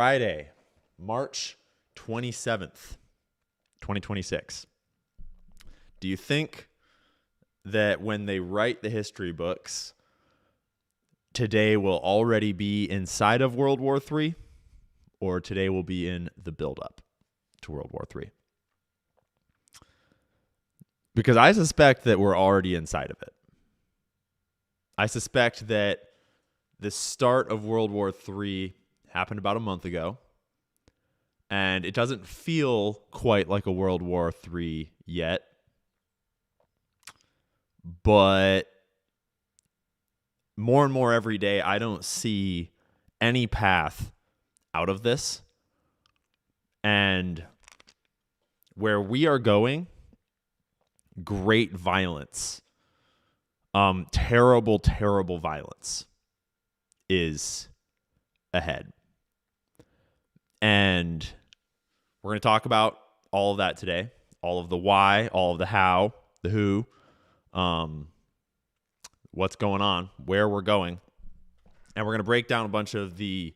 Friday, March 27th, 2026. Do you think that when they write the history books, today will already be inside of World War III, or today will be in the buildup to World War III? Because I suspect that we're already inside of it. I suspect that the start of World War III happened about a month ago, and it doesn't feel quite like a World War III yet, but more and more every day, I don't see any path out of this. And where we are going, great violence, terrible, terrible violence is ahead. And we're going to talk about all of that today, all of the why, all of the how, the who, what's going on, where we're going. And we're going to break down a bunch of the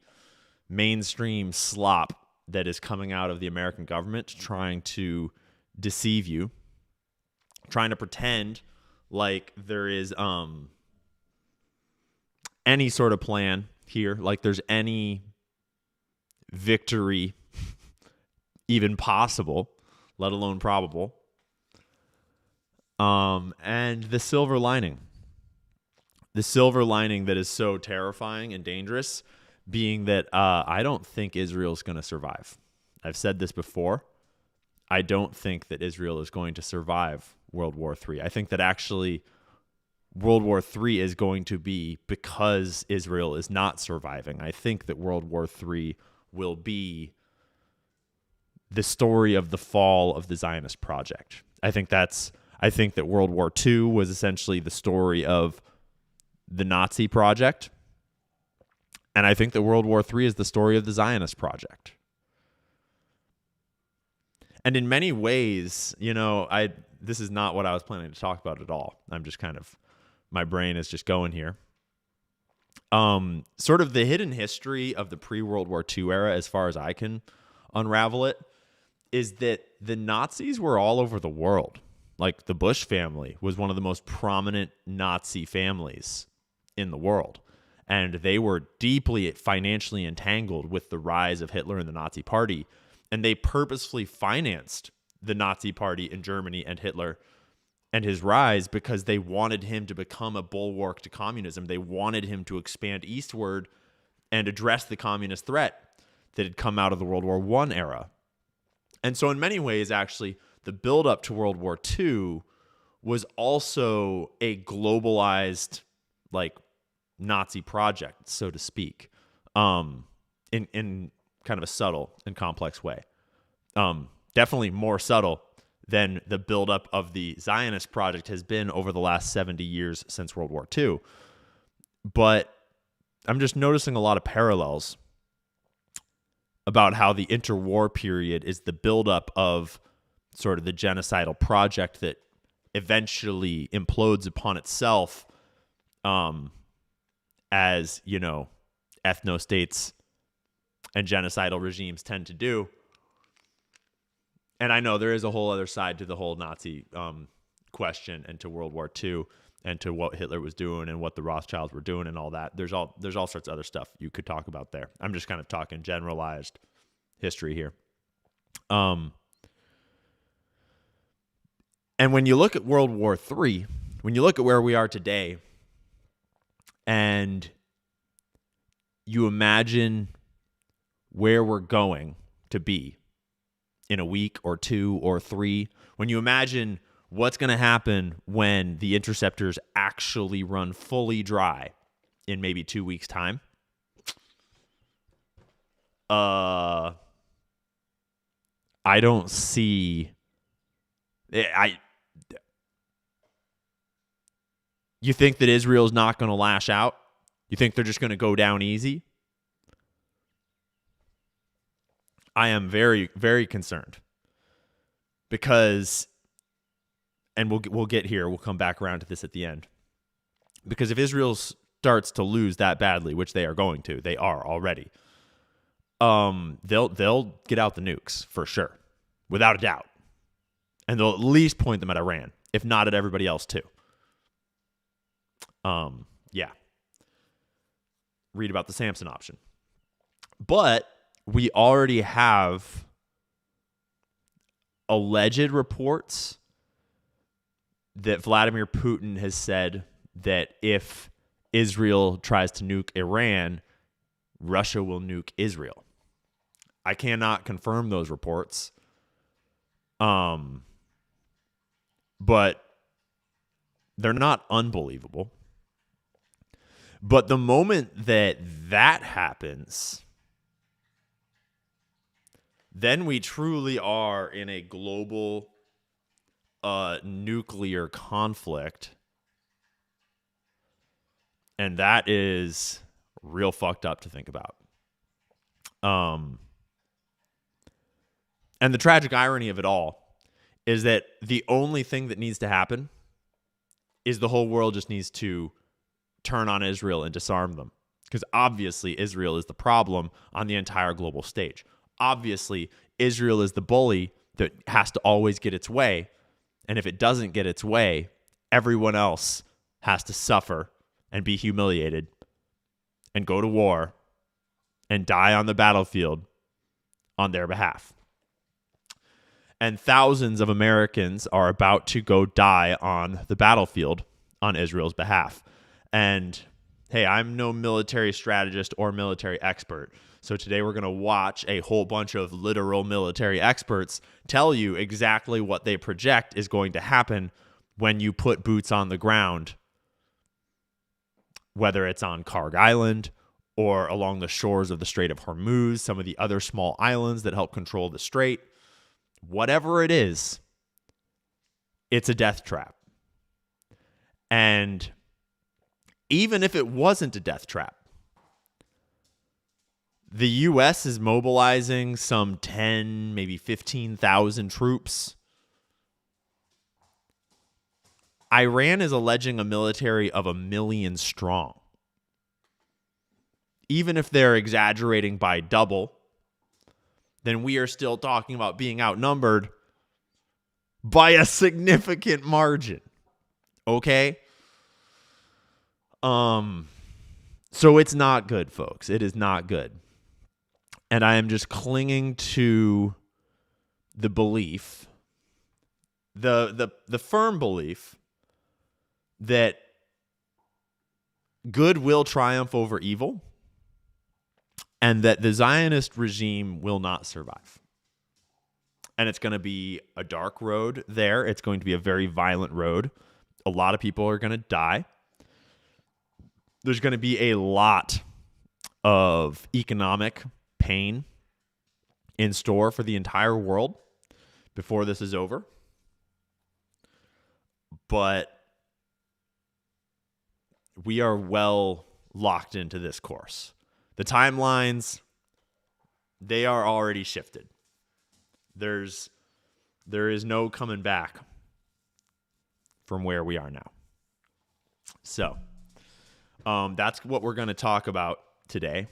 mainstream slop that is coming out of the American government trying to deceive you, trying to pretend like there is any sort of plan here, like there's any victory even possible, let alone probable. And the silver lining that is so terrifying and dangerous being that I don't think Israel's going to survive. I've said this before. I don't think that Israel is going to survive World War III. I think that actually World War III is going to be because Israel is not surviving. I think that World War III will be the story of the fall of the Zionist project. I think that World War II was essentially the story of the Nazi project. And I think that World War III is the story of the Zionist project. And in many ways, this is not what I was planning to talk about at all. I'm just my brain is just going here. Sort of the hidden history of the pre-World War II era, as far as I can unravel it, is that the Nazis were all over the world. Like the Bush family was one of the most prominent Nazi families in the world. And they were deeply financially entangled with the rise of Hitler and the Nazi Party. And they purposefully financed the Nazi Party in Germany and Hitler and his rise because they wanted him to become a bulwark to communism. They wanted him to expand eastward and address the communist threat that had come out of the World War I era. And so in many ways, actually, the buildup to World War II was also a globalized, Nazi project, so to speak, in kind of a subtle and complex way. Definitely more subtle than the buildup of the Zionist project has been over the last 70 years since World War II. But I'm just noticing a lot of parallels about how the interwar period is the buildup of sort of the genocidal project that eventually implodes upon itself, as, ethno-states and genocidal regimes tend to do. And I know there is a whole other side to the whole Nazi question and to World War II and to what Hitler was doing and what the Rothschilds were doing and all that. There's all sorts of other stuff you could talk about there. I'm just kind of talking generalized history here. And when you look at World War III, when you look at where we are today, and you imagine where we're going to be in a week or two or three, when you imagine what's going to happen when the interceptors actually run fully dry in maybe 2 weeks' time, I don't see... You think that Israel's not going to lash out? You think they're just going to go down easy? I am very, very concerned because, and we'll get here. We'll come back around to this at the end. Because if Israel starts to lose that badly, which they are going to, they are already, they'll get out the nukes for sure, without a doubt. And they'll at least point them at Iran, if not at everybody else too. Yeah. Read about the Samson option. But we already have alleged reports that Vladimir Putin has said that if Israel tries to nuke Iran, Russia will nuke Israel. I cannot confirm those reports. But they're not unbelievable. But the moment that happens, then we truly are in a global nuclear conflict. And that is real fucked up to think about. And the tragic irony of it all is that the only thing that needs to happen is the whole world just needs to turn on Israel and disarm them. Because obviously Israel is the problem on the entire global stage. Obviously Israel is the bully that has to always get its way. And if it doesn't get its way, everyone else has to suffer and be humiliated and go to war and die on the battlefield on their behalf. And thousands of Americans are about to go die on the battlefield on Israel's behalf. And hey, I'm no military strategist or military expert. So today we're going to watch a whole bunch of literal military experts tell you exactly what they project is going to happen when you put boots on the ground, whether it's on Karg Island or along the shores of the Strait of Hormuz, some of the other small islands that help control the strait. Whatever it is, it's a death trap. And even if it wasn't a death trap, the U.S. is mobilizing some 10, maybe 15,000 troops. Iran is alleging a military of 1 million strong. Even if they're exaggerating by double, then we are still talking about being outnumbered by a significant margin. Okay? So it's not good, folks. It is not good. And I am just clinging to the belief, the firm belief that good will triumph over evil and that the Zionist regime will not survive. And it's going to be a dark road there. It's going to be a very violent road. A lot of people are going to die. There's going to be a lot of economic pain in store for the entire world before this is over. But we are well locked into this course. The timelines, they are already shifted. There is no coming back from where we are now. So, that's what we're going to talk about today.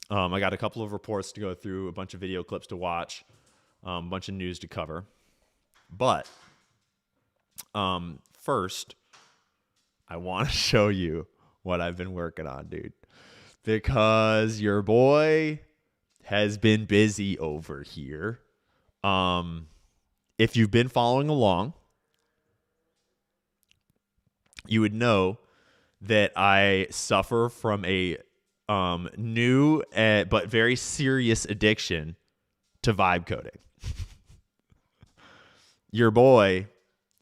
I got a couple of reports to go through, a bunch of video clips to watch, a bunch of news to cover. But first, I want to show you what I've been working on, dude. Because your boy has been busy over here. If you've been following along, you would know that I suffer from a new but very serious addiction to vibe coding. Your boy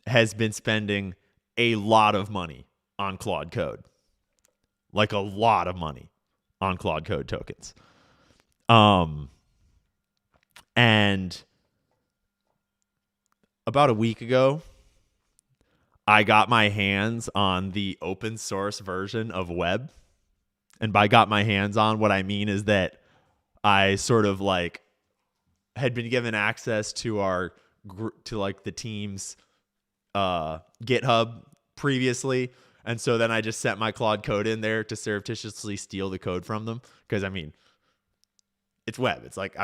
has been spending a lot of money on Claude Code. Like a lot of money on Claude Code tokens. And about a week ago, I got my hands on the open source version of Web. And by got my hands on, what I mean is that I sort of like had been given access to the team's GitHub previously. And so then I just set my Claude Code in there to surreptitiously steal the code from them. Because, I mean, It's web. It's like,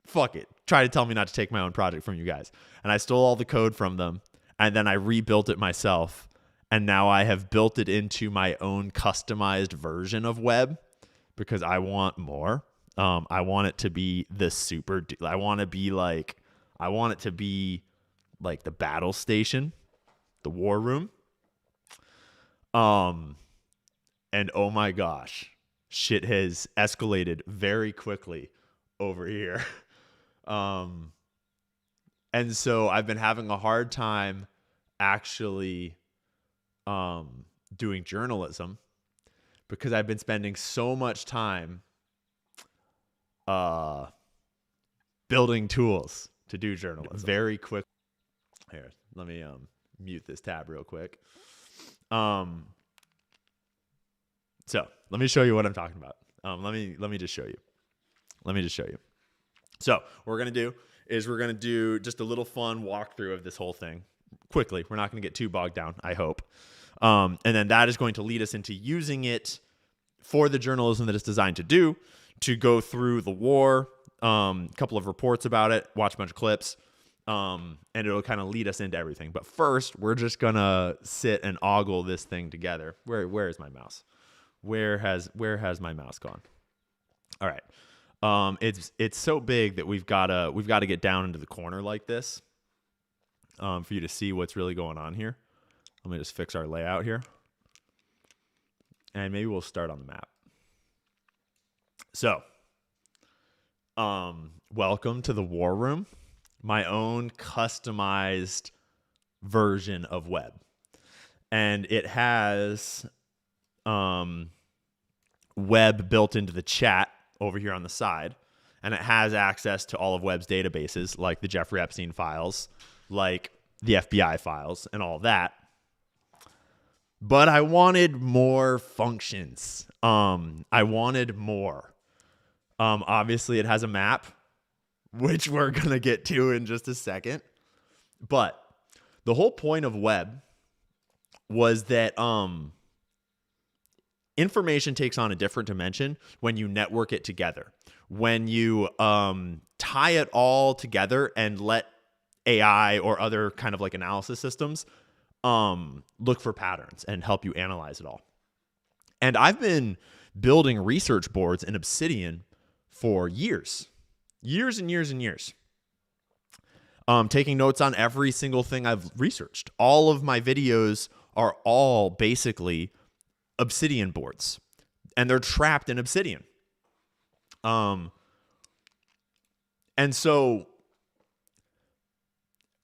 fuck it. Try to tell me not to take my own project from you guys. And I stole all the code from them, and then I rebuilt it myself. And now I have built it into my own customized version of web because I want more. I want it to be the super. I want it to be like the battle station, the war room. And oh my gosh, shit has escalated very quickly over here. And so I've been having a hard time actually doing journalism because I've been spending so much time building tools to do journalism very quick. Here, let me mute this tab real quick. So let me show you what I'm talking about. Let me just show you. So what we're going to do is we're going to do just a little fun walkthrough of this whole thing quickly. We're not going to get too bogged down, I hope. And then that is going to lead us into using it for the journalism that it's designed to do, to go through the war, a couple of reports about it, watch a bunch of clips, and it'll kind of lead us into everything. But first, we're just going to sit and ogle this thing together. Where is my mouse? Where has my mouse gone? All right. It's so big that we've got to get down into the corner like this, for you to see what's really going on here. Let me just fix our layout here, and maybe we'll start on the map. So, welcome to the war room, my own customized version of web, and it has web built into the chat over here on the side, and it has access to all of web's databases, like the Jeffrey Epstein files, like the FBI files, and all that. But I wanted more functions. I wanted more. Obviously, it has a map, which we're going to get to in just a second. But the whole point of web was that information takes on a different dimension when you network it together. When you tie it all together and let AI or other kind of like analysis systems look for patterns and help you analyze it all. And I've been building research boards in Obsidian for years and years. Taking notes on every single thing I've researched. All of my videos are all basically Obsidian boards, and they're trapped in Obsidian. And so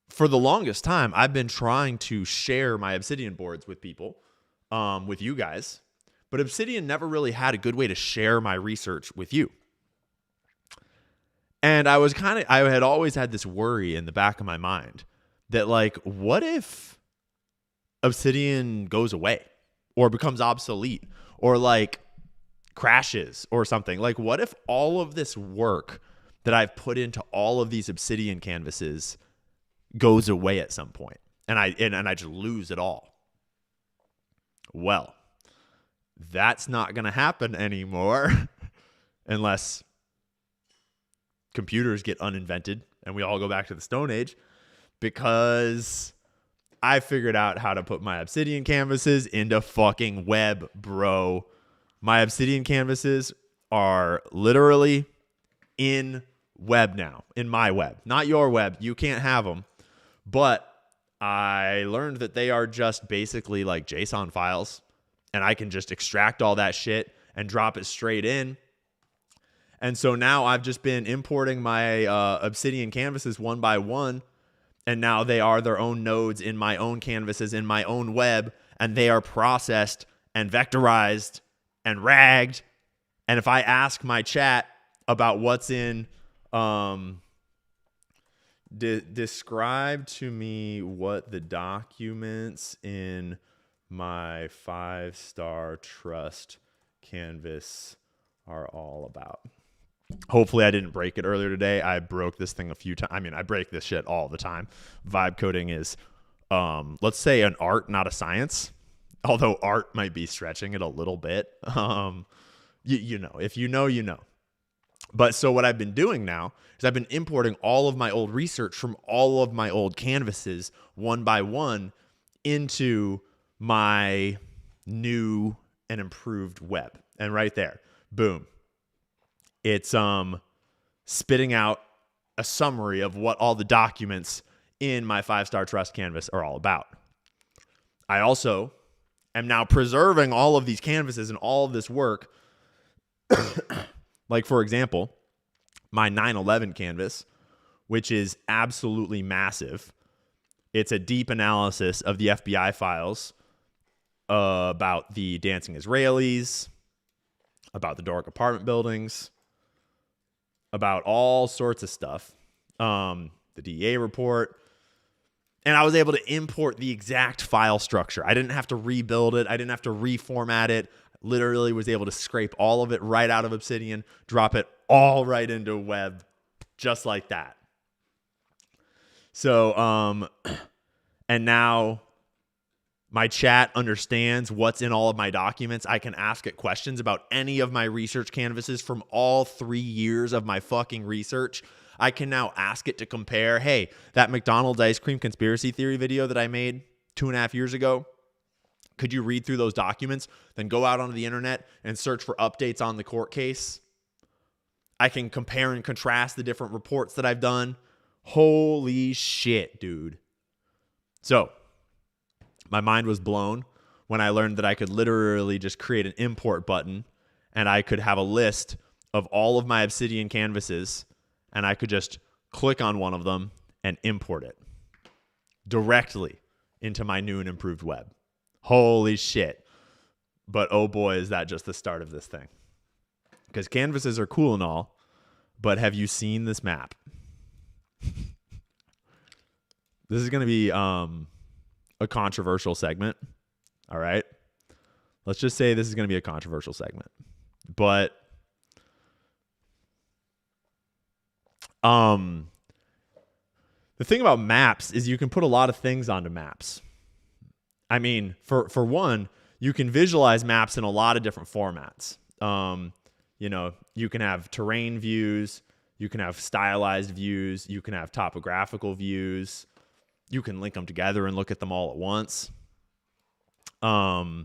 for the longest time, I've been trying to share my Obsidian boards with people, with you guys, but Obsidian never really had a good way to share my research with you. And I had always had this worry in the back of my mind that, like, what if Obsidian goes away or becomes obsolete or like crashes or something? Like, what if all of this work that I've put into all of these Obsidian canvases goes away at some point and I just lose it all? Well, that's not going to happen anymore unless computers get uninvented and we all go back to the Stone Age, because I figured out how to put my Obsidian canvases into fucking web, bro. My Obsidian canvases are literally in web now, in my web, not your web. You can't have them. But I learned that they are just basically like JSON files, and I can just extract all that shit and drop it straight in. And so now I've just been importing my Obsidian canvases one by one, and now they are their own nodes in my own canvases, in my own web, and they are processed and vectorized and ragged. And if I ask my chat about what's in, describe to me what the documents in my 5-star trust canvas are all about. Hopefully I didn't break it earlier today. I broke this thing a few times. I mean, I break this shit all the time. Vibe coding is, let's say, an art, not a science. Although art might be stretching it a little bit. You know, if you know, you know. But so what I've been doing now is I've been importing all of my old research from all of my old canvases one by one into my new and improved web. And right there, boom. It's spitting out a summary of what all the documents in my 5-star trust canvas are all about. I also am now preserving all of these canvases and all of this work. Like, for example, my 9/11 canvas, which is absolutely massive. It's a deep analysis of the FBI files about the dancing Israelis, about the Doric apartment buildings, about all sorts of stuff. The DEA report. And I was able to import the exact file structure. I didn't have to rebuild it. I didn't have to reformat it. Literally was able to scrape all of it right out of Obsidian, drop it all right into web, just like that. So, and now my chat understands what's in all of my documents. I can ask it questions about any of my research canvases from all 3 years of my fucking research. I can now ask it to compare, hey, that McDonald's ice cream conspiracy theory video that I made 2.5 years ago, could you read through those documents, then go out onto the internet and search for updates on the court case? I can compare and contrast the different reports that I've done. Holy shit, dude. So, my mind was blown when I learned that I could literally just create an import button and I could have a list of all of my Obsidian canvases and I could just click on one of them and import it directly into my new and improved web. Holy shit. But oh boy, is that just the start of this thing. Because canvases are cool and all, but have you seen this map? This is going to be a controversial segment. All right. Let's just say this is going to be a controversial segment. But the thing about maps is you can put a lot of things onto maps. I mean, for one, you can visualize maps in a lot of different formats. You know, you can have terrain views, you can have stylized views, you can have topographical views. You can link them together and look at them all at once. But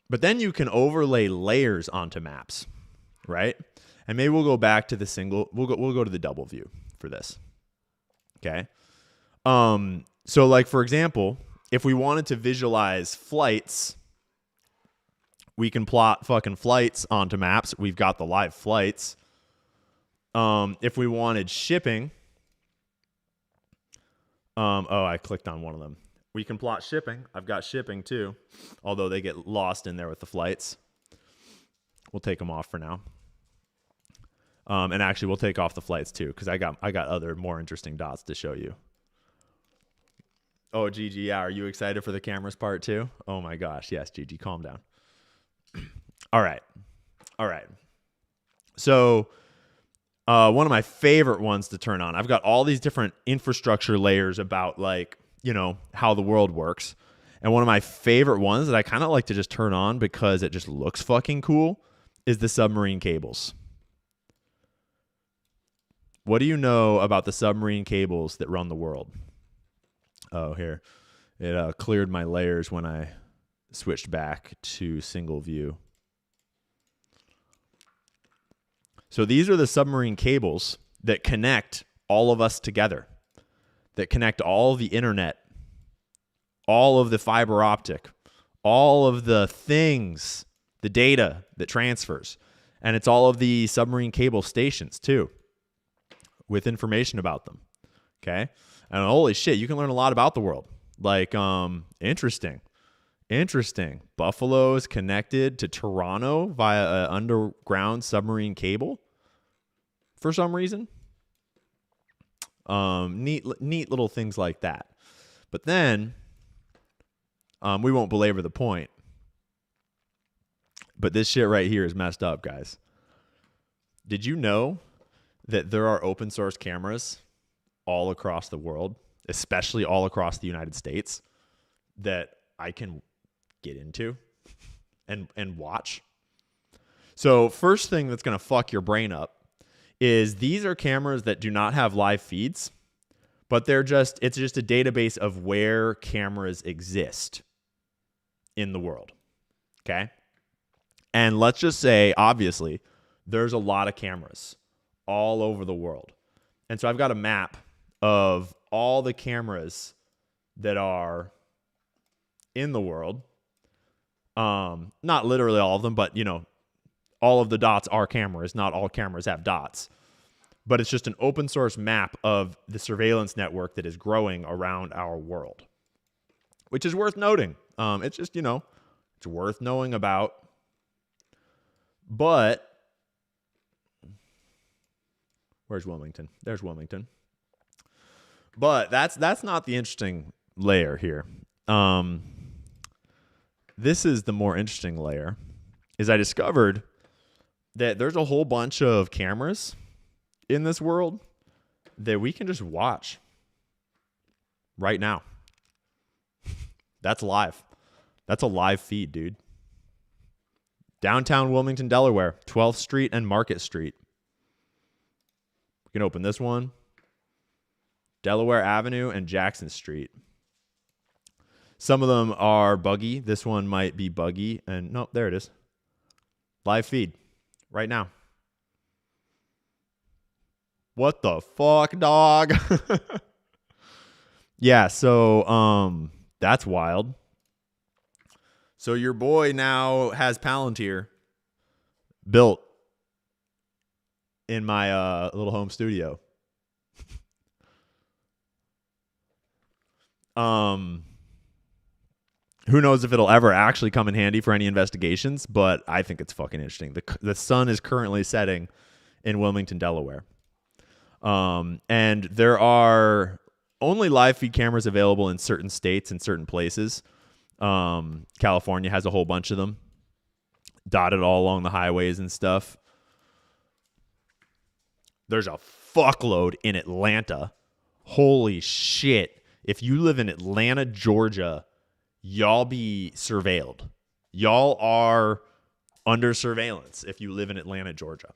then you can overlay layers onto maps, right? And maybe we'll go back to the single. We'll go to the double view for this. Okay. So like, for example, if we wanted to visualize flights, we can plot fucking flights onto maps. We've got the live flights. If we wanted shipping, I clicked on one of them. We can plot shipping. I've got shipping too, although they get lost in there with the flights. We'll take them off for now. And actually, we'll take off the flights too, because I got other more interesting dots to show you. Oh, Gigi, yeah, are you excited for the cameras part too? Oh my gosh, yes, Gigi, calm down. All right. So, one of my favorite ones to turn on. I've got all these different infrastructure layers about, like, you know, how the world works. And one of my favorite ones that I kind of like to just turn on because it just looks fucking cool is the submarine cables. What do you know about the submarine cables that run the world? Oh, here. It cleared my layers when I switched back to single view. So these are the submarine cables that connect all of us together, that connect all the internet, all of the fiber optic, all of the things, the data that transfers. And it's all of the submarine cable stations too, with information about them. Okay. And holy shit, you can learn a lot about the world. Like, interesting. Buffalo is connected to Toronto via an underground submarine cable for some reason. Neat little things like that. But then, we won't belabor the point. But this shit right here is messed up, guys. Did you know that there are open source cameras all across the world, especially all across the United States, that I can get into and watch? So first thing that's going to fuck your brain up is these are cameras that do not have live feeds, but it's just a database of where cameras exist in the world. Okay? And let's just say, obviously, there's a lot of cameras all over the world. And so I've got a map of all the cameras that are in the world. Not literally all of them, but, all of the dots are cameras. Not all cameras have dots. But it's just an open source map of the surveillance network that is growing around our world, which is worth noting. It's just, it's worth knowing about. But where's Wilmington? There's Wilmington. But that's not the interesting layer here. This is the more interesting layer. Is I discovered that there's a whole bunch of cameras in this world that we can just watch right now. That's live. That's a live feed, dude. Downtown Wilmington, Delaware, 12th Street and Market Street. We can open this one. Delaware Avenue and Jackson Street. Some of them are buggy. This one might be buggy. And no, there it is. Live feed right now. What the fuck, dog? Yeah, so that's wild. So your boy now has Palantir built in my little home studio. Who knows if it'll ever actually come in handy for any investigations, but I think it's fucking interesting. The sun is currently setting in Wilmington, Delaware. And there are only live feed cameras available in certain states and certain places. California has a whole bunch of them dotted all along the highways and stuff. There's a fuckload in Atlanta. Holy shit. If you live in Atlanta, Georgia, y'all be surveilled. Y'all are under surveillance if you live in Atlanta, Georgia.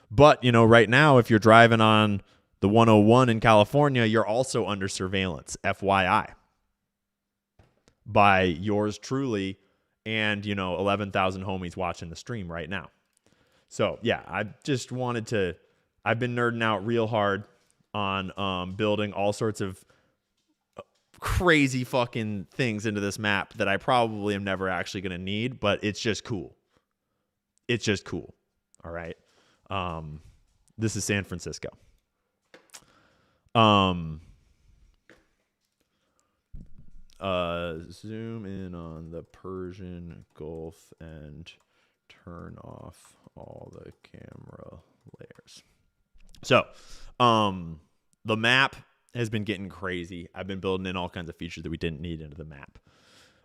But, right now, if you're driving on the 101 in California, you're also under surveillance, FYI, by yours truly and, 11,000 homies watching the stream right now. So, yeah, I've been nerding out real hard on building all sorts of crazy fucking things into this map that I probably am never actually going to need, but it's just cool. It's just cool. All right. This is San Francisco. Zoom in on the Persian Gulf and turn off all the camera layers. So, the map has been getting crazy. I've been building in all kinds of features that we didn't need into the map.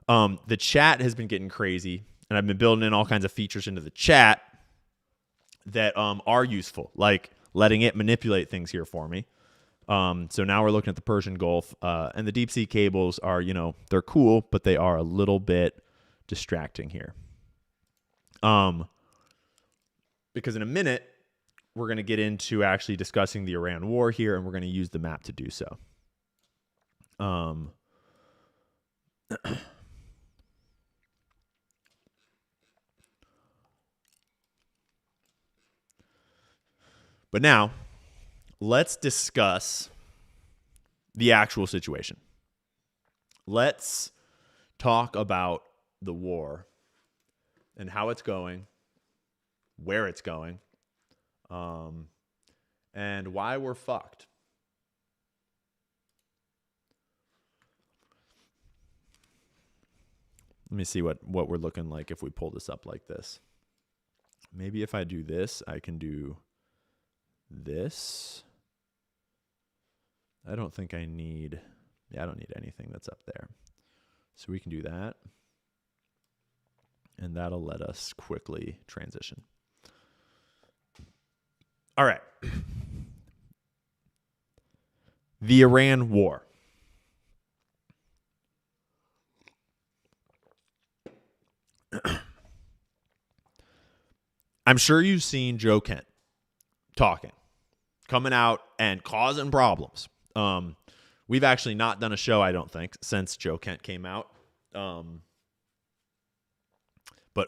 The chat has been getting crazy, and I've been building in all kinds of features into the chat that are useful, like letting it manipulate things here for me. So now we're looking at the Persian Gulf, and the deep sea cables are, they're cool, but they are a little bit distracting here. Because in a minute, we're going to get into actually discussing the Iran war here, and we're going to use the map to do so. But now, let's discuss the actual situation. Let's talk about the war and how it's going, where it's going, and why we're fucked. Let me see what we're looking like if we pull this up like this. Maybe if I do this, I can do this. I don't think I don't need anything that's up there. So we can do that. And that'll let us quickly transition. All right. The Iran war. I'm sure you've seen Joe Kent talking, coming out and causing problems. We've actually not done a show, I don't think, since Joe Kent came out. But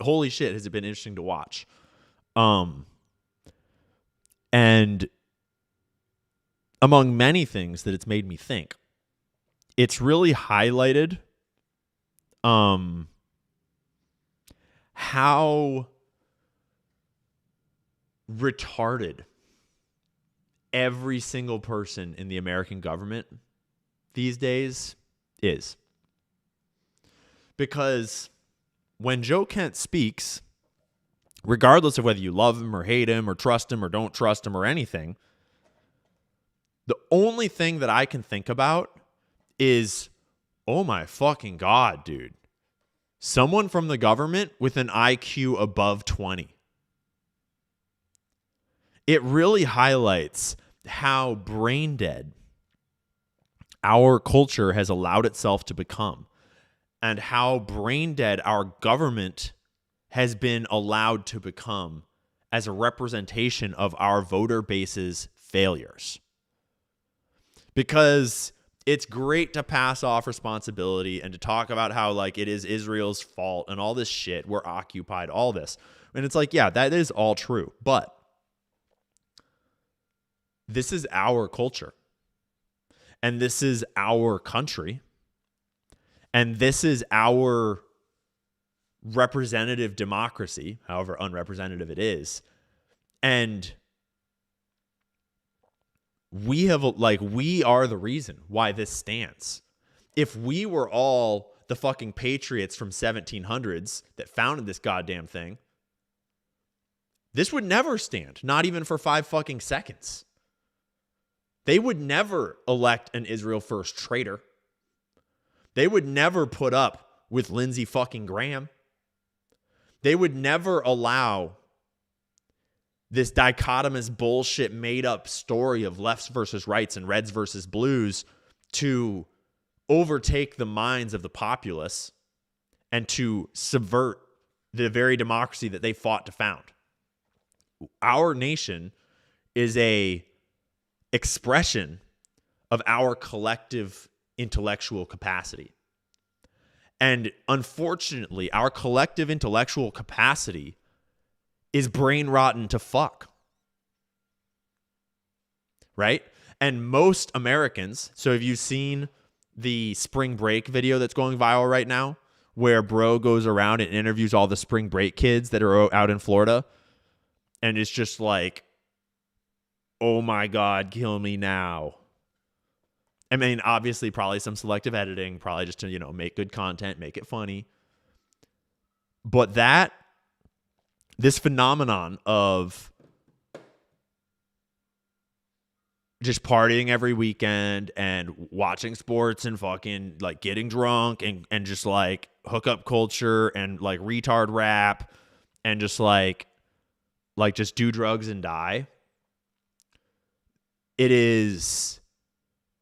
holy shit, has it been interesting to watch. And among many things that it's made me think, it's really highlighted how retarded every single person in the American government these days is. Because when Joe Kent speaks, regardless of whether you love him or hate him or trust him or don't trust him or anything, the only thing that I can think about is, oh my fucking God, dude. Someone from the government with an IQ above 20. It really highlights how brain dead our culture has allowed itself to become, and how brain dead our government has been allowed to become as a representation of our voter base's failures. Because it's great to pass off responsibility and to talk about how like it is Israel's fault and all this shit, we're occupied, all this. And it's like, yeah, that is all true. But this is our culture. And this is our country. And this is our representative democracy, however unrepresentative it is. And we are the reason why this stands. If we were all the fucking patriots from 1700s that founded this goddamn thing, this would never stand, not even for 5 fucking seconds. They would never elect an Israel first traitor. They would never put up with Lindsey fucking Graham. They would never allow this dichotomous bullshit made up story of lefts versus rights and reds versus blues to overtake the minds of the populace and to subvert the very democracy that they fought to found. Our nation is a expression of our collective intellectual capacity. And unfortunately, our collective intellectual capacity is brain rotten to fuck. Right? And most Americans, so have you seen the spring break video that's going viral right now, where bro goes around and interviews all the spring break kids that are out in Florida? And it's just like, oh my God, kill me now. I mean, obviously, probably some selective editing, probably just to, make good content, make it funny. But this phenomenon of just partying every weekend and watching sports and fucking like getting drunk and just like hookup culture and like retard rap and just like just do drugs and die.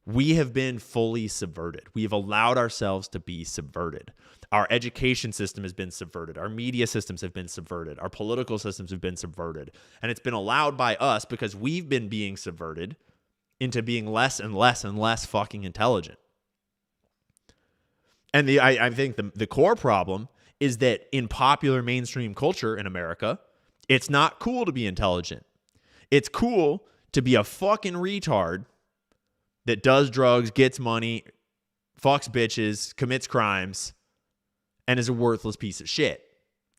We have been fully subverted. We have allowed ourselves to be subverted. Our education system has been subverted. Our media systems have been subverted. Our political systems have been subverted. And it's been allowed by us because we've been being subverted into being less and less and less fucking intelligent. And I think the core problem is that in popular mainstream culture in America, it's not cool to be intelligent. It's cool to be a fucking retard that does drugs, gets money, fucks bitches, commits crimes, and is a worthless piece of shit.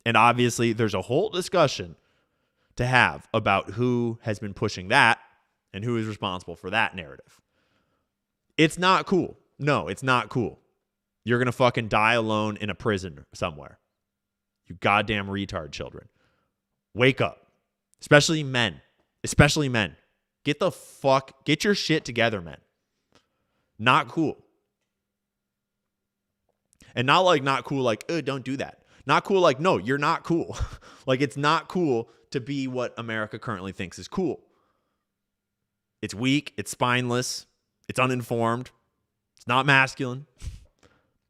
And obviously, there's a whole discussion to have about who has been pushing that and who is responsible for that narrative. It's not cool. No, it's not cool. You're going to fucking die alone in a prison somewhere. You goddamn retard children. Wake up. Especially men. Especially men. Get your shit together, men. Not cool. And not cool like, don't do that. Not cool like, no, you're not cool. Like, it's not cool to be what America currently thinks is cool. It's weak. It's spineless. It's uninformed. It's not masculine.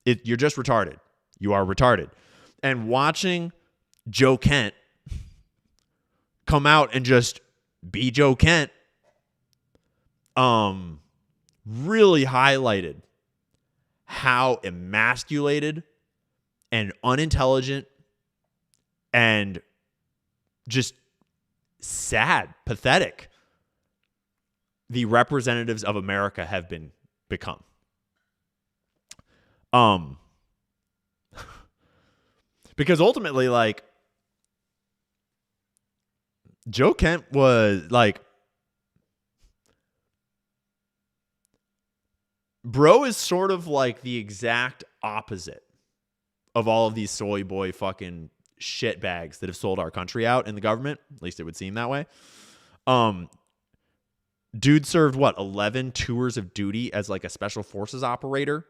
You're just retarded. You are retarded. And watching Joe Kent come out and just be Joe Kent, really highlighted how emasculated and unintelligent and just sad, pathetic the representatives of America have become. Because ultimately, like, Joe Kent was like, bro is sort of like the exact opposite of all of these soy boy fucking shit bags that have sold our country out in the government. At least it would seem that way. Dude served 11 tours of duty as like a special forces operator.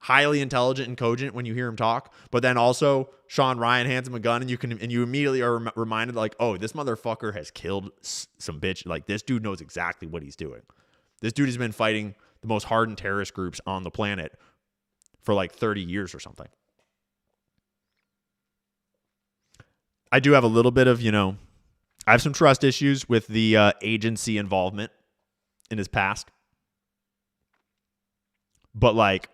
Highly intelligent and cogent when you hear him talk, but then also Sean Ryan hands him a gun, and you immediately are reminded, like, oh, this motherfucker has killed some bitch. Like, this dude knows exactly what he's doing. This dude has been fighting the most hardened terrorist groups on the planet for like 30 years or something. I do have a little bit of, I have some trust issues with the agency involvement in his past. But, like,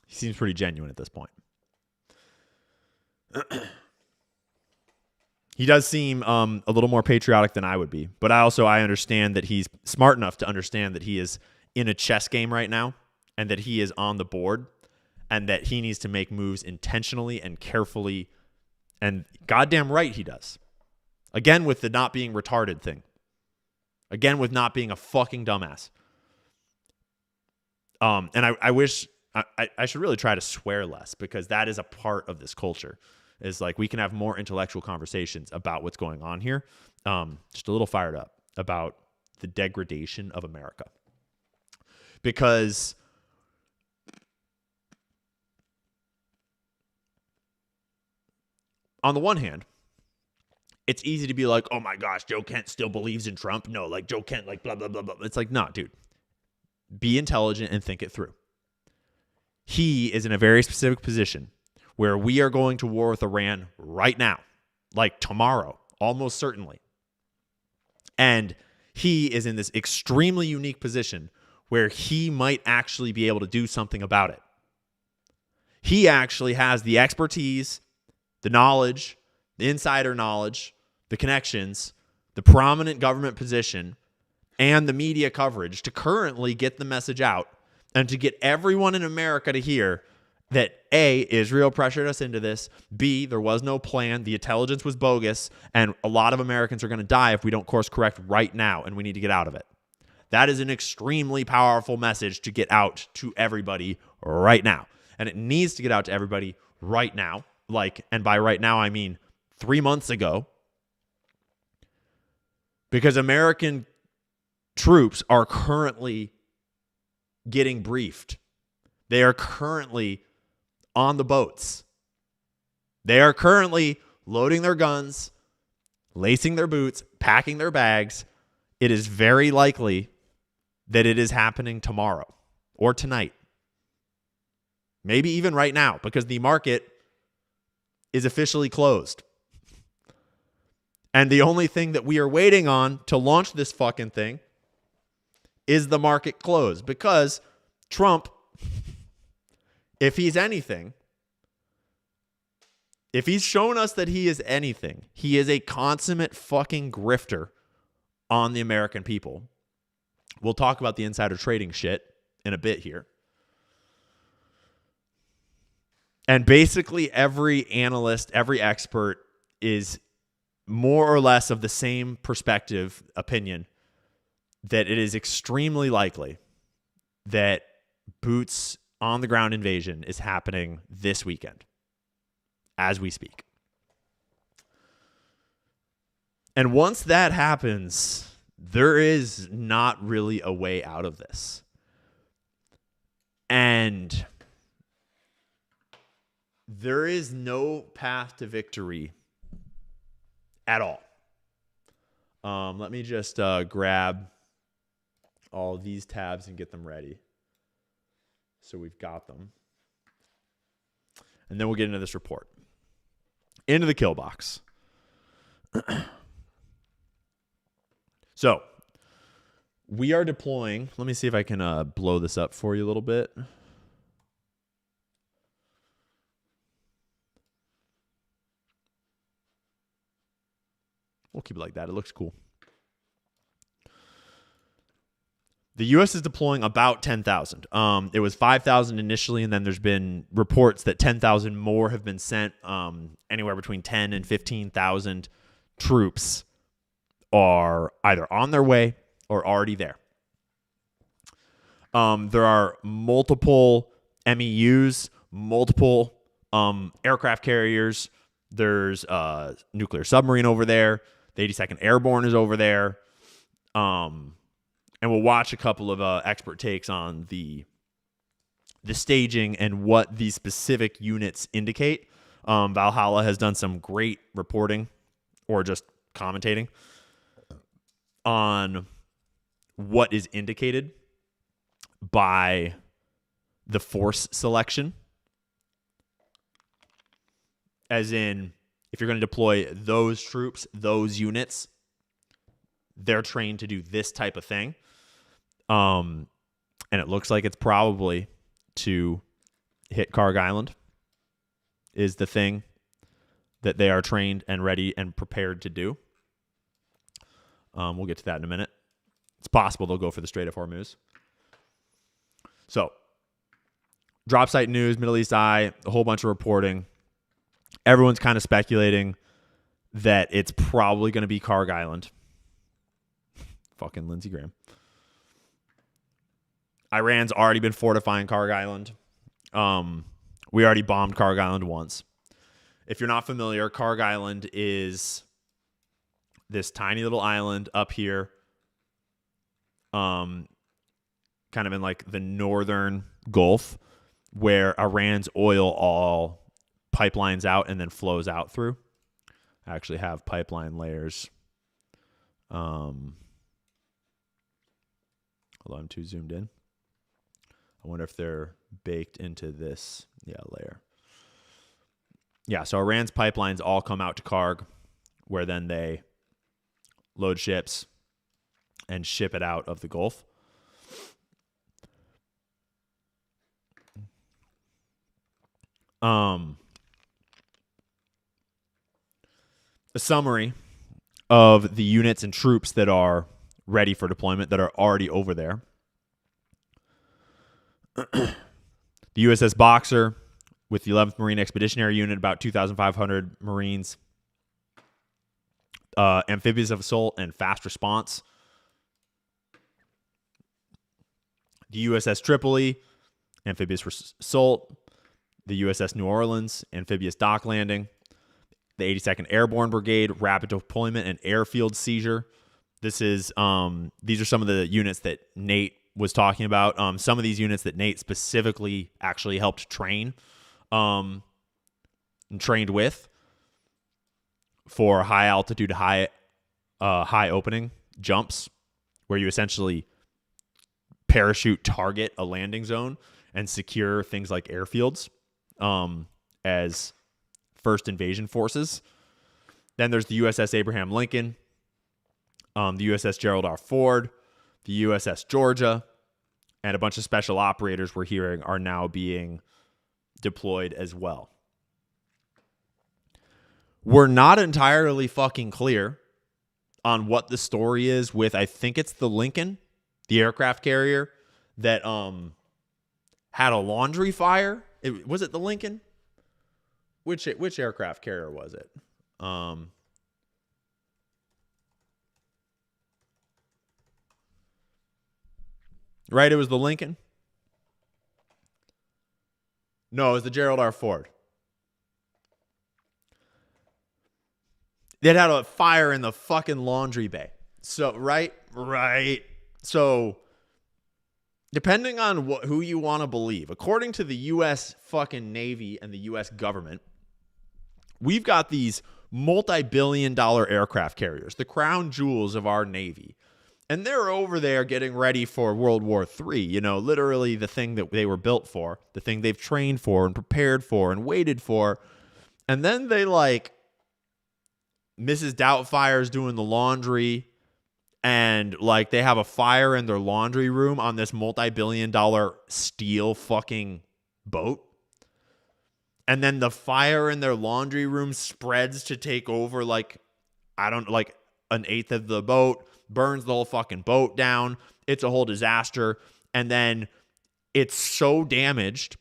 he seems pretty genuine at this point. He does seem a little more patriotic than I would be. But I understand that he's smart enough to understand that he is in a chess game right now and that he is on the board and that he needs to make moves intentionally and carefully. And goddamn right he does. Again, with the not being retarded thing. Again, with not being a fucking dumbass. And I wish... I should really try to swear less, because that is a part of this culture. Is like, we can have more intellectual conversations about what's going on here. Just a little fired up about the degradation of America. Because on the one hand, it's easy to be like, oh my gosh, Joe Kent still believes in Trump. No, like, Joe Kent, like, blah, blah, blah, blah. It's like, no, dude. Be intelligent and think it through. He is in a very specific position where we are going to war with Iran right now, like tomorrow, almost certainly. And he is in this extremely unique position where he might actually be able to do something about it. He actually has the expertise, the knowledge, the insider knowledge, the connections, the prominent government position, and the media coverage to currently get the message out and to get everyone in America to hear that A, Israel pressured us into this, B, there was no plan, the intelligence was bogus, and a lot of Americans are going to die if we don't course correct right now, and we need to get out of it. That is an extremely powerful message to get out to everybody right now. And it needs to get out to everybody right now. Like, and by right now, I mean 3 months ago. Because American troops are currently getting briefed. They are currently on the boats. They are currently loading their guns, lacing their boots, packing their bags. It is very likely that it is happening tomorrow or tonight. Maybe even right now, because the market is officially closed. And the only thing that we are waiting on to launch this fucking thing is the market close, because Trump, if he's anything, if he's shown us that he is anything, he is a consummate fucking grifter on the American people. We'll talk about the insider trading shit in a bit here. And basically every analyst, every expert is more or less of the same perspective, opinion, that it is extremely likely that boots on the ground invasion is happening this weekend as we speak. And once that happens, there is not really a way out of this. And there is no path to victory at all. Let me just grab all these tabs and get them ready. So we've got them. and then we'll get into this report. Into the kill box. So, we are deploying. Let me see if I can blow this up for you a little bit. We'll keep it like that. It looks cool. The U.S. is deploying about 10,000. It was 5,000 initially, and then there's been reports that 10,000 more have been sent. Anywhere between 10 and 15,000 troops are either on their way or already there. There are multiple MEUs, multiple aircraft carriers. There's a nuclear submarine over there. The 82nd Airborne is over there. And we'll watch a couple of expert takes on the staging and what these specific units indicate. Valhalla has done some great reporting or just commentating on what is indicated by the force selection. As in, if you're going to deploy those troops, those units, they're trained to do this type of thing. And it looks like it's probably to hit Karg Island is the thing that they are trained and ready and prepared to do. We'll get to that in a minute. It's possible they'll go for the Strait of Hormuz. So, drop site news, Middle East Eye, a whole bunch of reporting. Everyone's kind of speculating that it's probably going to be Karg Island. Fucking Lindsey Graham. Iran's already been fortifying Karg Island. We already bombed Karg Island once. If you're not familiar, Karg Island is this tiny little island up here, kind of in like the northern Gulf, where Iran's oil all pipelines out and then flows out through. I actually have pipeline layers. Although I'm too zoomed in. I wonder if they're baked into this layer. Yeah, so Iran's pipelines all come out to Karg, where then they load ships and ship it out of the Gulf. A summary of the units and troops that are ready for deployment that are already over there. The USS Boxer with the 11th Marine Expeditionary Unit, about 2,500 Marines. Amphibious assault and fast response. The USS Tripoli, amphibious assault. The USS New Orleans, amphibious dock landing. The 82nd Airborne Brigade, rapid deployment and airfield seizure. These are some of the units that Nate was talking about. Some of these units that Nate specifically actually helped train and trained with for high altitude, high opening jumps, where you essentially parachute target a landing zone and secure things like airfields as first invasion forces. Then there's the USS Abraham Lincoln, the USS Gerald R. Ford, the USS Georgia, and a bunch of special operators we're hearing are now being deployed as well. We're not entirely fucking clear on what the story is with, I think it's the Lincoln, the aircraft carrier that had a laundry fire. Was it the Lincoln? Which aircraft carrier was it? Right, it was the Lincoln? No, it was the Gerald R. Ford. It had a fire in the fucking laundry bay. So, right. So, depending on who you want to believe, according to the U.S. fucking Navy and the U.S. government, we've got these multi-billion-dollar aircraft carriers, the crown jewels of our Navy. And they're over there getting ready for World War III, you know, literally the thing that they were built for, the thing they've trained for and prepared for and waited for. And then they like Mrs. Doubtfire's doing the laundry and like they have a fire in their laundry room on this multi-billion-dollar steel fucking boat. And then the fire in their laundry room spreads to take over like an eighth of the boat, burns the whole fucking boat down. It's a whole disaster. And then it's so damaged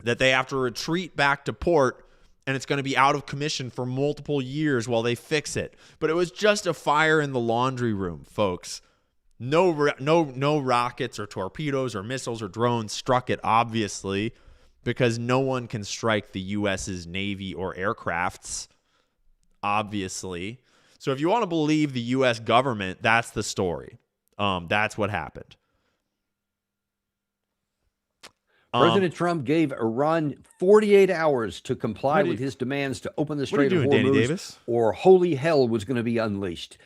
that they have to retreat back to port, and it's going to be out of commission for multiple years while they fix it. But it was just a fire in the laundry room, folks. No rockets or torpedoes or missiles or drones struck it, obviously, because no one can strike the U.S.'s Navy or aircrafts, obviously. So if you want to believe the U.S. government, that's the story. That's what happened. President Trump gave Iran 48 hours to comply with his demands to open the Strait of Hormuz, or holy hell was going to be unleashed.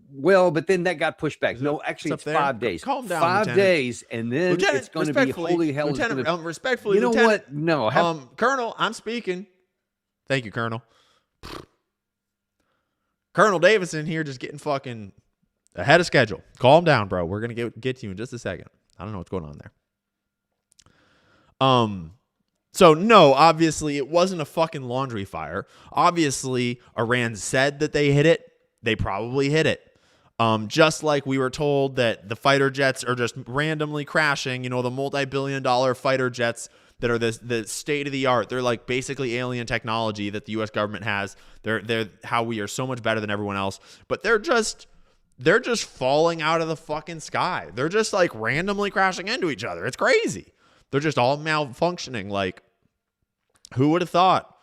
Well, but then that got pushed back. No, actually, it's 5 days. Calm down, 5 Lieutenant. days, and then Lieutenant, it's going to be holy hell. Lieutenant, respectfully, you know Lieutenant, what? No, Colonel, I'm speaking. Thank you, Colonel. Colonel Davison here just getting fucking ahead of schedule. Calm down, bro. We're going to get to you in just a second. I don't know what's going on there. So no, obviously it wasn't a fucking laundry fire. Obviously, Iran said that they hit it. They probably hit it. Just like we were told that the fighter jets are just randomly crashing, you know, the multi-billion-dollar fighter jets that are the state of the art. They're like basically alien technology that the US government has. They're how we are so much better than everyone else, but they're just falling out of the fucking sky. They're just like randomly crashing into each other. It's crazy. They're just all malfunctioning. Like, who would have thought?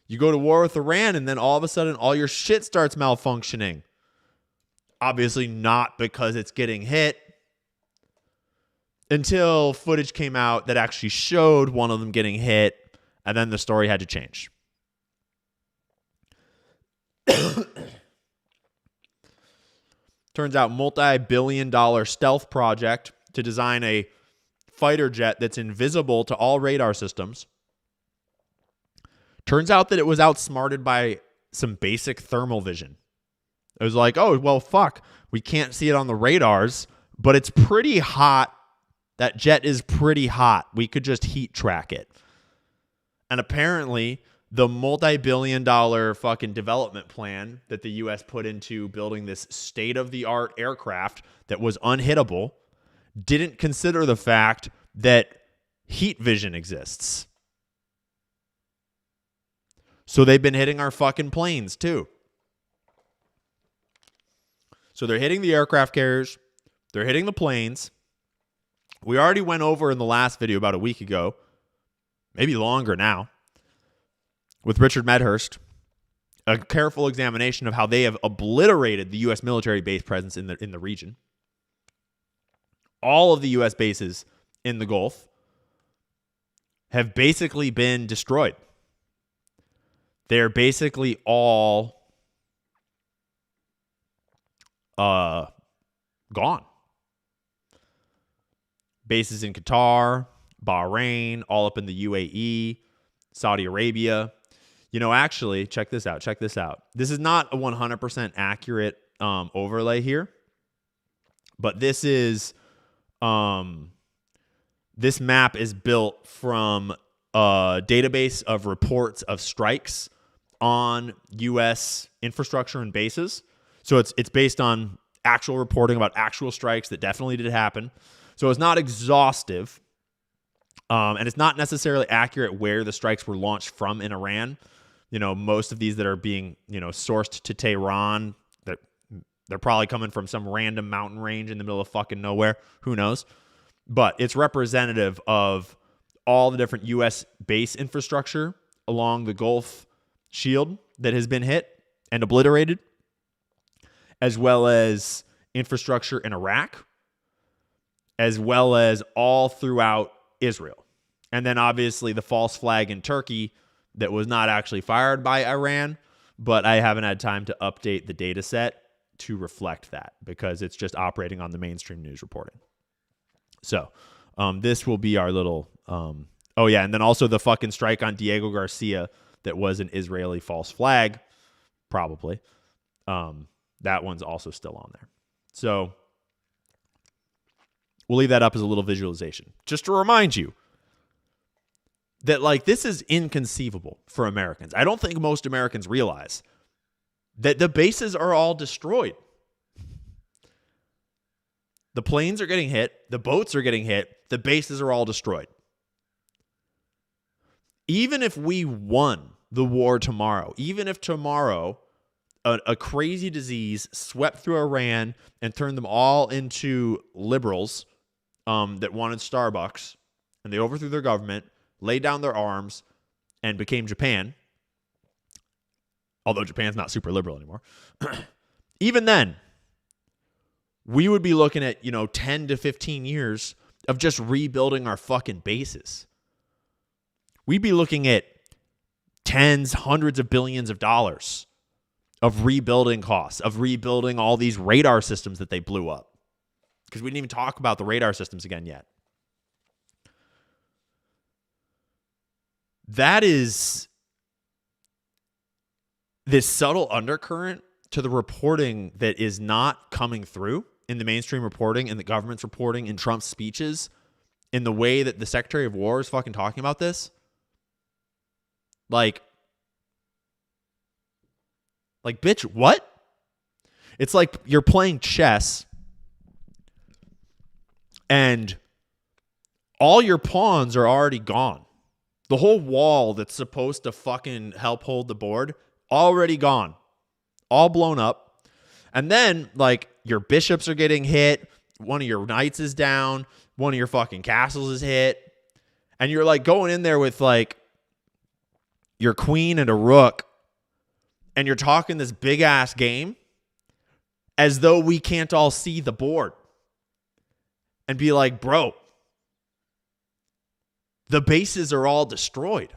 You go to war with Iran and then all of a sudden all your shit starts malfunctioning. Obviously not because it's getting hit, until footage came out that actually showed one of them getting hit, and then the story had to change. Turns out multi-billion-dollar stealth project to design a fighter jet that's invisible to all radar systems. Turns out that it was outsmarted by some basic thermal vision. It was like, oh, well, fuck. We can't see it on the radars, but it's pretty hot. That jet is pretty hot. We could just heat track it. And apparently, the multi-billion-dollar fucking development plan that the U.S. put into building this state-of-the-art aircraft that was unhittable didn't consider the fact that heat vision exists. So they've been hitting our fucking planes, too. So they're hitting the aircraft carriers. They're hitting the planes. We already went over in the last video about a week ago, maybe longer now, with Richard Medhurst, a careful examination of how they have obliterated the U.S. military base presence in the region. All of the U.S. bases in the Gulf have basically been destroyed. They're basically all gone. Bases in Qatar, Bahrain, all up in the UAE, Saudi Arabia. You know, actually, check this out. This is not a 100% accurate overlay here, but this is this map is built from a database of reports of strikes on U.S. infrastructure and bases. So it's based on actual reporting about actual strikes that definitely did happen. So it's not exhaustive, and it's not necessarily accurate where the strikes were launched from in Iran. You know, most of these that are being, sourced to Tehran, they're probably coming from some random mountain range in the middle of fucking nowhere. Who knows? But it's representative of all the different U.S. base infrastructure along the Gulf Shield that has been hit and obliterated, as well as infrastructure in Iraq, as well as all throughout Israel. And then obviously the false flag in Turkey that was not actually fired by Iran, but I haven't had time to update the data set to reflect that because it's just operating on the mainstream news reporting. So this will be our little oh yeah, and then also the fucking strike on Diego Garcia that was an Israeli false flag, probably. That one's also still on there. So we'll leave that up as a little visualization. Just to remind you that, like, this is inconceivable for Americans. I don't think most Americans realize that the bases are all destroyed. The planes are getting hit. The boats are getting hit. The bases are all destroyed. Even if we won the war tomorrow, even if tomorrow a crazy disease swept through Iran and turned them all into liberals that wanted Starbucks, and they overthrew their government, laid down their arms, and became Japan, although Japan's not super liberal anymore, even then, we would be looking at, 10 to 15 years of just rebuilding our fucking bases. We'd be looking at tens, hundreds of billions of dollars of rebuilding costs, of rebuilding all these radar systems that they blew up. Because we didn't even talk about the radar systems again yet. That is this subtle undercurrent to the reporting that is not coming through in the mainstream reporting, in the government's reporting, in Trump's speeches, in the way that the Secretary of War is fucking talking about this. Like, bitch, what? It's like you're playing chess and all your pawns are already gone. The whole wall that's supposed to fucking help hold the board, already gone. All blown up. And then, like, your bishops are getting hit. One of your knights is down. One of your fucking castles is hit. And you're, like, going in there with, like, your queen and a rook. And you're talking this big-ass game as though we can't all see the board. And be like, bro, the bases are all destroyed.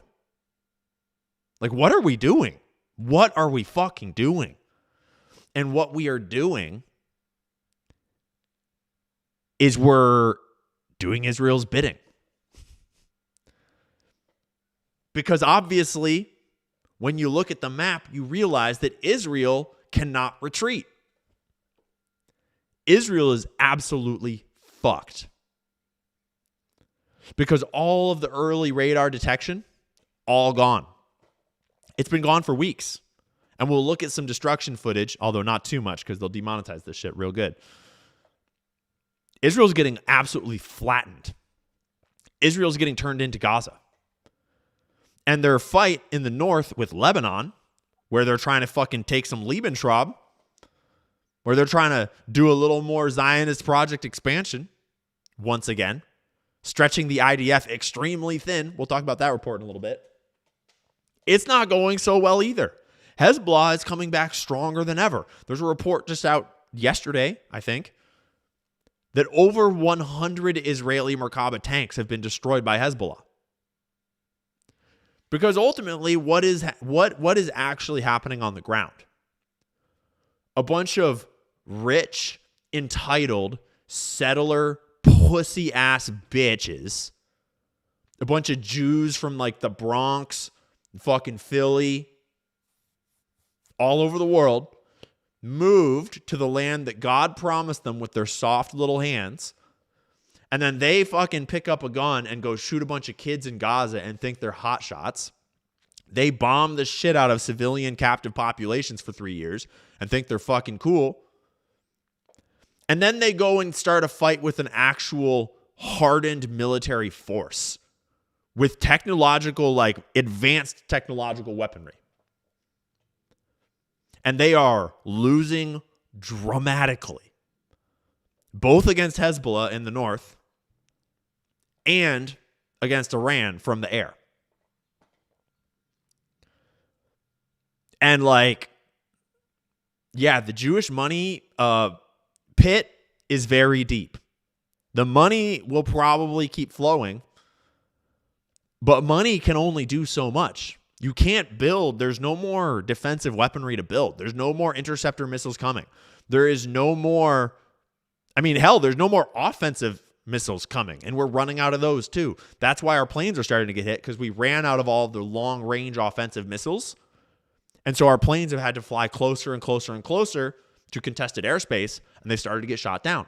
Like, what are we doing? What are we fucking doing? And what we are doing is we're doing Israel's bidding. Because obviously, when you look at the map, you realize that Israel cannot retreat. Israel is absolutely fucked. Because all of the early radar detection, all gone. It's been gone for weeks. And we'll look at some destruction footage, although not too much because they'll demonetize this shit real good. Israel's getting absolutely flattened. Israel's getting turned into Gaza. And their fight in the north with Lebanon, where they're trying to fucking take some Lebensraum, where they're trying to do a little more Zionist project expansion, once again, stretching the IDF extremely thin. We'll talk about that report in a little bit. It's not going so well either. Hezbollah is coming back stronger than ever. There's a report just out yesterday, I think, that over 100 Israeli Merkava tanks have been destroyed by Hezbollah. Because ultimately, what is actually happening on the ground? A bunch of rich, entitled, settler, pussy-ass bitches, a bunch of Jews from, like, the Bronx, fucking Philly, all over the world, moved to the land that God promised them with their soft little hands, and then they fucking pick up a gun and go shoot a bunch of kids in Gaza and think they're hot shots. They bomb the shit out of civilian captive populations for 3 years and think they're fucking cool. And then they go and start a fight with an actual hardened military force with technological, like, advanced technological weaponry. And they are losing dramatically, both against Hezbollah in the north and against Iran from the air. And, like, yeah, the Jewish money pit is very deep. The money will probably keep flowing, but money can only do so much. You can't build. There's no more defensive weaponry to build. There's no more interceptor missiles coming. There is no more, I mean, hell, there's no more offensive missiles coming, and we're running out of those too. That's why our planes are starting to get hit, because we ran out of all the long-range offensive missiles. And so our planes have had to fly closer and closer and closer to contested airspace, and they started to get shot down.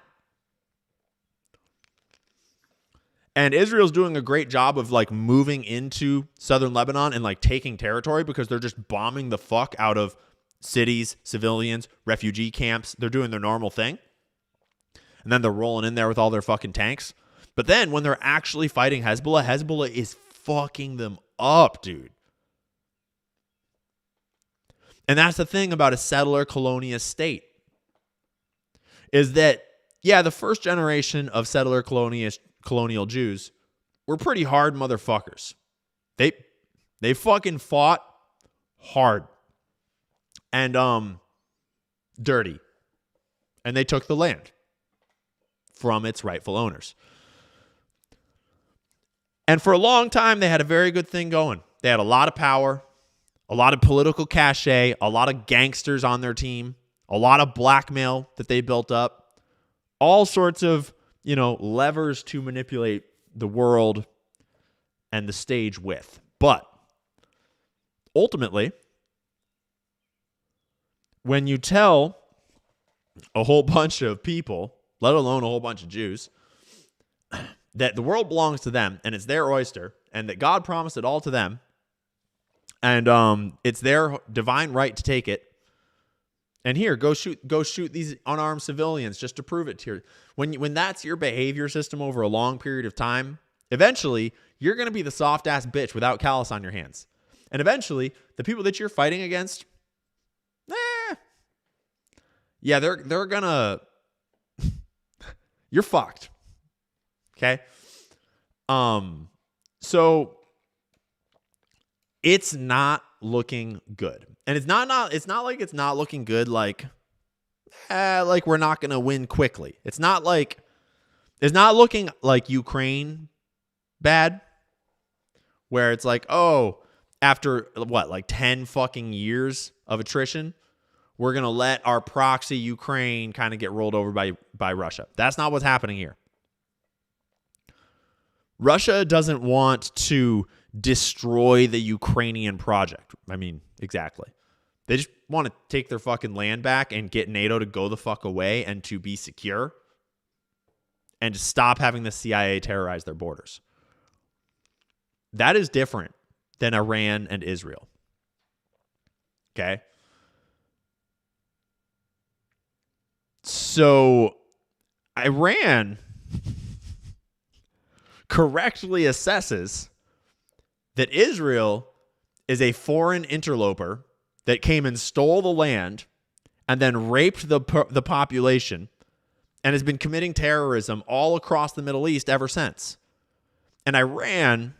And Israel's doing a great job of like moving into southern Lebanon and like taking territory, because they're just bombing the fuck out of cities, civilians, refugee camps. They're doing their normal thing. And then they're rolling in there with all their fucking tanks. But then when they're actually fighting Hezbollah, Hezbollah is fucking them up, dude. And that's the thing about a settler colonialist state, is that, yeah, the first generation of settler colonial Jews were pretty hard motherfuckers. They fucking fought hard and dirty. And they took the land from its rightful owners. And for a long time, they had a very good thing going. They had a lot of power, a lot of political cachet, a lot of gangsters on their team, a lot of blackmail that they built up, all sorts of, levers to manipulate the world and the stage with. But ultimately, when you tell a whole bunch of people, let alone a whole bunch of Jews, that the world belongs to them and it's their oyster, and that God promised it all to them, and it's their divine right to take it. And here, go shoot these unarmed civilians just to prove it to you. When that's your behavior system over a long period of time, eventually you're going to be the soft ass bitch without callus on your hands. And eventually, the people that you're fighting against, yeah, they're gonna, you're fucked. Okay. So it's not looking good. And it's not like it's not looking good like we're not going to win quickly. It's not looking like Ukraine bad, where it's like, oh, after like 10 fucking years of attrition, we're going to let our proxy Ukraine kind of get rolled over by Russia. That's not what's happening here. Russia doesn't want to destroy the Ukrainian project. I mean, exactly. They just want to take their fucking land back and get NATO to go the fuck away and to be secure and to stop having the CIA terrorize their borders. That is different than Iran and Israel. Okay? So, Iran correctly assesses that Israel is a foreign interloper that came and stole the land and then raped the population and has been committing terrorism all across the Middle East ever since. And Iran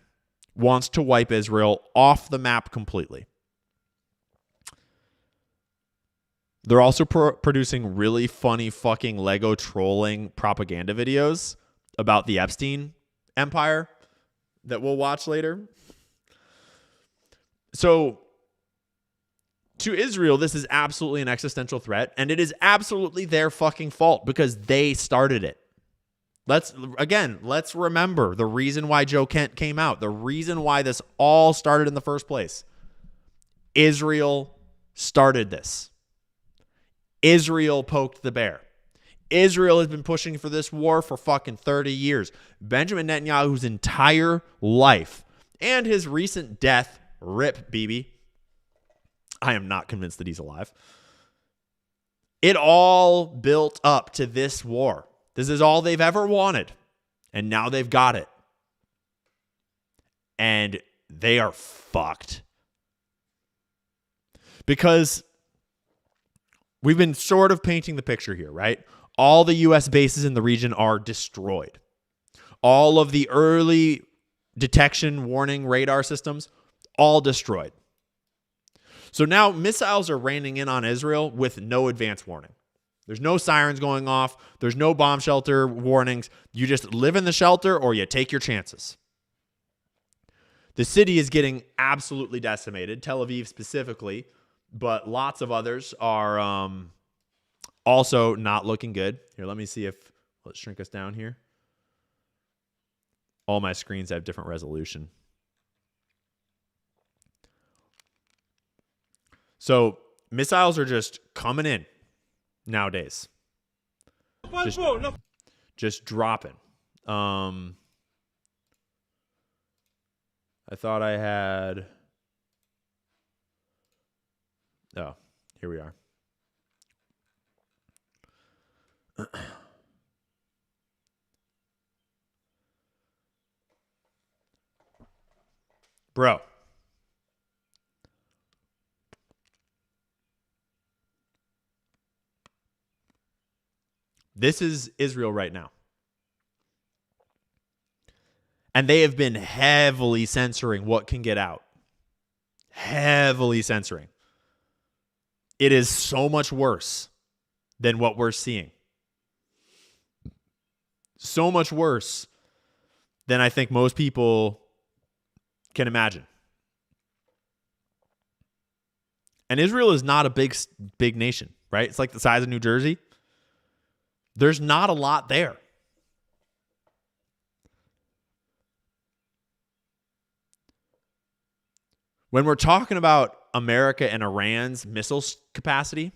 wants to wipe Israel off the map completely. They're also producing really funny fucking Lego trolling propaganda videos about the Epstein empire that we'll watch later. So, to Israel, this is absolutely an existential threat, and it is absolutely their fucking fault because they started it. Let's remember the reason why Joe Kent came out, the reason why this all started in the first place. Israel started this. Israel poked the bear. Israel has been pushing for this war for fucking 30 years. Benjamin Netanyahu's entire life and his recent death, rip Bibi, I am not convinced that he's alive. It all built up to this war. This is all they've ever wanted. And now they've got it. And they are fucked. Because we've been sort of painting the picture here, right? All the U.S. bases in the region are destroyed. All of the early detection warning radar systems, all destroyed. So now missiles are raining in on Israel with no advance warning. There's no sirens going off. There's no bomb shelter warnings. You just live in the shelter or you take your chances. The city is getting absolutely decimated, Tel Aviv specifically, but lots of others are also not looking good. Here, let me see if, let's shrink us down here. All my screens have different resolution. So missiles are just coming in nowadays. Just dropping. I thought I had... Oh, here we are. Bro. This is Israel right now. And they have been heavily censoring what can get out. Heavily censoring. It is so much worse than what we're seeing. So much worse than I think most people can imagine. And Israel is not a big nation, right? It's like the size of New Jersey. There's not a lot there. When we're talking about America and Iran's missile capacity,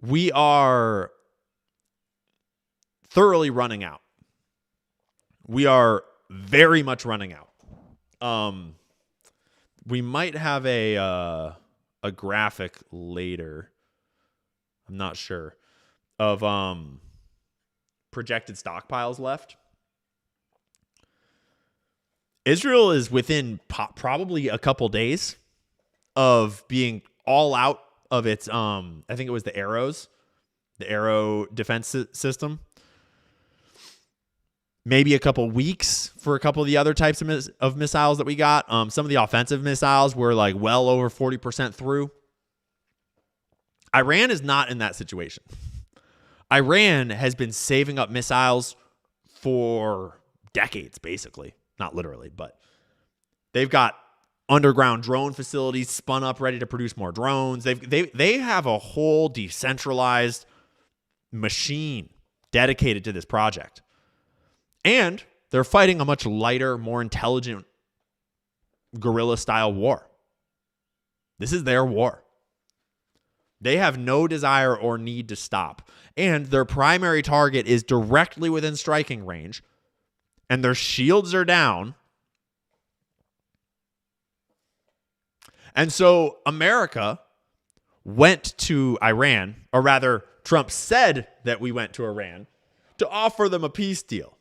we are thoroughly running out. We are very much running out. We might have a graphic later. I'm not sure of projected stockpiles left. Israel is within probably a couple days of being all out of its, I think it was the Arrow defense system. Maybe a couple weeks for a couple of the other types of missiles that we got. Some of the offensive missiles were like well over 40% through. Iran is not in that situation. Iran has been saving up missiles for decades, basically. Not literally, but they've got underground drone facilities spun up, ready to produce more drones. They have a whole decentralized machine dedicated to this project. And they're fighting a much lighter, more intelligent guerrilla-style war. This is their war. They have no desire or need to stop. And their primary target is directly within striking range. And their shields are down. And so America went to Iran, or rather, Trump said that we went to Iran to offer them a peace deal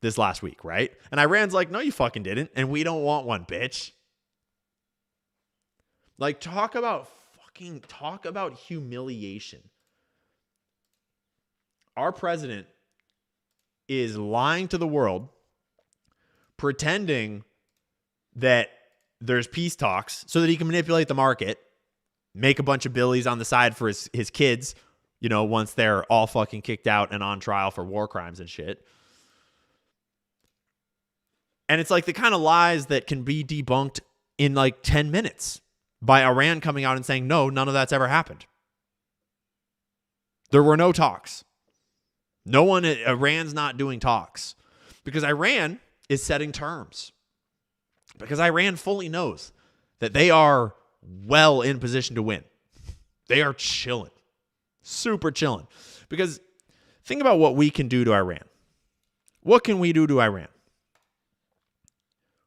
this last week, right? And Iran's like, no, you fucking didn't. And we don't want one, bitch. Like, talk about humiliation. Our president is lying to the world, pretending that there's peace talks so that he can manipulate the market, make a bunch of billies on the side for his kids, you know, once they're all fucking kicked out and on trial for war crimes and shit. And it's like the kind of lies that can be debunked in like 10 minutes by Iran coming out and saying, no, none of that's ever happened. There were no talks. Iran's not doing talks because Iran is setting terms. Because Iran fully knows that they are well in position to win. They are chilling. Super chilling. Because think about what we can do to Iran. What can we do to Iran?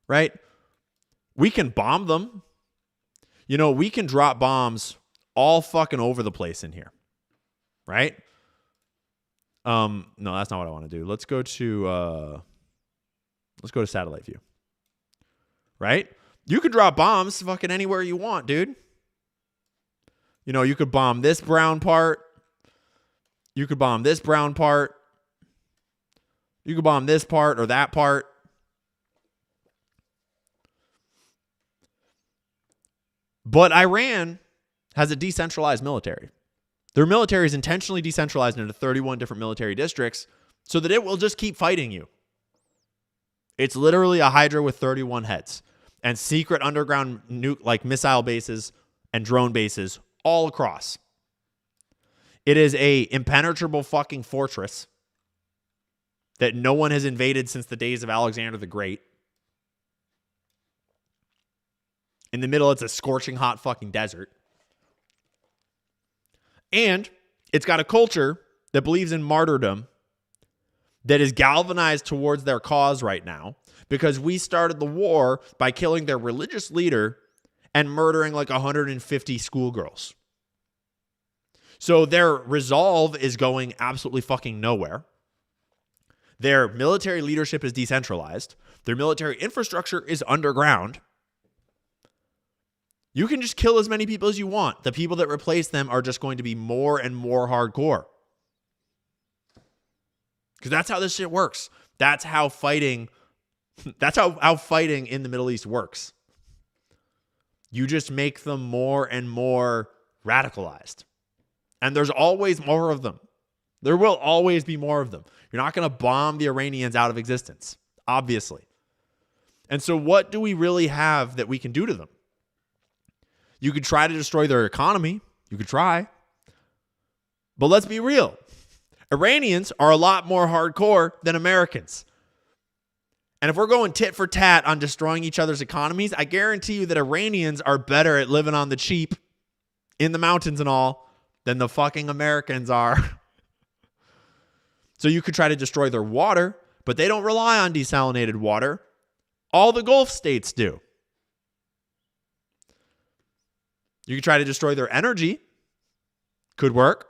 Right? We can bomb them. You know, we can drop bombs all fucking over the place in here. Right? No, that's not what I want to do. Let's go to satellite view. Right? You could drop bombs fucking anywhere you want, dude. You know, you could bomb this brown part. You could bomb this brown part. You could bomb this part or that part. But Iran has a decentralized military. Their military is intentionally decentralized into 31 different military districts so that it will just keep fighting you. It's literally a Hydra with 31 heads and secret underground missile bases and drone bases all across. It is a impenetrable fucking fortress that no one has invaded since the days of Alexander the Great. In the middle, it's a scorching hot fucking desert. And it's got a culture that believes in martyrdom that is galvanized towards their cause right now because we started the war by killing their religious leader and murdering like 150 schoolgirls. So their resolve is going absolutely fucking nowhere. Their military leadership is decentralized. Their military infrastructure is underground. You can just kill as many people as you want. The people that replace them are just going to be more and more hardcore. Because that's how this shit works. That's how fighting in the Middle East works. You just make them more and more radicalized. And there's always more of them. There will always be more of them. You're not going to bomb the Iranians out of existence, obviously. And so what do we really have that we can do to them? You could try to destroy their economy. You could try. But let's be real. Iranians are a lot more hardcore than Americans. And if we're going tit for tat on destroying each other's economies, I guarantee you that Iranians are better at living on the cheap in the mountains and all than the fucking Americans are. So you could try to destroy their water, but they don't rely on desalinated water. All the Gulf states do. You could try to destroy their energy. Could work.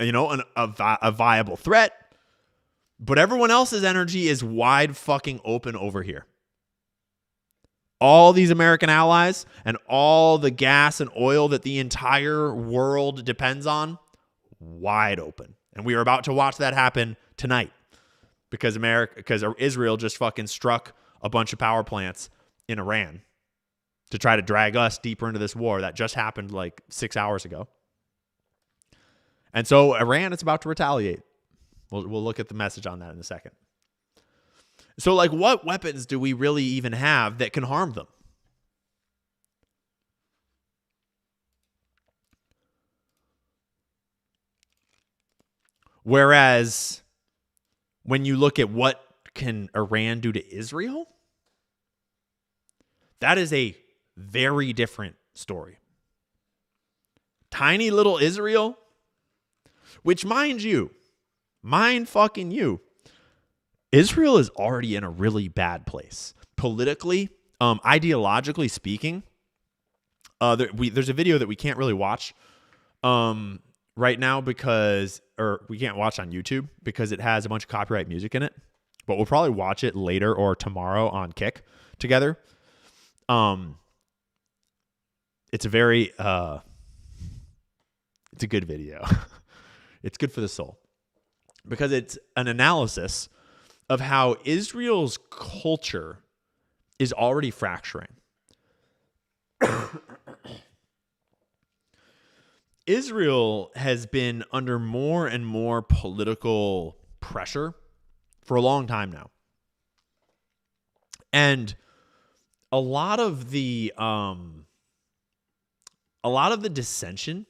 A viable threat. But everyone else's energy is wide fucking open over here. All these American allies and all the gas and oil that the entire world depends on, wide open. And we are about to watch that happen tonight because Israel just fucking struck a bunch of power plants in Iran to try to drag us deeper into this war that just happened like 6 hours ago. And so Iran is about to retaliate. We'll look at the message on that in a second. So like what weapons do we really even have that can harm them? Whereas when you look at what can Iran do to Israel, that is a very different story. Tiny little Israel, which mind fucking you, Israel is already in a really bad place. Politically, ideologically speaking, there's a video that we can't really watch right now or we can't watch on YouTube because it has a bunch of copyright music in it. But we'll probably watch it later or tomorrow on Kick together. It's a very, it's a good video. It's good for the soul because it's an analysis of how Israel's culture is already fracturing. Israel has been under more and more political pressure for a long time now. And a lot of the dissension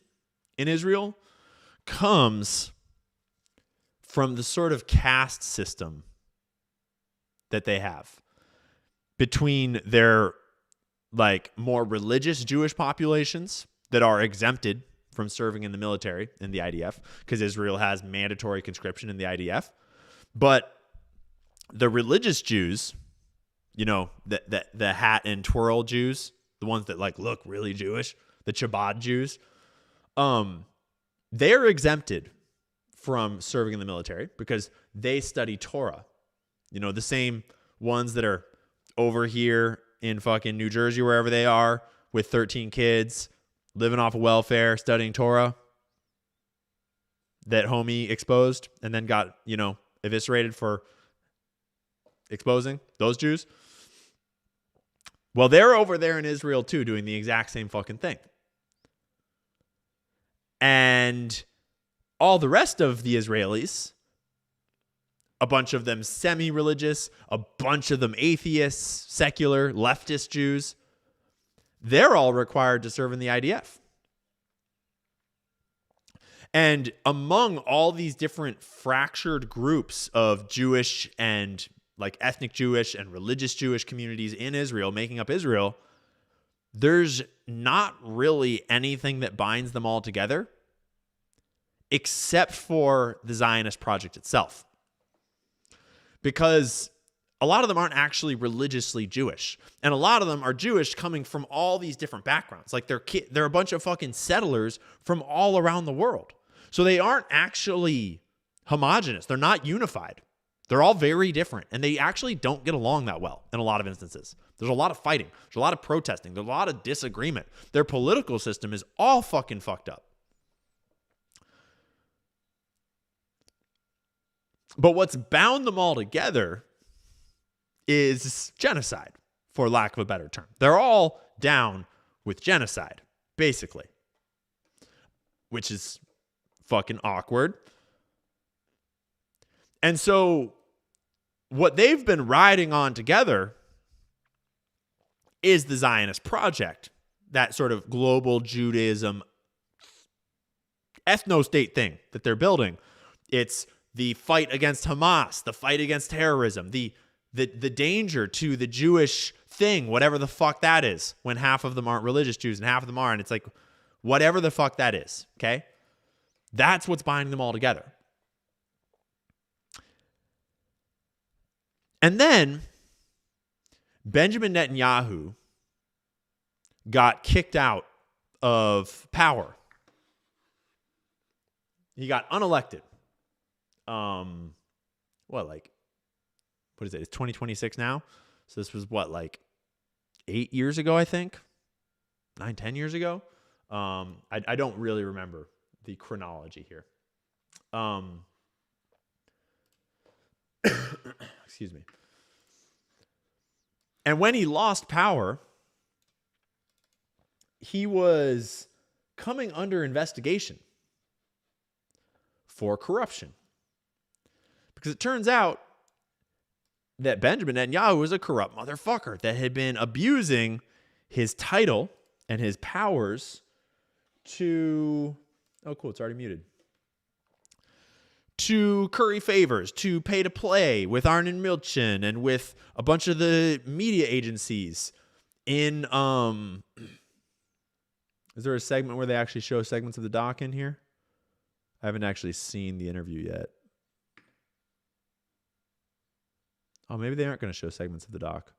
in Israel comes from the sort of caste system that they have between their like more religious Jewish populations that are exempted from serving in the military in the IDF because Israel has mandatory conscription in the IDF. But the religious Jews, the hat and twirl Jews, the ones that like look really Jewish, the Chabad Jews, they're exempted from serving in the military because they study Torah. The same ones that are over here in fucking New Jersey, wherever they are, with 13 kids, living off of welfare, studying Torah, that homie exposed and then got, eviscerated for exposing those Jews. Well, they're over there in Israel too, doing the exact same fucking thing. And all the rest of the Israelis a bunch of them semi-religious, a bunch of them atheists, secular, leftist Jews. They're all required to serve in the IDF. And among all these different fractured groups of Jewish and like ethnic Jewish and religious Jewish communities in Israel, making up Israel, there's not really anything that binds them all together except for the Zionist project itself. Because a lot of them aren't actually religiously Jewish. And a lot of them are Jewish coming from all these different backgrounds. Like they're a bunch of fucking settlers from all around the world. So they aren't actually homogenous. They're not unified. They're all very different. And they actually don't get along that well in a lot of instances. There's a lot of fighting. There's a lot of protesting. There's a lot of disagreement. Their political system is all fucking fucked up. But what's bound them all together is genocide, for lack of a better term. They're all down with genocide, basically, which is fucking awkward. And so what they've been riding on together is the Zionist project, that sort of global Judaism ethno-state thing that they're building. It's the fight against Hamas, the fight against terrorism, the danger to the Jewish thing, whatever the fuck that is, when half of them aren't religious Jews and half of them are, and it's like, whatever the fuck that is, okay? That's what's binding them all together. And then Benjamin Netanyahu got kicked out of power. He got unelected. What is it? It's 2026 now. So this was 8 years ago, I think. 10 years ago. I don't really remember the chronology here. Excuse me. And when he lost power, he was coming under investigation for corruption. Because it turns out that Benjamin Netanyahu was a corrupt motherfucker that had been abusing his title and his powers to... Oh, cool. It's already muted. To curry favors, to pay to play with Arnon Milchan and with a bunch of the media agencies in... Is there a segment where they actually show segments of the doc in here? I haven't actually seen the interview yet. Oh, maybe they aren't going to show segments of the doc.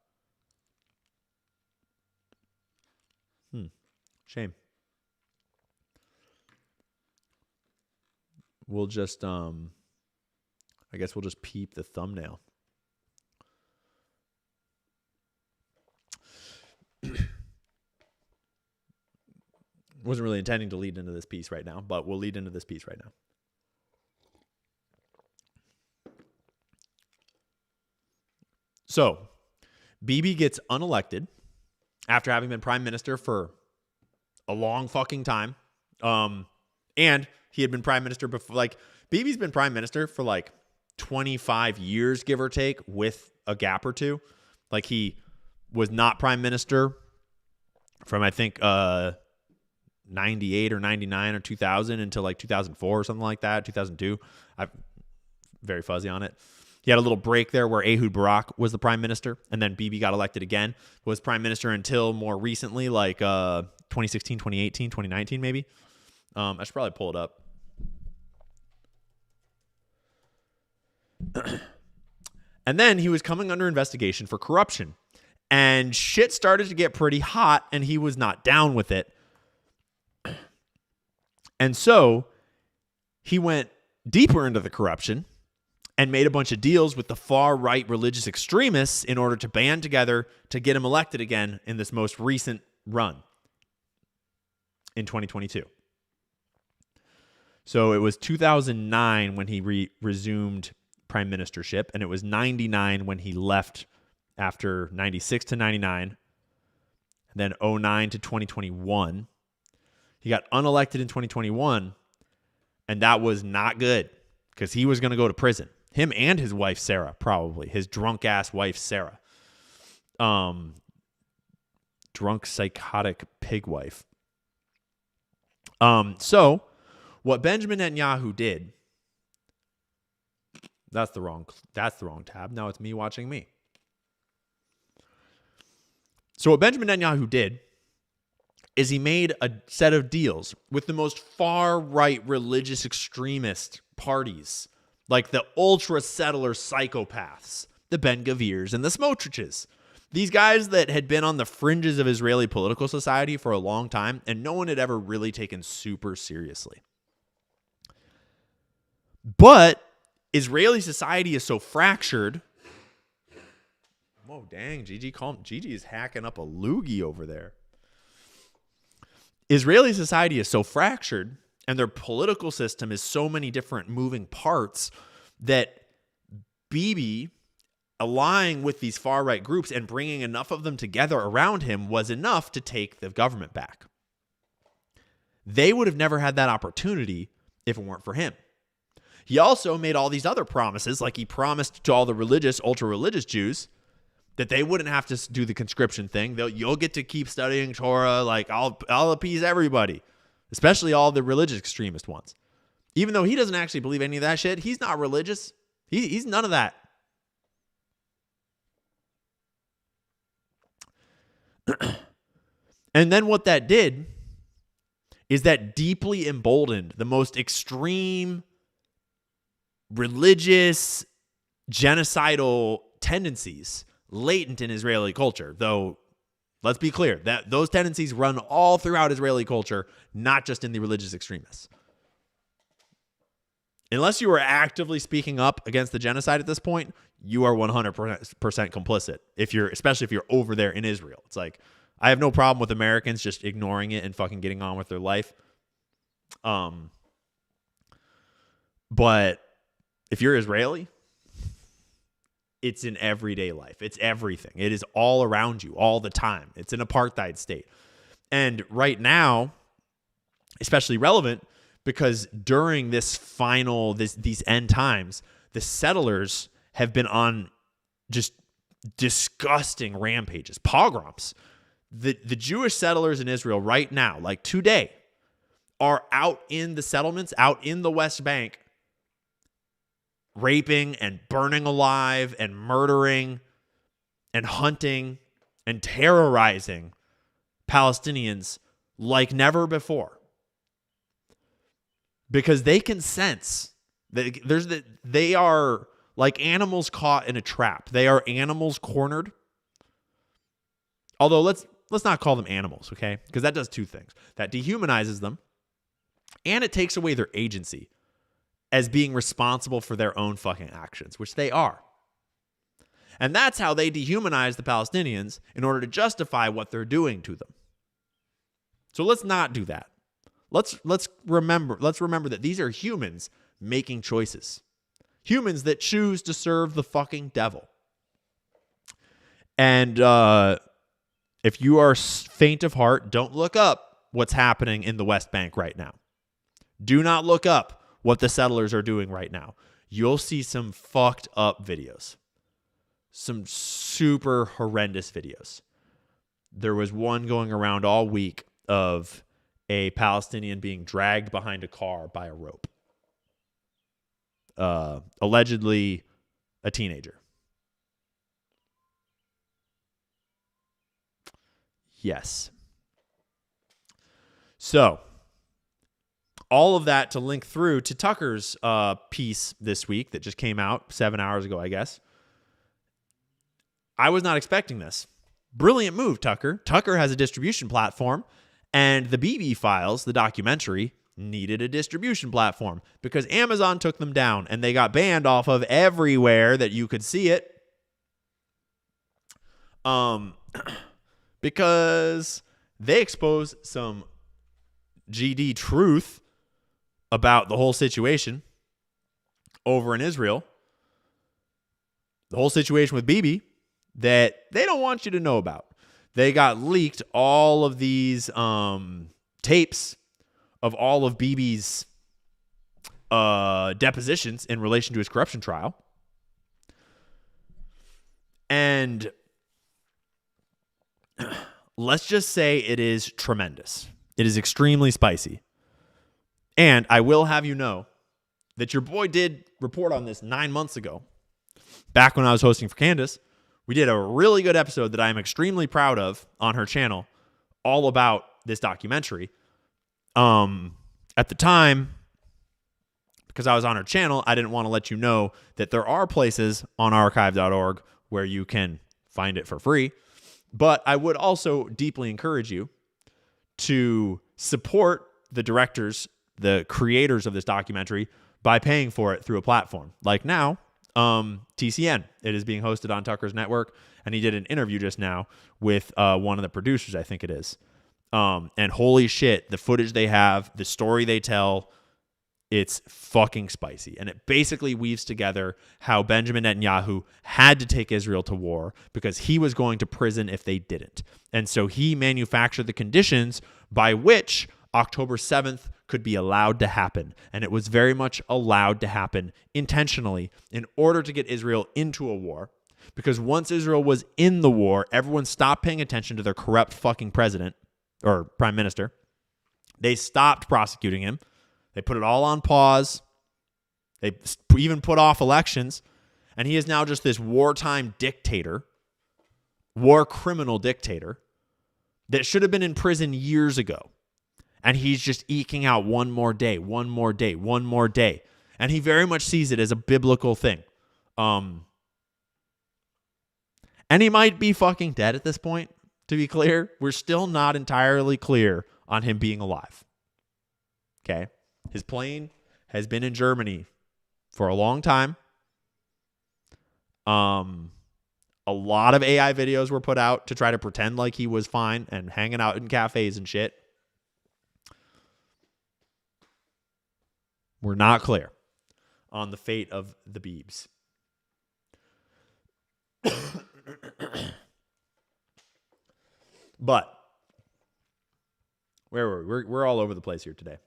Shame. We'll just, I guess we'll just peep the thumbnail. Wasn't really intending to lead into this piece right now, but we'll lead into this piece right now. So, Bibi gets unelected after having been prime minister for a long fucking time. And he had been prime minister before, Bibi's been prime minister for 25 years, give or take, with a gap or two. He was not prime minister from, I think, 98 or 99 or 2000 until 2004 or something like that, 2002. I'm very fuzzy on it. He had a little break there where Ehud Barak was the prime minister, and then Bibi got elected again, was prime minister until more recently, 2016, 2018, 2019 maybe. I should probably pull it up. And then he was coming under investigation for corruption, and shit started to get pretty hot, and he was not down with it. And so he went deeper into the corruption and made a bunch of deals with the far-right religious extremists in order to band together to get him elected again in this most recent run in 2022. So it was 2009 when he resumed prime ministership, and it was 99 when he left after 96 to 99, and then 09 to 2021. He got unelected in 2021, and that was not good because he was going to go to prison. Him and his wife, Sarah, probably. His drunk-ass wife, Sarah. Drunk, psychotic pig wife. So, what Benjamin Netanyahu did... That's the wrong tab. Now it's me watching me. So what Benjamin Netanyahu did is he made a set of deals with the most far-right religious extremist parties, like the ultra-settler psychopaths, the Ben-Gavirs and the Smotriches. These guys that had been on the fringes of Israeli political society for a long time, and no one had ever really taken super seriously. But Israeli society is so fractured. Whoa, dang, Gigi, calm. Gigi is hacking up a loogie over there. Israeli society is so fractured, and their political system is so many different moving parts that Bibi allying with these far-right groups and bringing enough of them together around him was enough to take the government back. They would have never had that opportunity if it weren't for him. He also made all these other promises, like he promised to all the religious, ultra-religious Jews that they wouldn't have to do the conscription thing. You'll get to keep studying Torah. Like, I'll appease everybody, especially all the religious extremist ones. Even though he doesn't actually believe any of that shit, he's not religious. He's none of that. And then what that did is that deeply emboldened the most extreme religious genocidal tendencies latent in Israeli culture. Though, let's be clear, that those tendencies run all throughout Israeli culture, not just in the religious extremists. Unless you are actively speaking up against the genocide at this point, you are 100% complicit. Especially if you're over there in Israel. It's like, I have no problem with Americans just ignoring it and fucking getting on with their life. But if you're Israeli, it's in everyday life. It's everything. It is all around you all the time. It's an apartheid state. And right now, especially relevant, because during these end times, the settlers have been on just disgusting rampages, pogroms. The Jewish settlers in Israel right now, like today, are out in the settlements, out in the West Bank, raping and burning alive and murdering and hunting and terrorizing Palestinians like never before. Because they can sense that they are like animals caught in a trap. They are animals cornered. Although let's not call them animals, okay? Because that does two things. That dehumanizes them, and it takes away their agency as being responsible for their own fucking actions, which they are. And that's how they dehumanize the Palestinians in order to justify what they're doing to them. So let's not do that. Let's remember that these are humans making choices. Humans that choose to serve the fucking devil. And if you are faint of heart, don't look up what's happening in the West Bank right now. Do not look up what the settlers are doing right now. You'll see some fucked up videos. Some super horrendous videos. There was one going around all week of a Palestinian being dragged behind a car by a rope. Allegedly a teenager. Yes. So, all of that to link through to Tucker's piece this week that just came out 7 hours ago, I guess. I was not expecting this. Brilliant move, Tucker. Tucker has a distribution platform, and the BB Files, the documentary, needed a distribution platform because Amazon took them down and they got banned off of everywhere that you could see it. Because they exposed some GD truth about the whole situation over in Israel. The whole situation with Bibi that they don't want you to know about. They got leaked all of these tapes of all of Bibi's depositions in relation to his corruption trial. And let's just say it is tremendous. It is extremely spicy. And I will have you know that your boy did report on this 9 months ago. Back when I was hosting for Candace, we did a really good episode that I am extremely proud of on her channel, all about this documentary. At the time, because I was on her channel, I didn't want to let you know that there are places on archive.org where you can find it for free. But I would also deeply encourage you to support the directors, the creators of this documentary, by paying for it through a platform. Like now, TCN. It is being hosted on Tucker's network, and he did an interview just now with one of the producers, I think it is. And holy shit, the footage they have, the story they tell, it's fucking spicy. And it basically weaves together how Benjamin Netanyahu had to take Israel to war because he was going to prison if they didn't. And so he manufactured the conditions by which October 7th could be allowed to happen. And it was very much allowed to happen intentionally in order to get Israel into a war. Because once Israel was in the war, everyone stopped paying attention to their corrupt fucking president or prime minister. They stopped prosecuting him. They put it all on pause. They even put off elections. And he is now just this wartime dictator, war criminal dictator that should have been in prison years ago. And he's just eking out one more day, one more day, one more day. And he very much sees it as a biblical thing. And he might be fucking dead at this point, to be clear. We're still not entirely clear on him being alive. Okay? His plane has been in Germany for a long time. A lot of AI videos were put out to try to pretend like he was fine and hanging out in cafes and shit. We're not clear on the fate of the Beebs. But where were we? We're all over the place here today.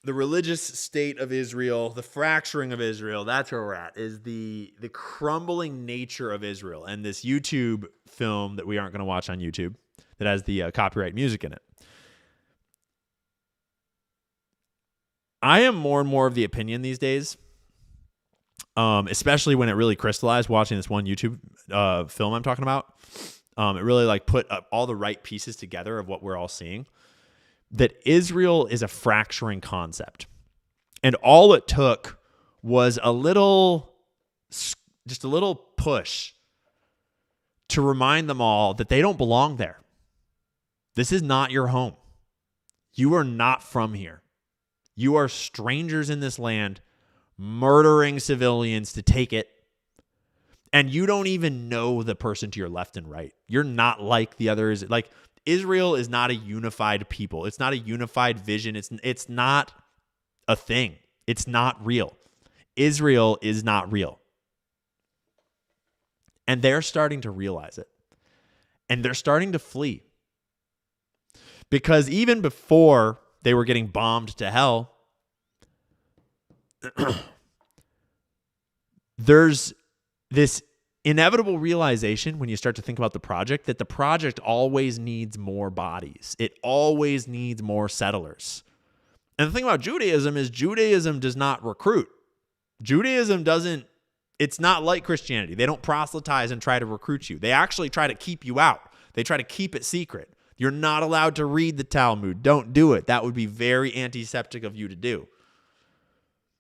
The religious state of Israel, the fracturing of Israel, that's where we're at, is the crumbling nature of Israel. And this YouTube film that we aren't going to watch on YouTube that has the copyright music in it. I am more and more of the opinion these days, especially when it really crystallized watching this one YouTube film I'm talking about. It really like put up all the right pieces together of what we're all seeing. That Israel is a fracturing concept. And all it took was just a little push to remind them all that they don't belong there. This is not your home. You are not from here. You are strangers in this land, murdering civilians to take it. And you don't even know the person to your left and right. You're not like the others. Like, Israel is not a unified people. It's not a unified vision. It's not a thing. It's not real. Israel is not real. And they're starting to realize it. And they're starting to flee. Because even before they were getting bombed to hell, there's this inevitable realization when you start to think about the project that the project always needs more bodies. It always needs more settlers. And the thing about Judaism is Judaism does not recruit. Judaism doesn't, it's not like Christianity. They don't proselytize and try to recruit you. They actually try to keep you out. They try to keep it secret. You're not allowed to read the Talmud. Don't do it. That would be very antiseptic of you to do.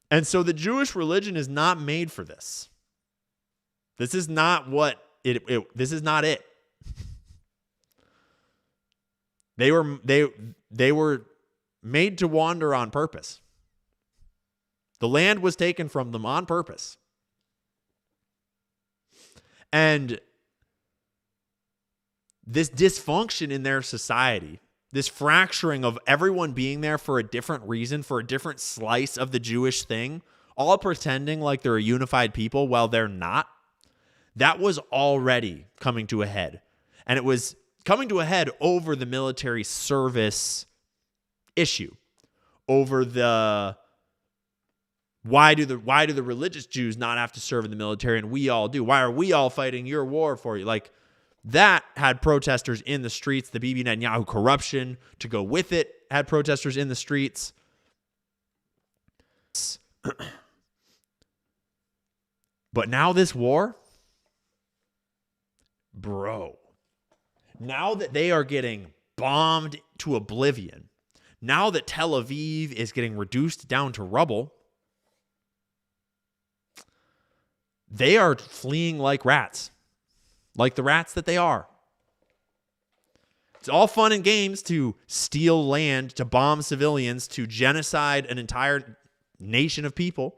And so the Jewish religion is not made for this. This is not what this is not it. They were made to wander on purpose. The land was taken from them on purpose. And this dysfunction in their society, this fracturing of everyone being there for a different reason, for a different slice of the Jewish thing, all pretending like they're a unified people while they're not, that was already coming to a head. And it was coming to a head over the military service issue over the why do the religious Jews not have to serve in the military and we all do? Why are we all fighting your war for you? Like, that had protesters in the streets. The Bibi Netanyahu corruption to go with it had protesters in the streets. But now this war, bro, now that they are getting bombed to oblivion, now that Tel Aviv is getting reduced down to rubble, they are fleeing like rats, like the rats that they are. It's all fun and games to steal land, to bomb civilians, to genocide an entire nation of people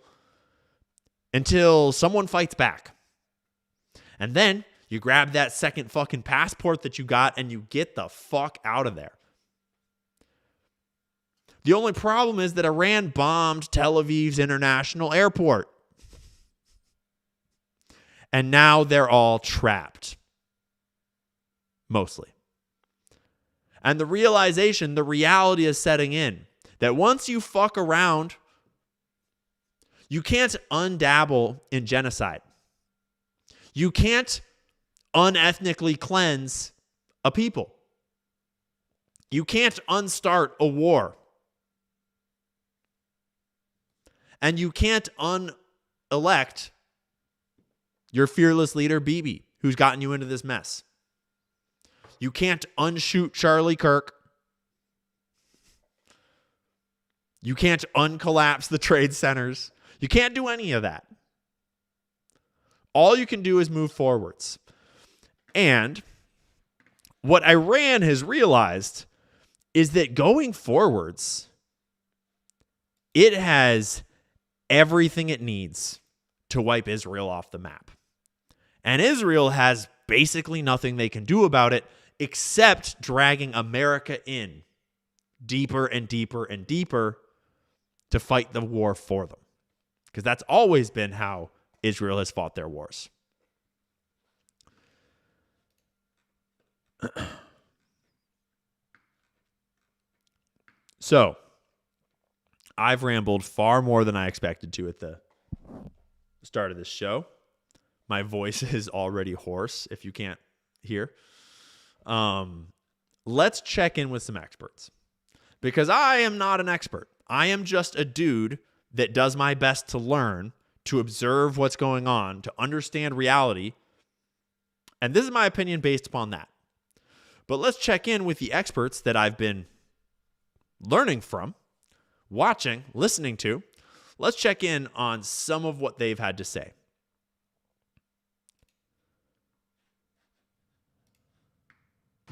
until someone fights back. And then you grab that second fucking passport that you got and you get the fuck out of there. The only problem is that Iran bombed Tel Aviv's international airport. And now they're all trapped. Mostly. And the reality is setting in that once you fuck around, you can't undabble in genocide. You can't unethnically cleanse a people. You can't unstart a war. And you can't unelect your fearless leader, Bibi, who's gotten you into this mess. You can't unshoot Charlie Kirk. You can't uncollapse the trade centers. You can't do any of that. All you can do is move forwards. And what Iran has realized is that going forwards, it has everything it needs to wipe Israel off the map. And Israel has basically nothing they can do about it except dragging America in deeper and deeper and deeper to fight the war for them. Because that's always been how Israel has fought their wars. So, I've rambled far more than I expected to at the start of this show. My voice is already hoarse, if you can't hear. Let's check in with some experts. Because I am not an expert. I am just a dude that does my best to learn, to observe what's going on, to understand reality. And this is my opinion based upon that. But let's check in with the experts that I've been learning from, watching, listening to. Let's check in on some of what they've had to say.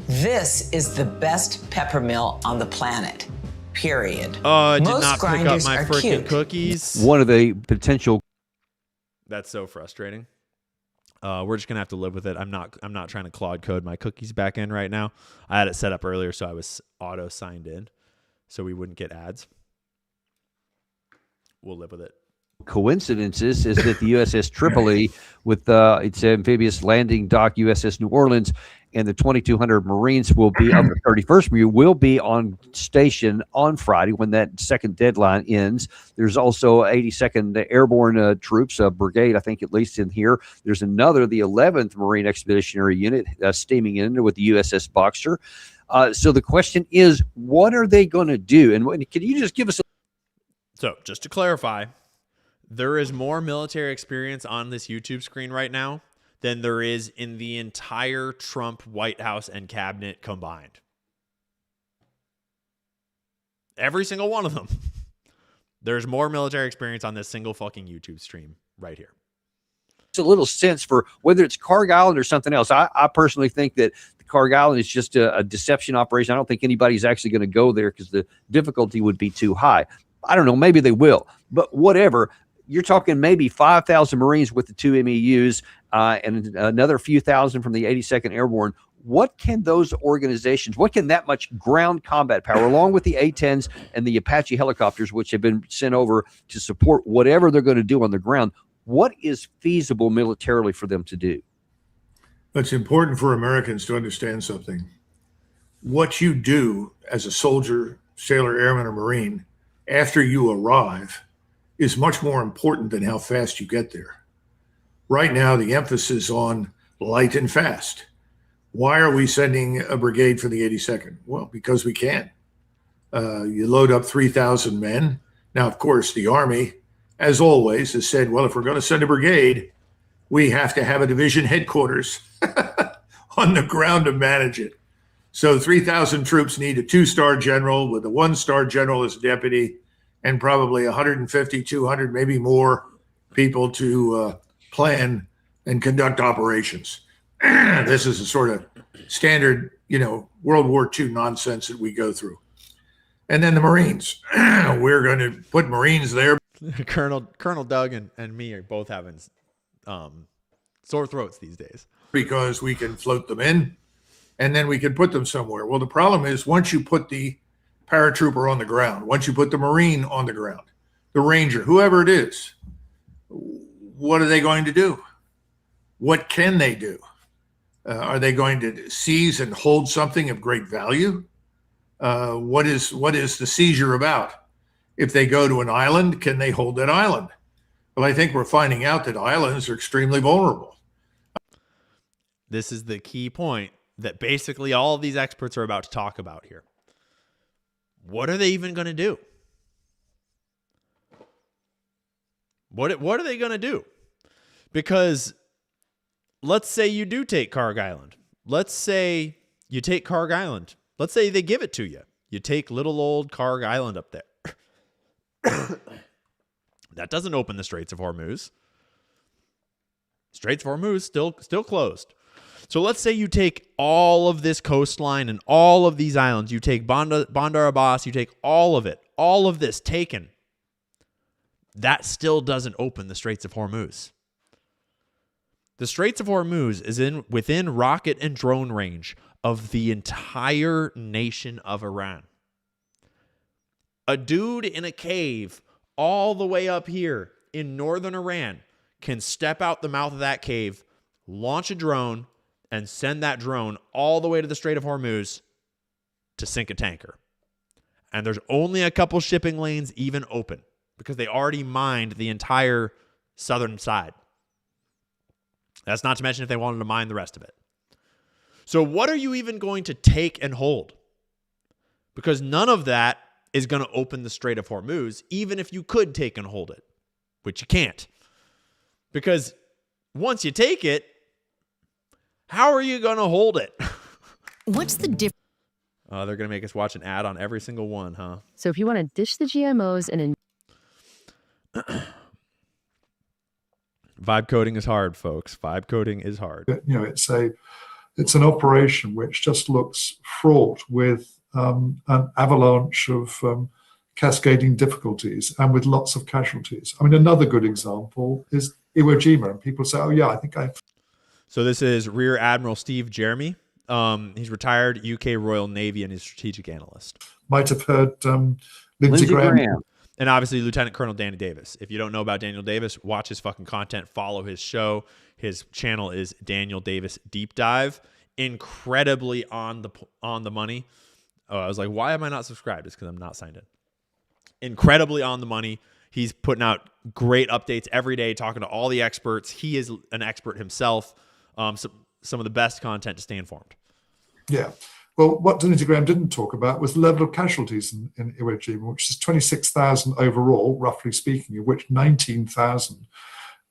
This is the best peppermill on the planet, period. I did not pick up my freaking cookies. One of the potential. That's so frustrating. We're just gonna have to live with it. I'm not trying to Claude code my cookies back in right now. I had it set up earlier, so I was auto signed in, so we wouldn't get ads. We'll live with it. Coincidences is that the USS Tripoli with its amphibious landing dock USS New Orleans and the 2,200 Marines will be of the 31st Marine will be on station on Friday when that second deadline ends. There's also 82nd Airborne Troops, a brigade, I think at least in here. There's another, the 11th Marine Expeditionary Unit steaming in with the USS Boxer. So the question is, what are they going to do? And can you just give us So just to clarify, there is more military experience on this YouTube screen right now than there is in the entire Trump White House and cabinet combined. Every single one of them. There's more military experience on this single fucking YouTube stream right here. a little sense for whether it's Carg Island or something else. I personally think that the Carg Island is just a deception operation. I don't think anybody's actually going to go there because the difficulty would be too high. I don't know. Maybe they will. But whatever. You're talking maybe 5,000 Marines with the two MEUs and another few thousand from the 82nd Airborne. What can those organizations, what can that much ground combat power, along with the A-10s and the Apache helicopters, which have been sent over to support whatever they're going to do on the ground, what is feasible militarily for them to do? It's important for Americans to understand something. What you do as a soldier sailor, airman, or Marine, after you arrive is much more important than how fast you get there. Right now, the emphasis on light and fast. Why are we sending a brigade for the 82nd? Well, because we can. You load up 3,000 men. Now, of course, the Army, as always, has said, well, if we're going to send a brigade, we have to have a division headquarters on the ground to manage it. So 3,000 troops need a 2-star general with a 1-star general as deputy, and probably 150, 200, maybe more people to plan and conduct operations. This is a sort of standard, World War II nonsense that we go through. And then the Marines. We're going to put Marines there. Colonel Doug and me are both having sore throats these days. Because we can float them in, and then we can put them somewhere. Well, the problem is once you put the paratrooper on the ground, once you put the Marine on the ground, the Ranger, whoever it is, what are they going to do? What can they do? Are they going to seize and hold something of great value? What is the seizure about? If they go to an island, can they hold that island? Well, I think we're finding out that islands are extremely vulnerable. This is the key point that basically all of these experts are about to talk about here. What are they even going to do? What are they going to do? Because let's say you do take Karg Island. Let's say you take Karg Island. Let's say they give it to you. You take little old Karg Island up there. That doesn't open the Straits of Hormuz. Straits of Hormuz still closed. So let's say you take all of this coastline and all of these islands. You take Bandar Abbas. You take all of it. All of this taken. That still doesn't open the Straits of Hormuz. The Straits of Hormuz is within rocket and drone range of the entire nation of Iran. A dude in a cave all the way up here in northern Iran can step out the mouth of that cave, launch a drone, and send that drone all the way to the Strait of Hormuz to sink a tanker. And there's only a couple shipping lanes even open because they already mined the entire southern side. That's not to mention if they wanted to mine the rest of it. So what are you even going to take and hold? Because none of that is going to open the Strait of Hormuz, even if you could take and hold it, which you can't. Because once you take it, how are you going to hold it? What's the difference? They're going to make us watch an ad on every single one, huh? So if you want to dish the GMOs and vibe coding is hard, folks. Vibe coding is hard. It's an operation which just looks fraught with an avalanche of cascading difficulties and with lots of casualties. I mean, another good example is Iwo Jima, and people say, "Oh yeah, I think I." So this is Rear Admiral Steve Jeremy. He's retired UK Royal Navy and is strategic analyst. Might have heard Lindsey Graham. And obviously Lieutenant Colonel Danny Davis. If you don't know about Daniel Davis, watch his fucking content, follow his show. His channel is Daniel Davis Deep Dive. Incredibly on the money. Oh, I was like, why am I not subscribed? It's because I'm not signed in. Incredibly on the money. He's putting out great updates every day, talking to all the experts. He is an expert himself. Some of the best content to stay informed. Yeah. Well, what Lindsey Graham didn't talk about was the level of casualties in Iwo Jima, which is 26,000 overall, roughly speaking, of which 19,000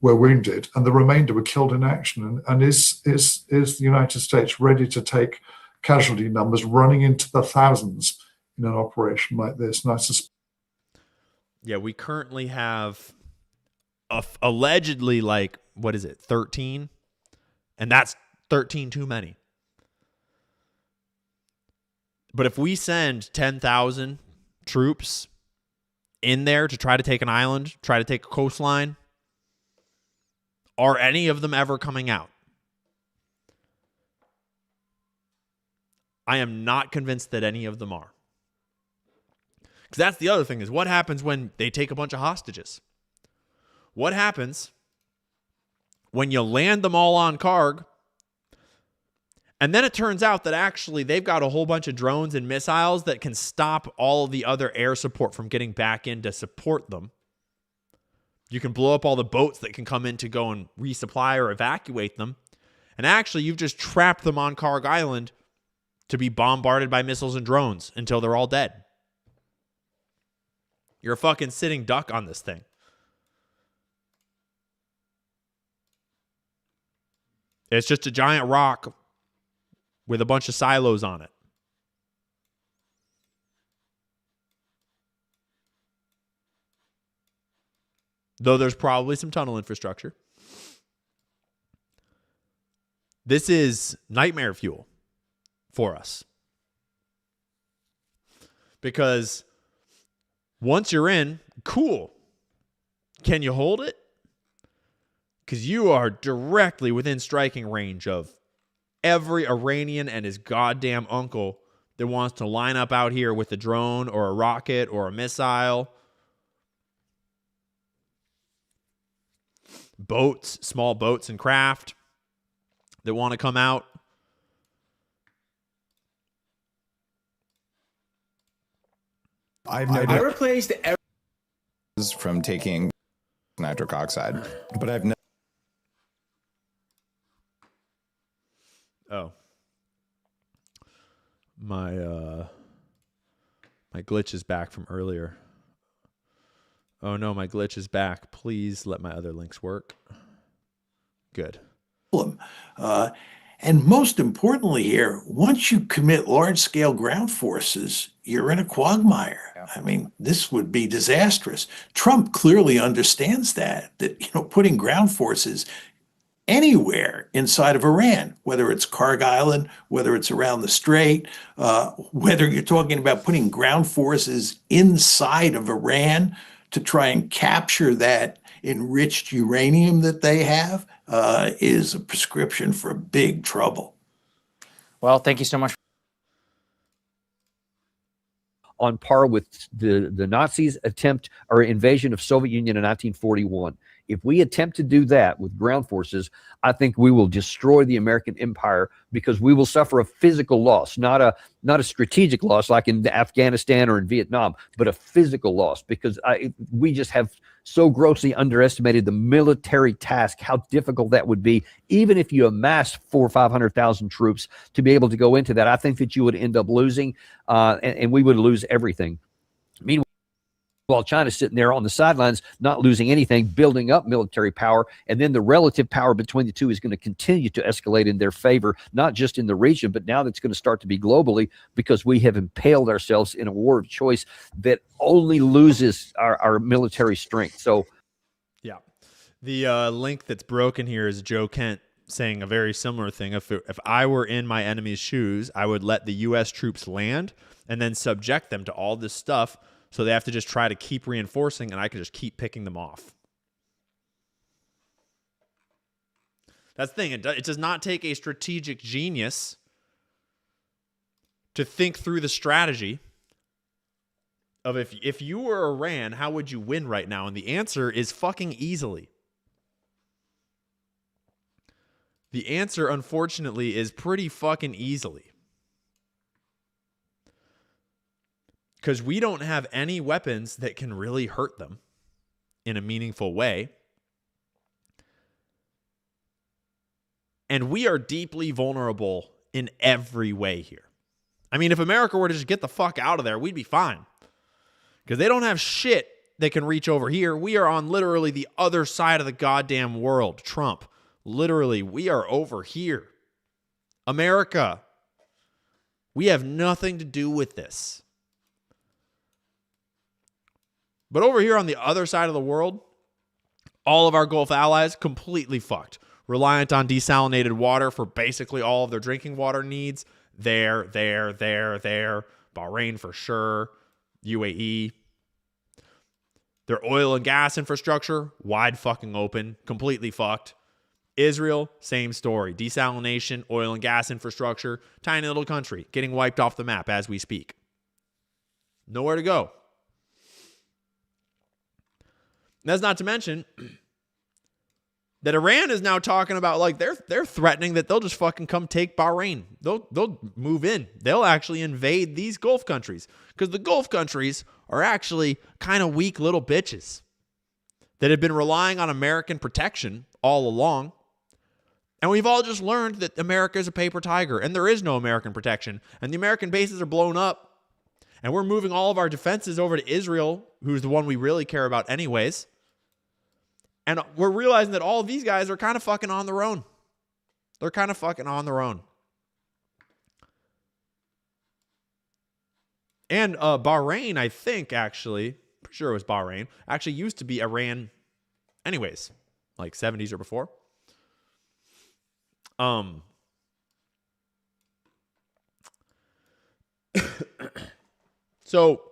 were wounded, and the remainder were killed in action. And is the United States ready to take casualty numbers running into the thousands in an operation like this? And I suspect. Yeah, we currently have allegedly 13? And that's 13 too many. But if we send 10,000 troops in there to try to take an island, try to take a coastline, are any of them ever coming out? I am not convinced that any of them are. Because that's the other thing is what happens when they take a bunch of hostages? What happens when you land them all on Karg And then it turns out that actually they've got a whole bunch of drones and missiles that can stop all of the other air support from getting back in to support them. You can blow up all the boats that can come in to go and resupply or evacuate them. And actually, you've just trapped them on Karg Island to be bombarded by missiles and drones until they're all dead. You're a fucking sitting duck on this thing. It's just a giant rock with a bunch of silos on it. Though there's probably some tunnel infrastructure. This is nightmare fuel for us. Because once you're in, cool. Can you hold it? Because you are directly within striking range of every Iranian and his goddamn uncle that wants to line up out here with a drone or a rocket or a missile. Boats, small boats and craft that want to come out. I replaced from taking nitric oxide, but I've never. Oh, my glitch is back from earlier. Oh no, my glitch is back. Please let my other links work. Good. And most importantly here, once you commit large-scale ground forces, you're in a quagmire. Yeah. I mean, this would be disastrous. Trump clearly understands that putting ground forces anywhere inside of Iran, whether it's Karg Island, whether it's around the Strait, whether you're talking about putting ground forces inside of Iran to try and capture that enriched uranium that they have, is a prescription for big trouble. Well, thank you so much. On par with the Nazis' attempt or invasion of Soviet Union in 1941. If we attempt to do that with ground forces, I think we will destroy the American empire because we will suffer a physical loss, not a strategic loss like in Afghanistan or in Vietnam, but a physical loss because we just have so grossly underestimated the military task, how difficult that would be, even if you amass 400,000 or 500,000 troops to be able to go into that. I think that you would end up losing, and we would lose everything. Meanwhile, while China's sitting there on the sidelines, not losing anything, building up military power, and then the relative power between the two is going to continue to escalate in their favor, not just in the region, but now that's going to start to be globally because we have impaled ourselves in a war of choice that only loses our military strength. So, yeah. The link that's broken here is Joe Kent saying a very similar thing. If I were in my enemy's shoes, I would let the U.S. troops land and then subject them to all this stuff. So they have to just try to keep reinforcing, and I can just keep picking them off. That's the thing. It does not take a strategic genius to think through the strategy of if you were Iran, how would you win right now? And the answer is fucking easily. The answer, unfortunately, is pretty fucking easily. Because we don't have any weapons that can really hurt them in a meaningful way. And we are deeply vulnerable in every way here. I mean, if America were to just get the fuck out of there, we'd be fine. Because they don't have shit that can reach over here. We are on literally the other side of the goddamn world. Trump, literally, we are over here. America, we have nothing to do with this. But over here on the other side of the world, all of our Gulf allies completely fucked. Reliant on desalinated water for basically all of their drinking water needs. There. Bahrain for sure. UAE. Their oil and gas infrastructure, wide fucking open. Completely fucked. Israel, same story. Desalination, oil and gas infrastructure. Tiny little country. Getting wiped off the map as we speak. Nowhere to go. That's not to mention, that Iran is now talking about, like, they're threatening that they'll just fucking come take Bahrain. They'll move in. They'll actually invade these Gulf countries, because the Gulf countries are actually kind of weak little bitches that have been relying on American protection all along. And we've all just learned that America is a paper tiger, and there is no American protection, and the American bases are blown up, and we're moving all of our defenses over to Israel, who's the one we really care about anyways. And we're realizing that all of these guys are kind of fucking on their own. They're kind of fucking on their own. And Bahrain, I think, actually, pretty sure it was Bahrain, actually used to be Iran anyways, like 70s or before. So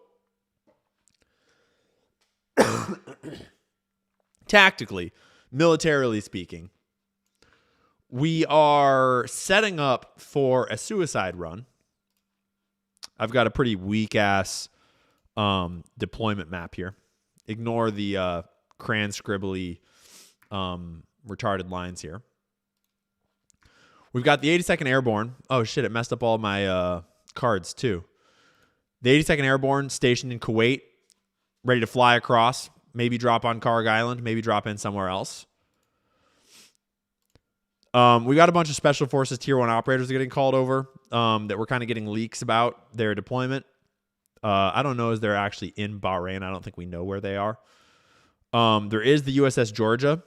tactically, militarily speaking, we are setting up for a suicide run. I've got a pretty weak-ass deployment map here. Ignore the crayon scribbly retarded lines here. We've got the 82nd Airborne. Oh, shit, it messed up all my cards, too. The 82nd Airborne stationed in Kuwait, ready to fly across, maybe drop on Karg Island, maybe drop in somewhere else. We got a bunch of Special Forces Tier 1 operators getting called over that we're kind of getting leaks about their deployment. I don't know if they're actually in Bahrain. I don't think we know where they are. There is the USS Georgia,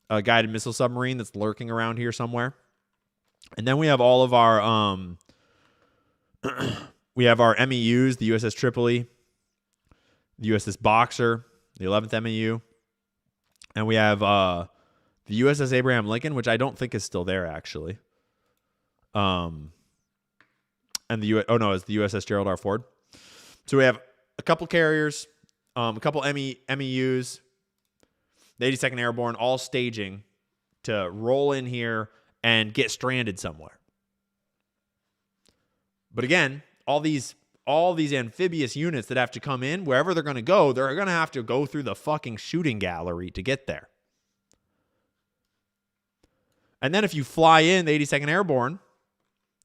a guided missile submarine that's lurking around here somewhere. And then we have all of our we have our MEUs, the USS Tripoli, the USS Boxer, the 11th MEU, and we have the USS Abraham Lincoln, which I don't think is still there actually. And the it's the USS Gerald R. Ford. So we have a couple carriers, a couple MEUs, the 82nd Airborne, all staging to roll in here and get stranded somewhere. But again, all these amphibious units that have to come in, wherever they're going to go, they're going to have to go through the fucking shooting gallery to get there. And then if you fly in the 82nd Airborne,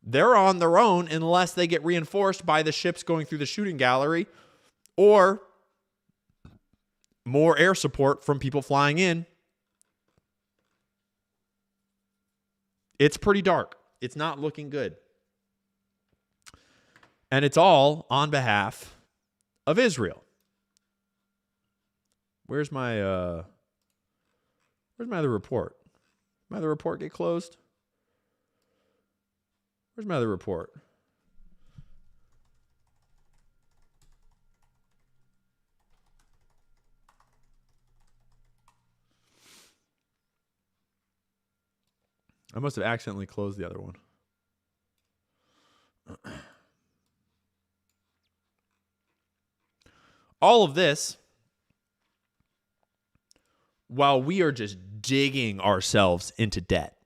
they're on their own unless they get reinforced by the ships going through the shooting gallery or more air support from people flying in. It's pretty dark. It's not looking good. And it's all on behalf of Israel. Where's my other report? My other report get closed? Where's my other report? I must have accidentally closed the other one. All of this while we are just digging ourselves into debt.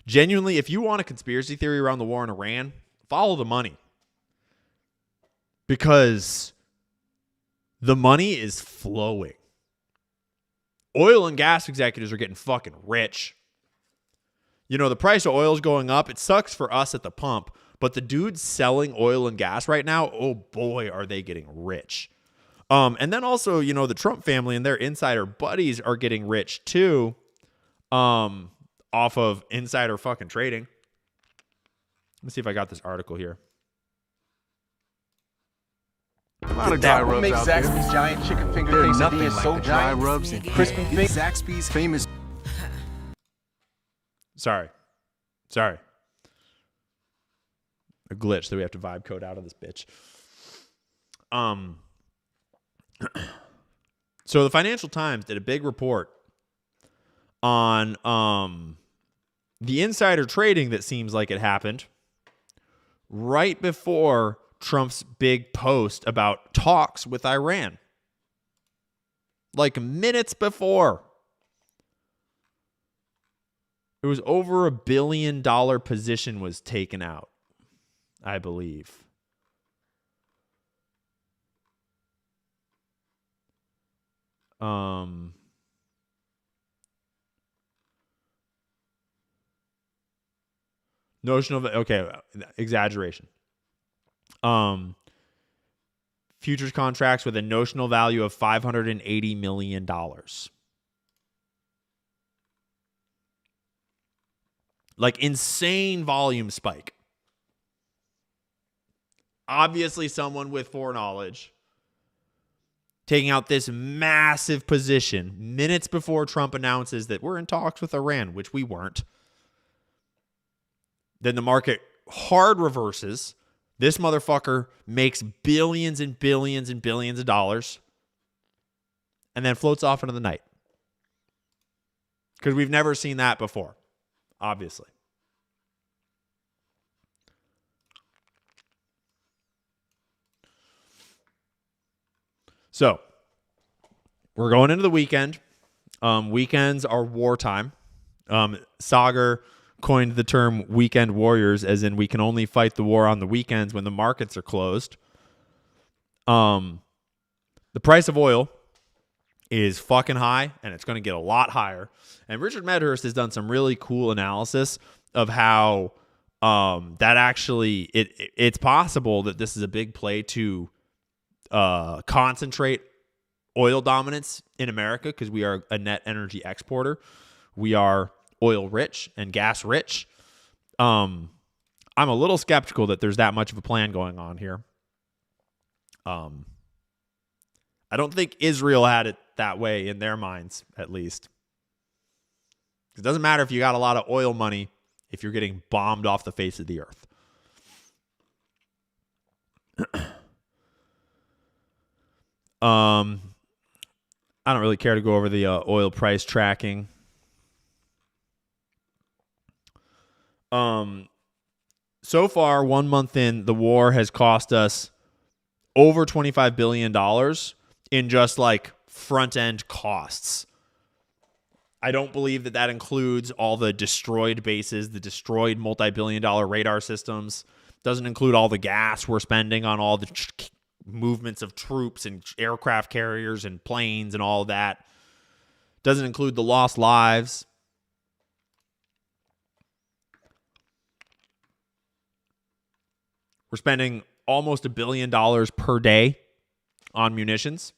Genuinely, if you want a conspiracy theory around the war in Iran, follow the money. Because the money is flowing. Oil and gas executives are getting fucking rich. You know, the price of oil is going up. It sucks for us at the pump. But the dudes selling oil and gas right now, oh boy, are they getting rich. And then also, you know, the Trump family and their insider buddies are getting rich too. Off of insider fucking trading. Let me see if I got this article here. That what makes Zaxby's giant chicken finger quesadilla so giant? Rubs and crispy fingers. Zaxby's famous. Sorry. A glitch that we have to vibe code out of this bitch. So the Financial Times did a big report on the insider trading that seems like it happened right before Trump's big post about talks with Iran. Like minutes before. It was over $1 billion position was taken out, I believe. Okay, exaggeration. Futures contracts with a notional value of $580 million. Like insane volume spike. Obviously, someone with foreknowledge taking out this massive position minutes before Trump announces that we're in talks with Iran, which we weren't. Then the market hard reverses. This motherfucker makes billions and billions and billions of dollars and then floats off into the night. Because we've never seen that before, obviously. So, we're going into the weekend. Weekends are wartime. Sagar coined the term weekend warriors, as in we can only fight the war on the weekends when the markets are closed. The price of oil is fucking high, and it's going to get a lot higher. And Richard Medhurst has done some really cool analysis of how that actually it's possible that this is a big play to concentrate oil dominance in America, because we are a net energy exporter. We are oil rich and gas rich. I'm a little skeptical that there's that much of a plan going on here. I don't think Israel had it that way in their minds, at least. It doesn't matter if you got a lot of oil money if you're getting bombed off the face of the earth. I don't really care to go over the oil price tracking. So far, 1 month in, the war has cost us over $25 billion in just like front-end costs. I don't believe that that includes all the destroyed bases, the destroyed multi-billion-dollar radar systems. Doesn't include all the gas we're spending on all the movements of troops and aircraft carriers and planes and all of that. Doesn't include the lost lives. We're spending almost $1 billion per day on munitions.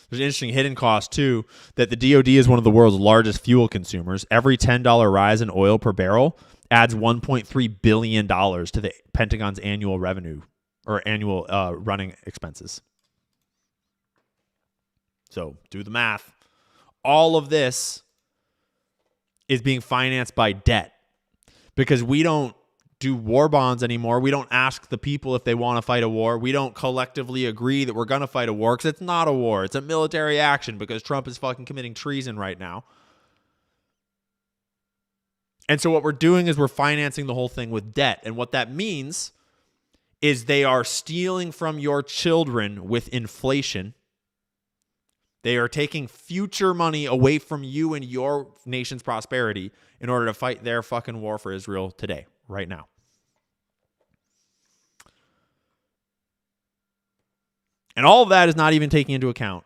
There's an interesting hidden cost, too, that the DoD is one of the world's largest fuel consumers. Every $10 rise in oil per barrel adds $1.3 billion to the Pentagon's annual revenue or annual running expenses. So do the math. All of this is being financed by debt because we don't do war bonds anymore. We don't ask the people if they want to fight a war. We don't collectively agree that we're going to fight a war because it's not a war. It's a military action because Trump is fucking committing treason right now. And so what we're doing is we're financing the whole thing with debt. And what that means is they are stealing from your children with inflation. They are taking future money away from you and your nation's prosperity in order to fight their fucking war for Israel today, right now. And all of that is not even taking into account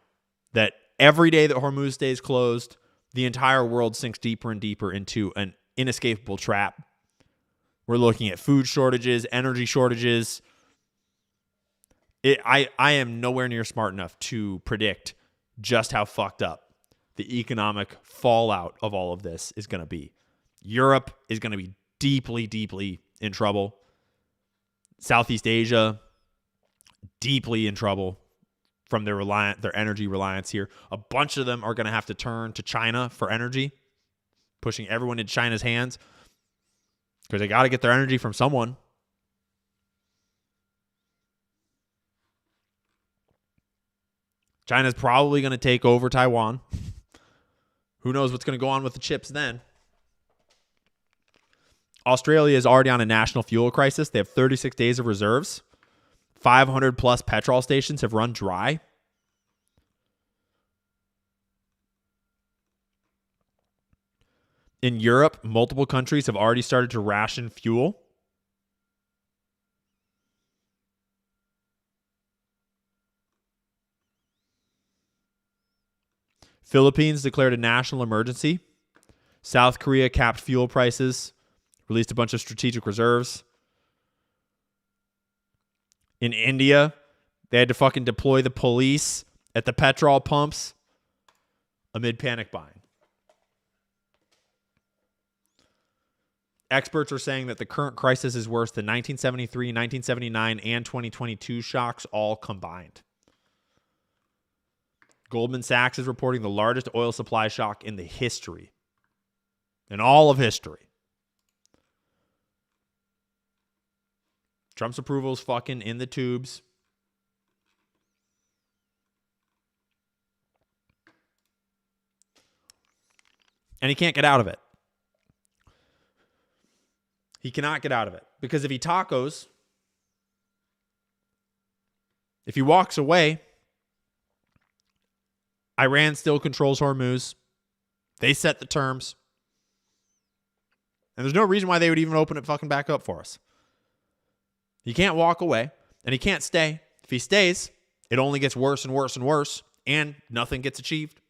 that every day that Hormuz stays closed, the entire world sinks deeper and deeper into an inescapable trap. We're looking at food shortages, energy shortages. I am nowhere near smart enough to predict just how fucked up the economic fallout of all of this is going to be. Europe is going to be deeply, deeply in trouble. Southeast Asia, deeply in trouble from their energy reliance here. A bunch of them are going to have to turn to China for energy, pushing everyone into China's hands because they got to get their energy from someone. China's probably going to take over Taiwan. Who knows what's going to go on with the chips then? Australia is already on a national fuel crisis. They have 36 days of reserves. 500 plus petrol stations have run dry. In Europe, multiple countries have already started to ration fuel. Philippines declared a national emergency South Korea capped fuel prices, released a bunch of strategic reserves. In India, they had to fucking deploy the police at the petrol pumps amid panic buying. Experts are saying that the current crisis is worse than 1973, 1979, and 2022 shocks all combined. Goldman Sachs is reporting the largest oil supply shock in all of history. Trump's approval is fucking in the tubes. And he can't get out of it. He cannot get out of it. Because if he tacos, if he walks away, Iran still controls Hormuz. They set the terms. And there's no reason why they would even open it fucking back up for us. He can't walk away, and he can't stay. If he stays, it only gets worse and worse and worse, and nothing gets achieved.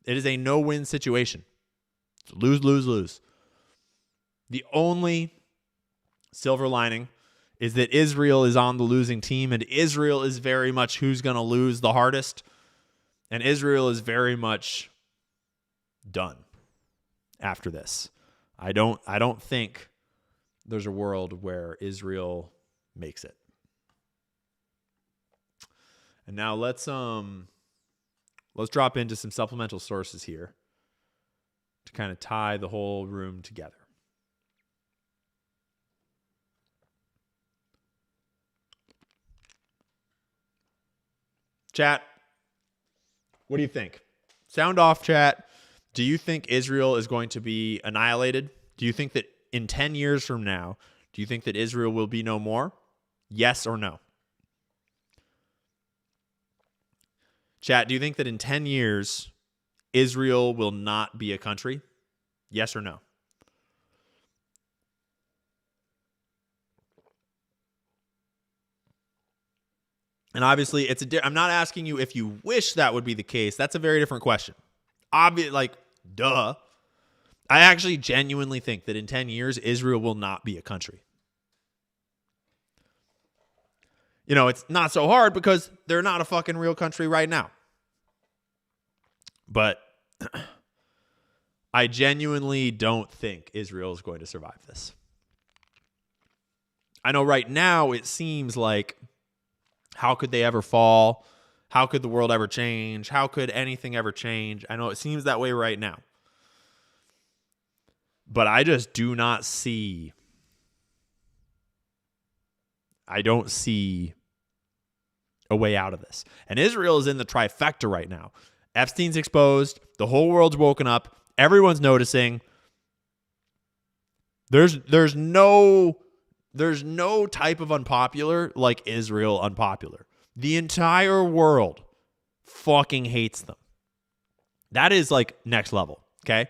It is a no-win situation. It's lose, lose, lose. The only silver lining is that Israel is on the losing team, and Israel is very much who's going to lose the hardest, and Israel is very much done after this. I don't think there's a world where Israel makes it. And now let's drop into some supplemental sources here to kind of tie the whole room together. Chat, what do you think? Sound off, chat. Do you think Israel is going to be annihilated? Do you think that in 10 years from now, do you think that Israel will be no more? Yes or no? Chat, do you think that in 10 years, Israel will not be a country? Yes or no? And obviously, I'm not asking you if you wish that would be the case. That's a very different question. Duh. I actually genuinely think that in 10 years, Israel will not be a country. You know, it's not so hard because they're not a fucking real country right now. But I genuinely don't think Israel is going to survive this. I know right now it seems like, how could they ever fall? How could the world ever change? How could anything ever change? I know it seems that way right now. But I just do not see. I don't see a way out of this. And Israel is in the trifecta right now. Epstein's exposed. The whole world's woken up. Everyone's noticing. There's no type of unpopular like Israel unpopular. The entire world fucking hates them. That is like next level, okay?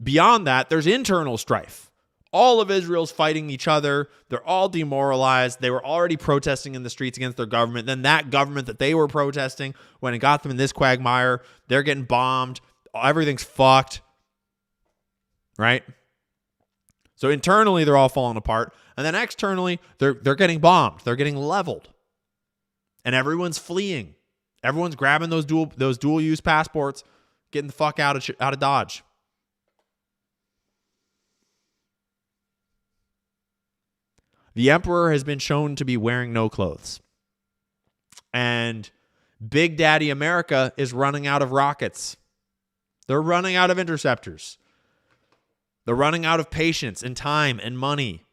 Beyond that, there's internal strife. All of Israel's fighting each other. They're all demoralized. They were already protesting in the streets against their government. Then that government that they were protesting, when it got them in this quagmire, they're getting bombed. Everything's fucked. Right? So internally, they're all falling apart. And then externally, they're getting bombed. They're getting leveled. And everyone's fleeing. Everyone's grabbing those dual use passports, getting the fuck out of Dodge. The emperor has been shown to be wearing no clothes. And Big Daddy America is running out of rockets. They're running out of interceptors. They're running out of patience and time and money.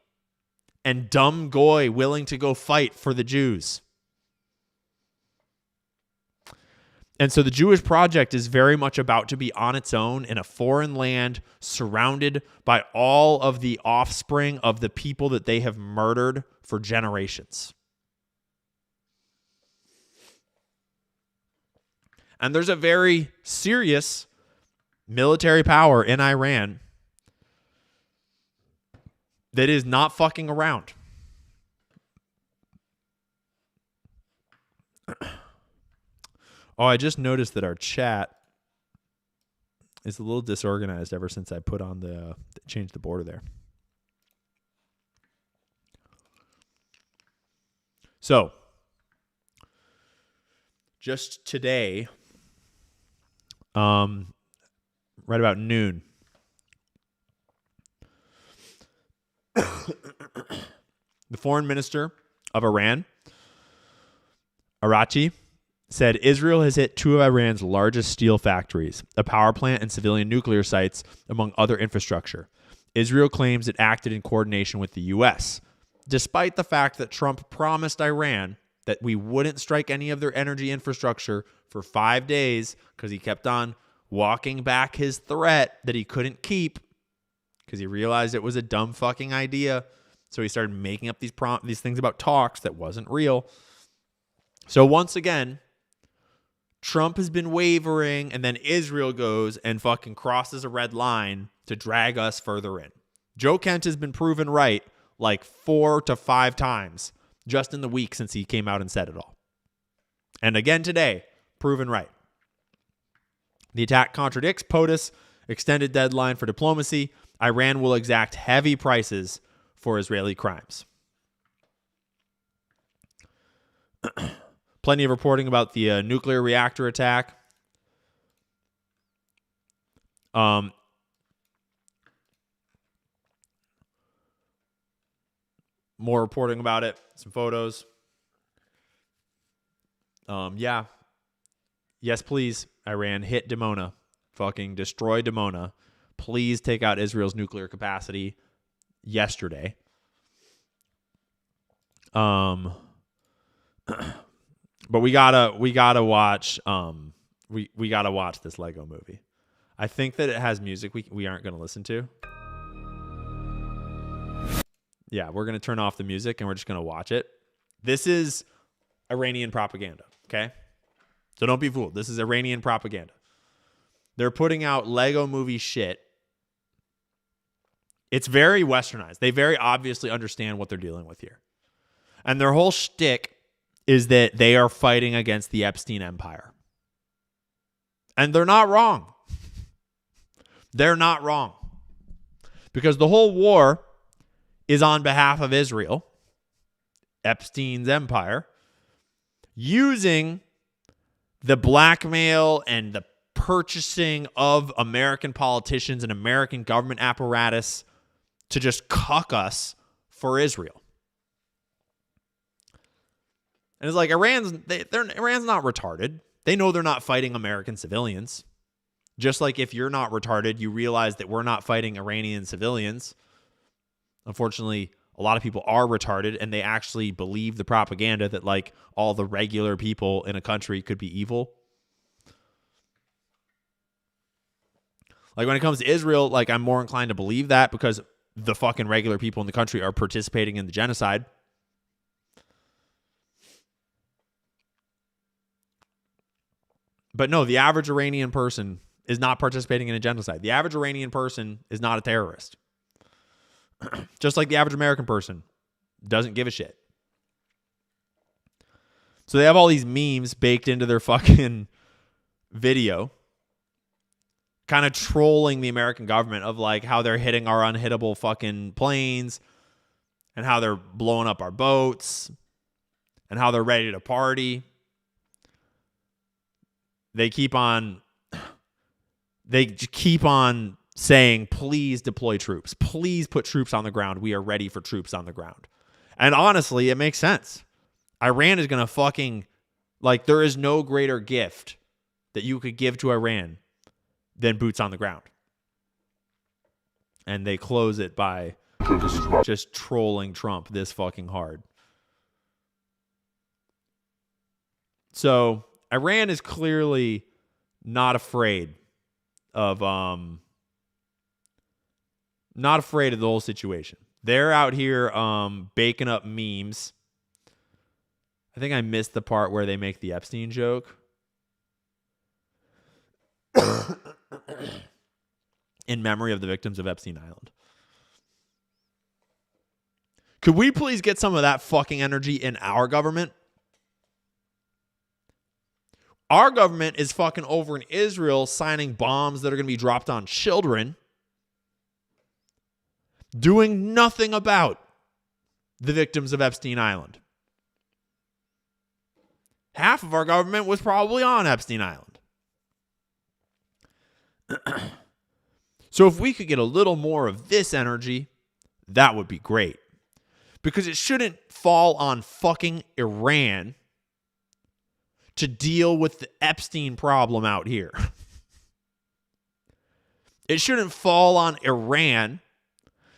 And dumb goy willing to go fight for the Jews. And so the Jewish project is very much about to be on its own in a foreign land, surrounded by all of the offspring of the people that they have murdered for generations. And there's a very serious military power in Iran that is not fucking around. Oh, I just noticed that our chat is a little disorganized ever since I put on changed the border there. So, just today, right about noon, the foreign minister of Iran, Arachi, said Israel has hit two of Iran's largest steel factories, a power plant, and civilian nuclear sites, among other infrastructure. Israel claims it acted in coordination with the U.S., despite the fact that Trump promised Iran that we wouldn't strike any of their energy infrastructure for 5 days because he kept on walking back his threat that he couldn't keep because he realized it was a dumb fucking idea. So he started making up these things about talks that wasn't real. So once again, Trump has been wavering, and then Israel goes and fucking crosses a red line to drag us further in. Joe Kent has been proven right like 4 to 5 times just in the week since he came out and said it all. And again today, proven right. The attack contradicts POTUS' extended deadline for diplomacy. Iran will exact heavy prices for Israeli crimes. Plenty of reporting about the nuclear reactor attack. More reporting about it. Some photos. Yeah. Yes, please. Iran hit Dimona. Fucking destroy Dimona. Please take out Israel's nuclear capacity yesterday. But we gotta watch we gotta watch this Lego movie. I think that it has music we aren't gonna listen to. Yeah, we're gonna turn off the music and we're just gonna watch it. This is Iranian propaganda, okay? So don't be fooled. This is Iranian propaganda. They're putting out Lego movie shit. It's very westernized. They very obviously understand what they're dealing with here. And their whole shtick is that they are fighting against the Epstein empire. And they're not wrong. They're not wrong. Because the whole war is on behalf of Israel, Epstein's empire, using the blackmail and the purchasing of American politicians and American government apparatus to just cuck us for Israel. And it's like Iran's not retarded. They know they're not fighting American civilians. Just like if you're not retarded, you realize that we're not fighting Iranian civilians. Unfortunately, a lot of people are retarded and they actually believe the propaganda that like all the regular people in a country could be evil. Like when it comes to Israel, like I'm more inclined to believe that because the fucking regular people in the country are participating in the genocide. But no, the average Iranian person is not participating in a genocide. The average Iranian person is not a terrorist. Just like the average American person doesn't give a shit. So they have all these memes baked into their fucking video, kind of trolling the American government of like how they're hitting our unhittable fucking planes and how they're blowing up our boats and how they're ready to party. They keep on saying, please deploy troops. Please put troops on the ground. We are ready for troops on the ground. And honestly, it makes sense. Iran is going to fucking, like, there is no greater gift that you could give to Iran than boots on the ground. And they close it by just trolling Trump this fucking hard. So Iran is clearly not afraid of the whole situation. They're out here baking up memes. I think I missed the part where they make the Epstein joke. In memory of the victims of Epstein Island. Could we please get some of that fucking energy in our government? Our government is fucking over in Israel signing bombs that are going to be dropped on children, doing nothing about the victims of Epstein Island. Half of our government was probably on Epstein Island. So if we could get a little more of this energy, that would be great. Because it shouldn't fall on fucking Iran to deal with the Epstein problem out here. It shouldn't fall on Iran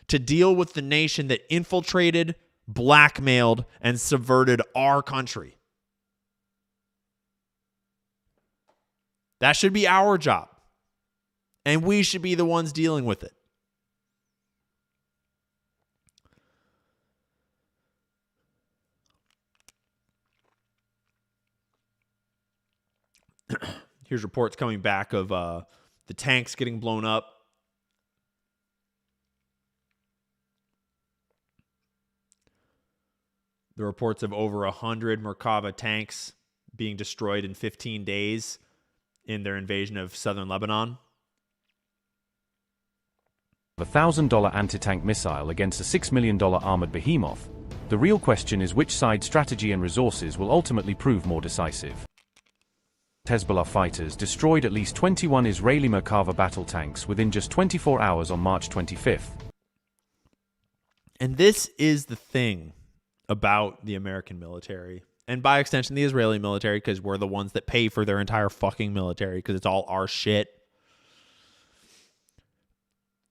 to deal with the nation that infiltrated, blackmailed, and subverted our country. That should be our job. And we should be the ones dealing with it. Here's reports coming back of the tanks getting blown up. The reports of over 100 Merkava tanks being destroyed in 15 days in their invasion of southern Lebanon. A $1,000 anti-tank missile against a $6 million armored behemoth. The real question is which side's strategy and resources will ultimately prove more decisive. Hezbollah fighters destroyed at least 21 Israeli Merkava battle tanks within just 24 hours on March 25th. And this is the thing about the American military, and by extension the Israeli military, because we're the ones that pay for their entire fucking military, because it's all our shit.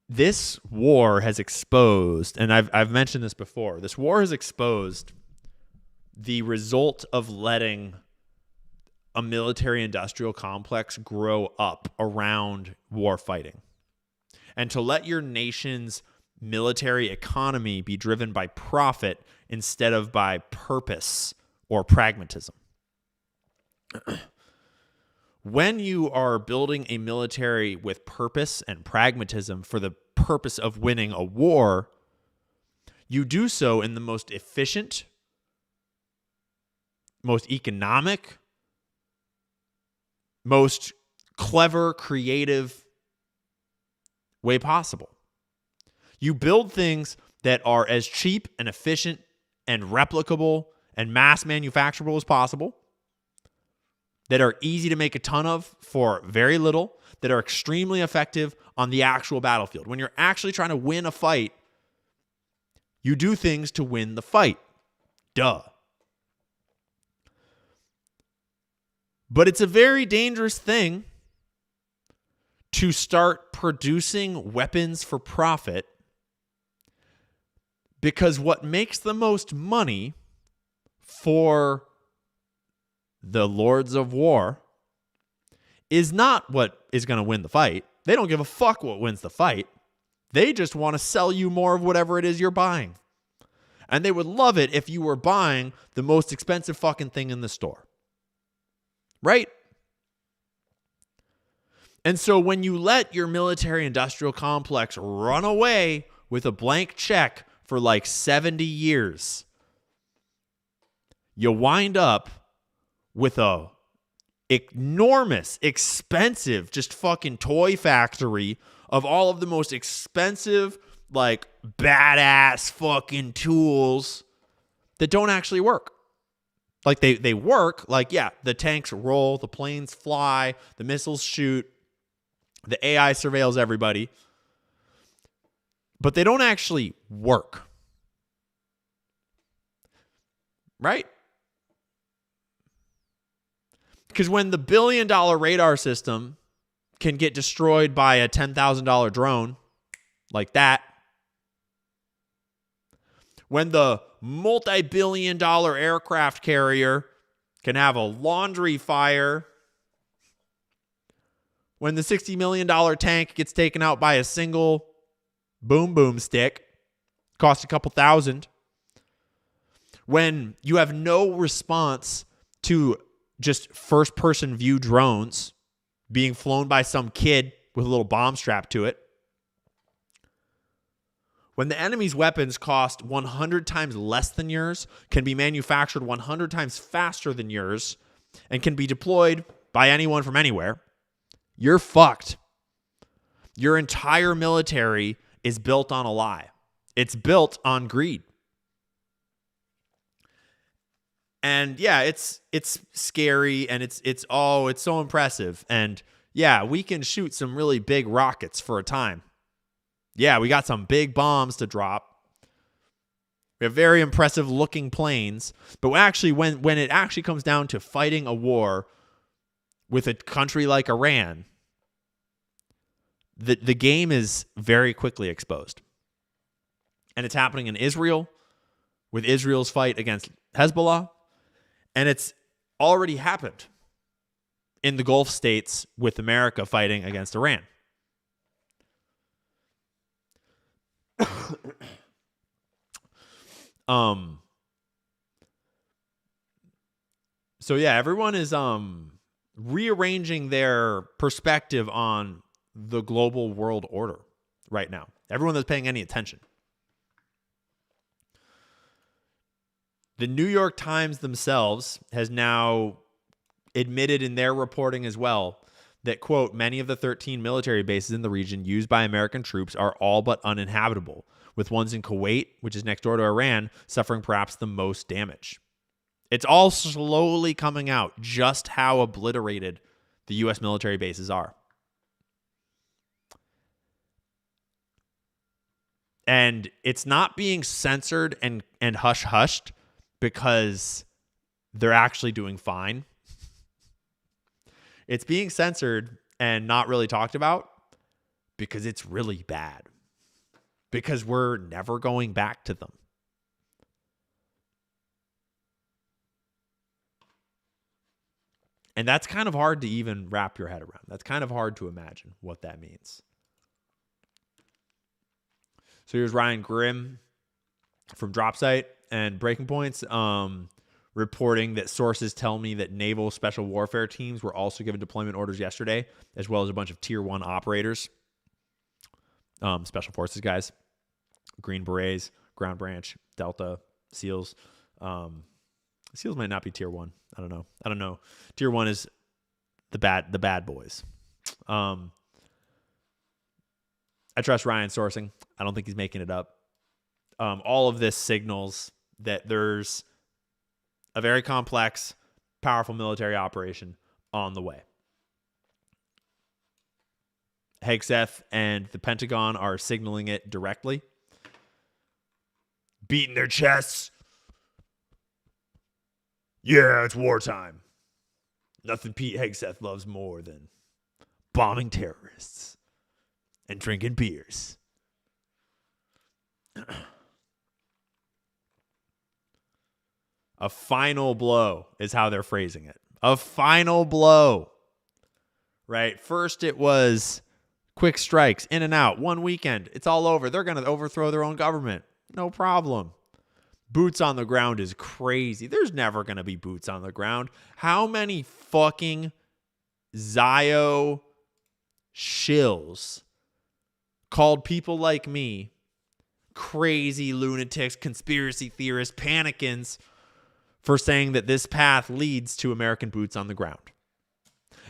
This war has exposed, and I've mentioned this before, this war has exposed the result of letting a military-industrial complex grow up around war fighting. And to let your nation's military economy be driven by profit instead of by purpose or pragmatism. When you are building a military with purpose and pragmatism for the purpose of winning a war, you do so in the most efficient, most economic, most clever, creative way possible. You build things that are as cheap and efficient and replicable and mass manufacturable as possible, that are easy to make a ton of for very little, that are extremely effective on the actual battlefield. When you're actually trying to win a fight, you do things to win the fight. Duh. But it's a very dangerous thing to start producing weapons for profit, because what makes the most money for the lords of war is not what is going to win the fight. They don't give a fuck what wins the fight. They just want to sell you more of whatever it is you're buying. And they would love it if you were buying the most expensive fucking thing in the store. Right? And so when you let your military-industrial complex run away with a blank check for like 70 years, you wind up with a enormous, expensive, just fucking toy factory of all of the most expensive, like badass fucking tools that don't actually work. Like they work, like, yeah, the tanks roll, the planes fly, the missiles shoot, the AI surveils everybody, but they don't actually work. Right? Because when the $1 billion radar system can get destroyed by a $10,000 drone like that, when the multi-billion-dollar aircraft carrier can have a laundry fire, when the $60 million tank gets taken out by a single boom stick, costs a couple thousand, when you have no response to just first-person view drones being flown by some kid with a little bomb strapped to it, when the enemy's weapons cost 100 times less than yours, can be manufactured 100 times faster than yours, and can be deployed by anyone from anywhere, you're fucked. Your entire military is built on a lie. It's built on greed. And yeah, it's scary and it's so impressive. And yeah, we can shoot some really big rockets for a time. Yeah, we got some big bombs to drop. We have very impressive looking planes. But actually, when it actually comes down to fighting a war with a country like Iran, the game is very quickly exposed. And it's happening in Israel with Israel's fight against Hezbollah. And it's already happened in the Gulf states with America fighting against Iran. So yeah, everyone is rearranging their perspective on the global world order right now. Everyone that's paying any attention. The New York Times themselves has now admitted in their reporting as well that, quote, many of the 13 military bases in the region used by American troops are all but uninhabitable, with ones in Kuwait, which is next door to Iran, suffering perhaps the most damage. It's all slowly coming out just how obliterated the U.S. military bases are. And it's not being censored and hush-hushed because they're actually doing fine. It's being censored and not really talked about because it's really bad. Because we're never going back to them. And that's kind of hard to even wrap your head around. That's kind of hard to imagine what that means. So here's Ryan Grimm from Dropsite and Breaking Points reporting that sources tell me that naval special warfare teams were also given deployment orders yesterday, as well as a bunch of Tier 1 operators, special forces guys, Green Berets, Ground Branch, Delta, SEALs. SEALs might not be Tier 1. I don't know. Tier 1 is the bad boys. I trust Ryan's sourcing. I don't think he's making it up. All of this signals that there's a very complex, powerful military operation on the way. Hegseth and the Pentagon are signaling it directly, beating their chests. Yeah, it's wartime. Nothing Pete Hegseth loves more than bombing terrorists and drinking beers. A final blow is how they're phrasing it. A final blow. Right? First it was quick strikes, in and out, one weekend. It's all over. They're going to overthrow their own government. No problem. Boots on the ground is crazy. There's never going to be boots on the ground. How many fucking Zio shills called people like me crazy lunatics, conspiracy theorists, panicans for saying that this path leads to American boots on the ground.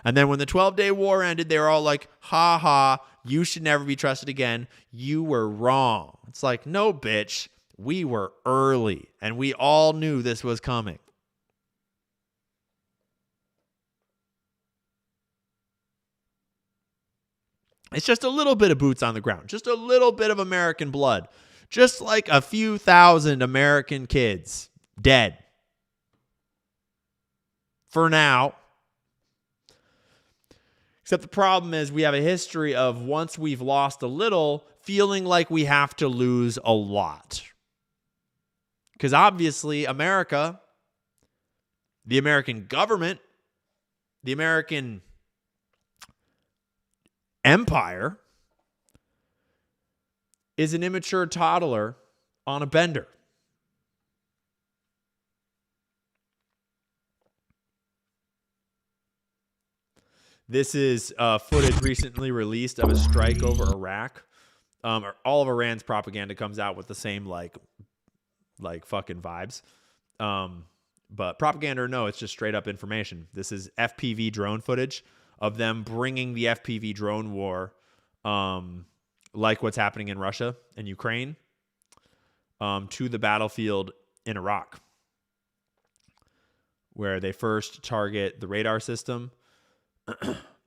And then when the 12-day war ended, they were all like, ha ha, you should never be trusted again. You were wrong. It's like, no, bitch. We were early, and we all knew this was coming. It's just a little bit of boots on the ground, just a little bit of American blood, just like a few thousand American kids dead. For now. Except the problem is we have a history of once we've lost a little, feeling like we have to lose a lot. Because obviously America, the American government, the American empire is an immature toddler on a bender. This is footage recently released of a strike over Iraq. All of Iran's propaganda comes out with the same like fucking vibes. But propaganda or no, it's just straight up information. This is FPV drone footage of them bringing the FPV drone war, like what's happening in Russia and Ukraine, to the battlefield in Iraq, where they first target the radar system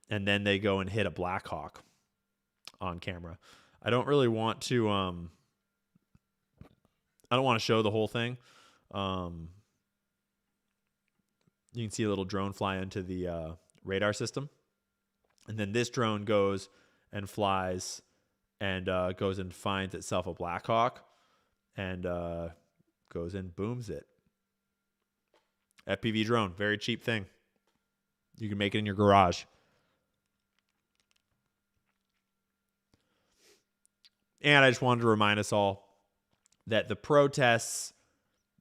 and then they go and hit a Black Hawk on camera. I don't really want to I don't want to show the whole thing. You can see a little drone fly into the radar system. And then this drone goes and flies and goes and finds itself a Black Hawk and goes and booms it. FPV drone, very cheap thing. You can make it in your garage. And I just wanted to remind us all that the protests,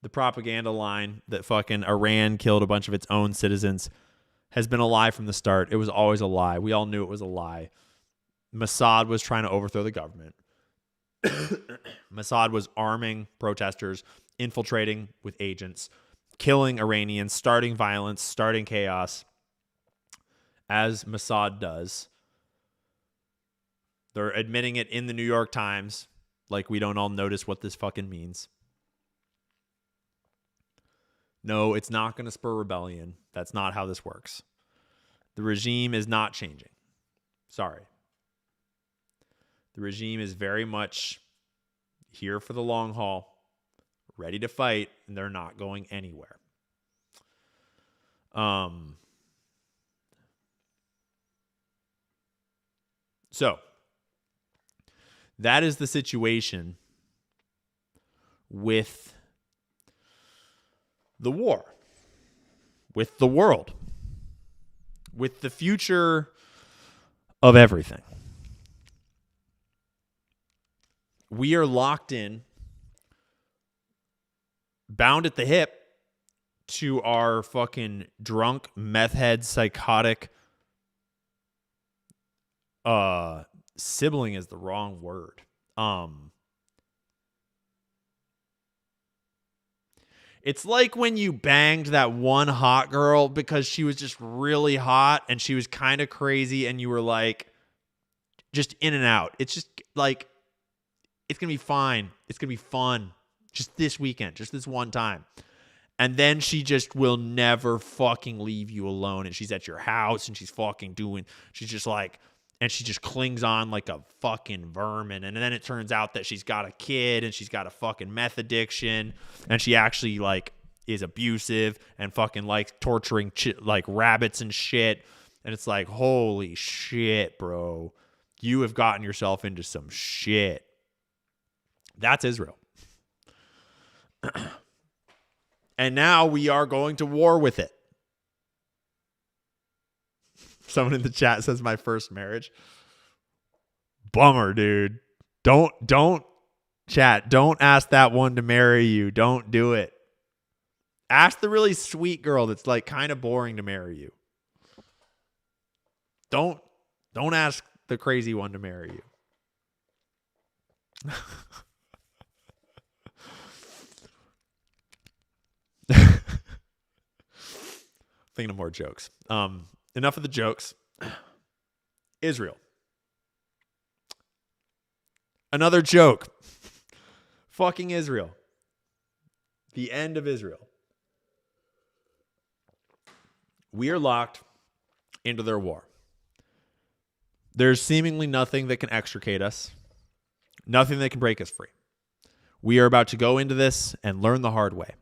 the propaganda line that fucking Iran killed a bunch of its own citizens has been a lie from the start. It was always a lie. We all knew it was a lie. Mossad was trying to overthrow the government. Mossad was arming protesters, infiltrating with agents, killing Iranians, starting violence, starting chaos, as Mossad does. They're admitting it in the New York Times, like we don't all notice what this fucking means. No, it's not going to spur rebellion. That's not how this works. The regime is not changing. Sorry. The regime is very much here for the long haul, ready to fight, and they're not going anywhere. So, that is the situation with the war, with the world, with the future of everything. We are locked in, bound at the hip to our fucking drunk, meth head, psychotic, sibling is the wrong word. It's like when you banged that one hot girl because she was just really hot and she was kind of crazy and you were like, just in and out. It's just like, it's going to be fine. It's going to be fun. Just this weekend, just this one time. And then she just will never fucking leave you alone. And she's at your house and she's fucking she's just like, and she just clings on like a fucking vermin. And then it turns out that she's got a kid and she's got a fucking meth addiction. And she actually like is abusive and fucking like torturing like rabbits and shit. And it's like, holy shit, bro. You have gotten yourself into some shit. That's Israel. And now we are going to war with it. Someone in the chat says my first marriage. Bummer, dude. Don't chat. Don't ask that one to marry you. Don't do it. Ask the really sweet girl that's like kind of boring to marry you. Don't ask the crazy one to marry you. Thinking of more jokes. Enough of the jokes. Israel. Another joke. Fucking Israel. The end of Israel. We are locked into their war. There's seemingly nothing that can extricate us. Nothing that can break us free. We are about to go into this and learn the hard way.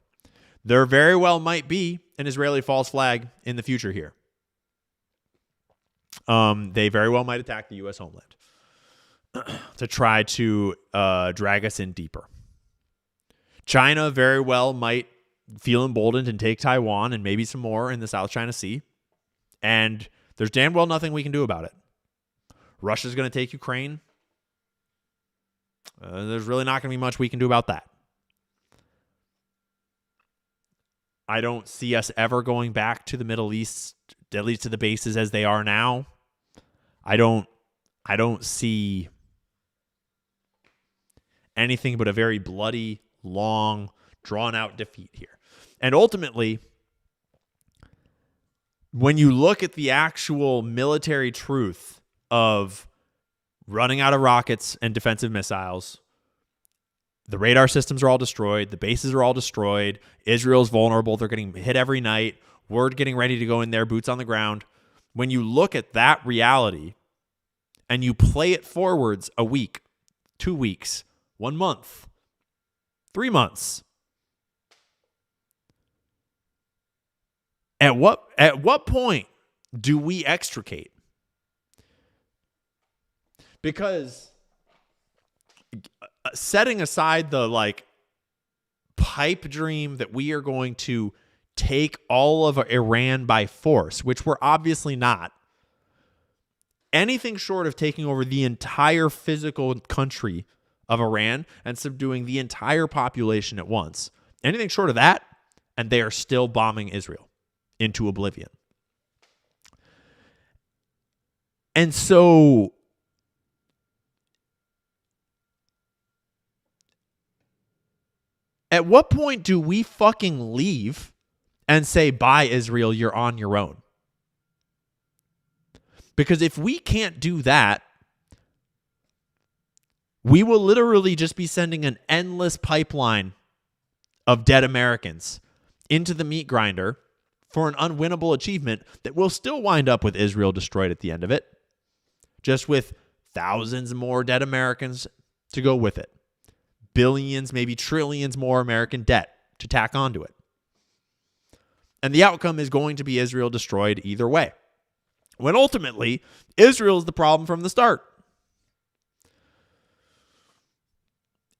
There very well might be an Israeli false flag in the future here. They very well might attack the U.S. homeland to try to drag us in deeper. China very well might feel emboldened and take Taiwan and maybe some more in the South China Sea. And there's damn well nothing we can do about it. Russia's going to take Ukraine. There's really not going to be much we can do about that. I don't see us ever going back to the Middle East, at least to the bases as they are now. I don't see anything but a very bloody, long, drawn out defeat here. And ultimately, when you look at the actual military truth of running out of rockets and defensive missiles, the radar systems are all destroyed. The bases are all destroyed. Israel's vulnerable. They're getting hit every night. We're getting ready to go in there, boots on the ground. When you look at that reality and you play it forwards a week, 2 weeks, 1 month, 3 months, at what point do we extricate? Because setting aside the pipe dream that we are going to take all of Iran by force, which we're obviously not, anything short of taking over the entire physical country of Iran and subduing the entire population at once, anything short of that, and they are still bombing Israel into oblivion. And so at what point do we fucking leave and say, bye, Israel, you're on your own? Because if we can't do that, we will literally just be sending an endless pipeline of dead Americans into the meat grinder for an unwinnable achievement that will still wind up with Israel destroyed at the end of it, just with thousands more dead Americans to go with it. Billions, maybe trillions more American debt to tack onto it. And the outcome is going to be Israel destroyed either way. When ultimately, Israel is the problem from the start.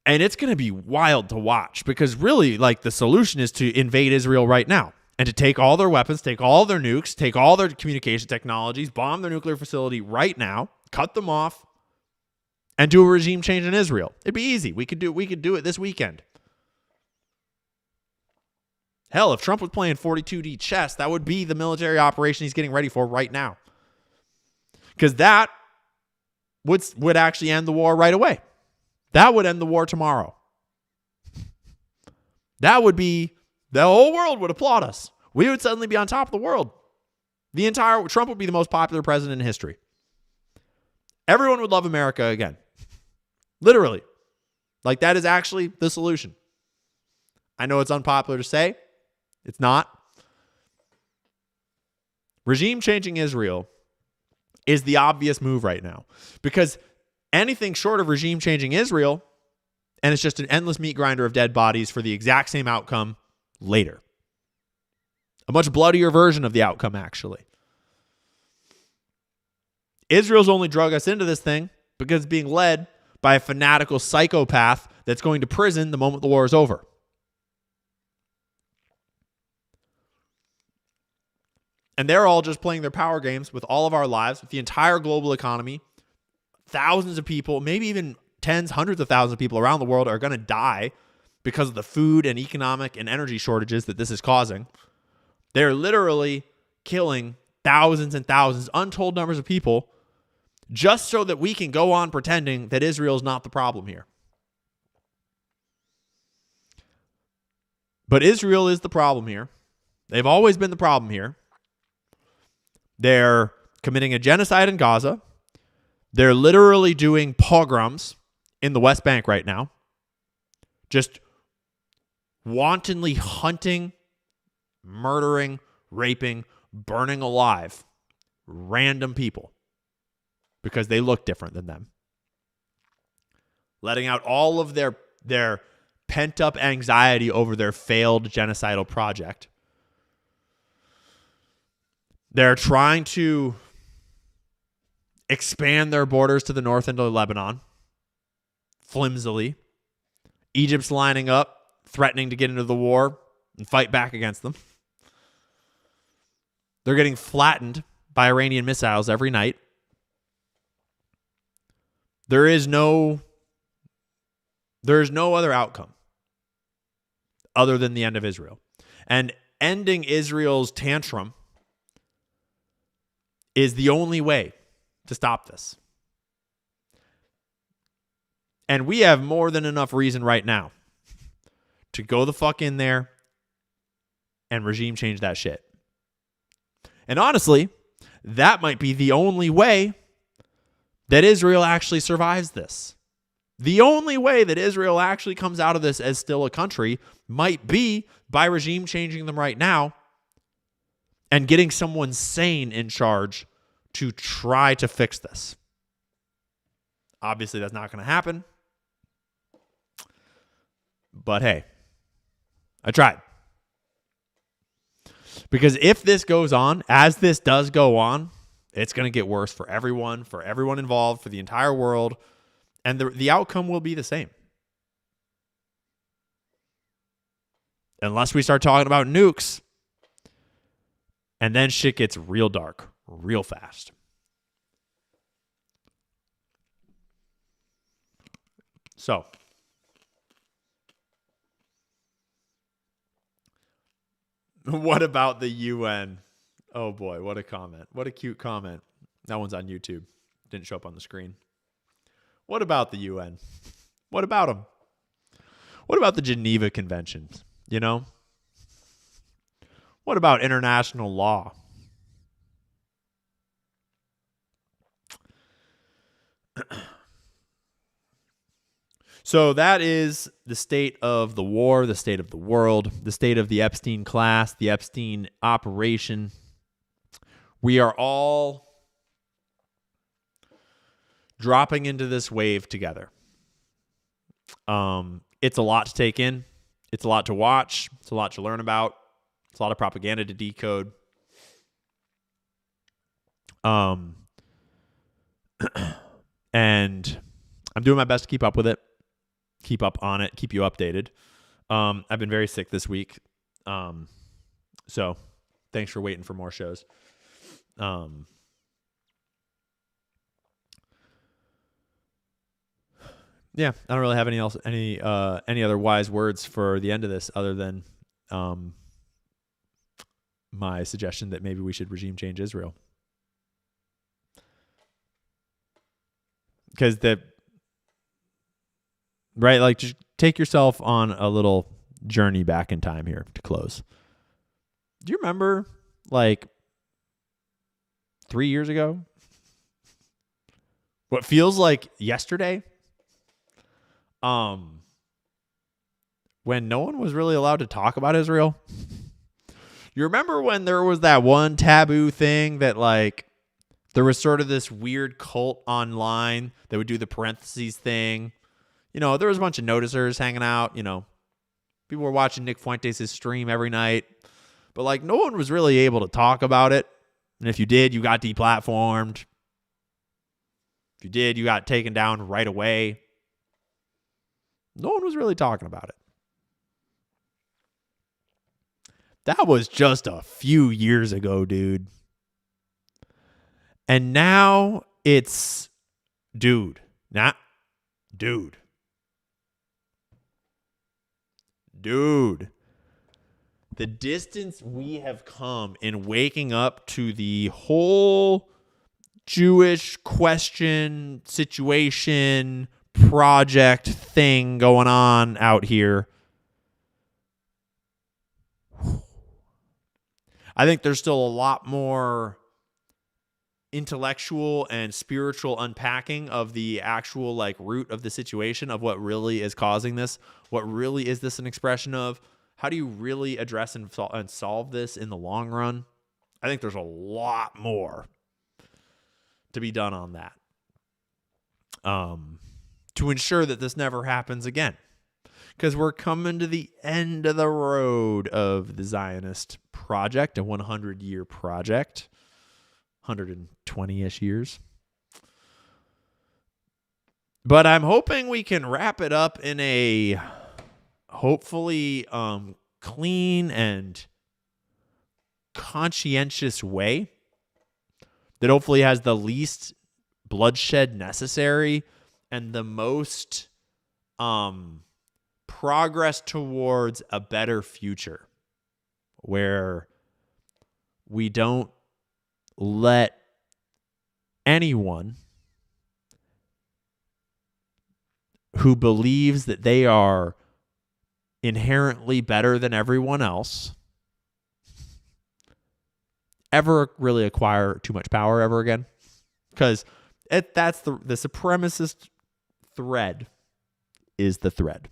And it's going to be wild to watch because really, the solution is to invade Israel right now and to take all their weapons, take all their nukes, take all their communication technologies, bomb their nuclear facility right now, cut them off, and do a regime change in Israel. It'd be easy. We could do it this weekend. Hell, if Trump was playing 42D chess, that would be the military operation he's getting ready for right now. Because that would actually end the war right away. That would end the war tomorrow. That would be, the whole world would applaud us. We would suddenly be on top of the world. Trump would be the most popular president in history. Everyone would love America again. Literally. That is actually the solution. I know it's unpopular to say. It's not. Regime changing Israel is the obvious move right now. Because anything short of regime changing Israel, and it's just an endless meat grinder of dead bodies for the exact same outcome later. A much bloodier version of the outcome, actually. Israel's only drug us into this thing because it's being led by a fanatical psychopath that's going to prison the moment the war is over. And they're all just playing their power games with all of our lives, with the entire global economy. Thousands of people, maybe even tens, hundreds of thousands of people around the world are going to die because of the food and economic and energy shortages that this is causing. They're literally killing thousands and thousands, untold numbers of people, just so that we can go on pretending that Israel is not the problem here. But Israel is the problem here. They've always been the problem here. They're committing a genocide in Gaza. They're literally doing pogroms in the West Bank right now. Just wantonly hunting, murdering, raping, burning alive random people because they look different than them. Letting out all of their pent-up anxiety over their failed genocidal project. They're trying to expand their borders to the north into Lebanon, flimsily. Egypt's lining up, threatening to get into the war and fight back against them. They're getting flattened by Iranian missiles every night. There is no other outcome other than the end of Israel. And ending Israel's tantrum is the only way to stop this. And we have more than enough reason right now to go the fuck in there and regime change that shit. And honestly, that might be the only way that Israel actually survives this. The only way that Israel actually comes out of this as still a country might be by regime changing them right now and getting someone sane in charge to try to fix this. Obviously, that's not going to happen. But hey, I tried. Because if this goes on, as this does go on, it's going to get worse for everyone involved, for the entire world, and the outcome will be the same. Unless we start talking about nukes, and then shit gets real dark, real fast. So, what about the UN? Oh boy, what a comment. What a cute comment. That one's on YouTube. Didn't show up on the screen. What about the UN? What about them? What about the Geneva Conventions? You know? What about international law? So that is the state of the war, the state of the world, the state of the Epstein class, the Epstein operation. We are all dropping into this wave together. It's a lot to take in. It's a lot to watch. It's a lot to learn about. It's a lot of propaganda to decode. And I'm doing my best to keep up with it, keep up on it, keep you updated. I've been very sick this week. So thanks for waiting for more shows. Yeah, I don't really have any other wise words for the end of this other than my suggestion that maybe we should regime change Israel. Because just take yourself on a little journey back in time here to close. Do you remember 3 years ago? What feels like yesterday? When no one was really allowed to talk about Israel. You remember when there was that one taboo thing that there was sort of this weird cult online that would do the parentheses thing. You know, there was a bunch of noticers hanging out, you know. People were watching Nick Fuentes' stream every night. But no one was really able to talk about it. And if you did, you got deplatformed. If you did, you got taken down right away. No one was really talking about it. That was just a few years ago, dude. And now it's dude. The distance we have come in waking up to the whole Jewish question, situation, project thing going on out here. I think there's still a lot more intellectual and spiritual unpacking of the actual root of the situation, of what really is causing this. What really is this an expression of? How do you really address and solve this in the long run? I think there's a lot more to be done on that. To ensure that this never happens again. Because we're coming to the end of the road of the Zionist project, a 100-year project, 120-ish years. But I'm hoping we can wrap it up in a hopefully clean and conscientious way that hopefully has the least bloodshed necessary and the most progress towards a better future, where we don't let anyone who believes that they are inherently better than everyone else ever really acquire too much power ever again. Because that's the supremacist thread is the thread.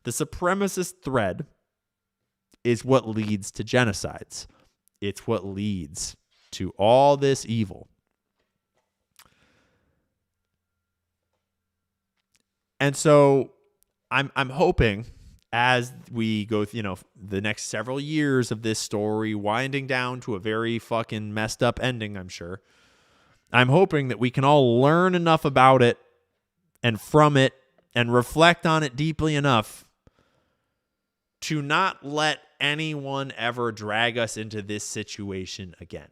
The supremacist thread is what leads to genocides. It's what leads to all this evil. And so I'm hoping as we go, the next several years of this story winding down to a very fucking messed up ending, I'm sure. I'm hoping that we can all learn enough about it and from it and reflect on it deeply enough to not let anyone ever drag us into this situation again,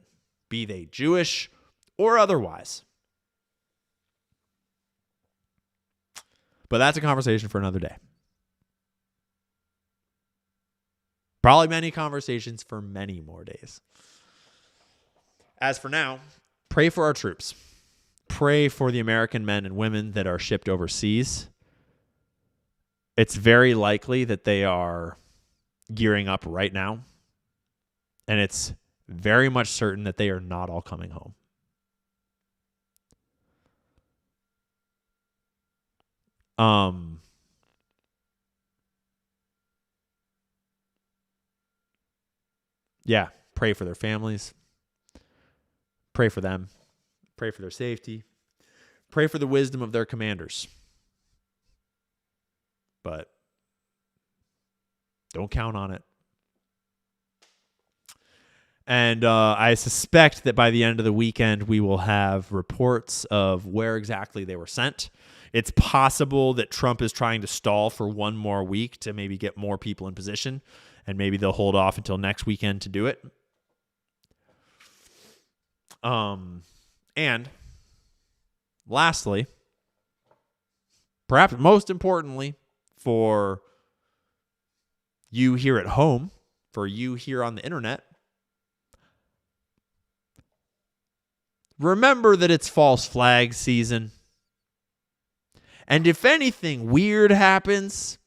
be they Jewish or otherwise. But that's a conversation for another day. Probably many conversations for many more days. As for now, pray for our troops. Pray for the American men and women that are shipped overseas. It's very likely that they are gearing up right now. And it's very much certain that they are not all coming home. Yeah, pray for their families. Pray for them. Pray for their safety. Pray for the wisdom of their commanders. But don't count on it. And I suspect that by the end of the weekend, we will have reports of where exactly they were sent. It's possible that Trump is trying to stall for one more week to maybe get more people in position, and maybe they'll hold off until next weekend to do it. And lastly, perhaps most importantly for you here at home, for you here on the internet, remember that it's false flag season. And if anything weird happens,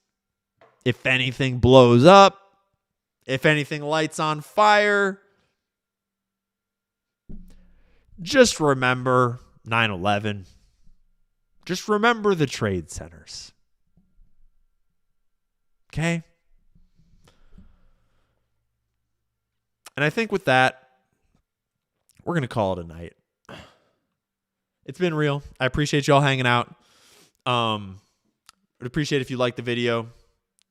if anything blows up, if anything lights on fire, just remember 9/11. Just remember the trade centers. Okay? And I think with that, we're going to call it a night. It's been real. I appreciate y'all hanging out. I'd appreciate if you like the video.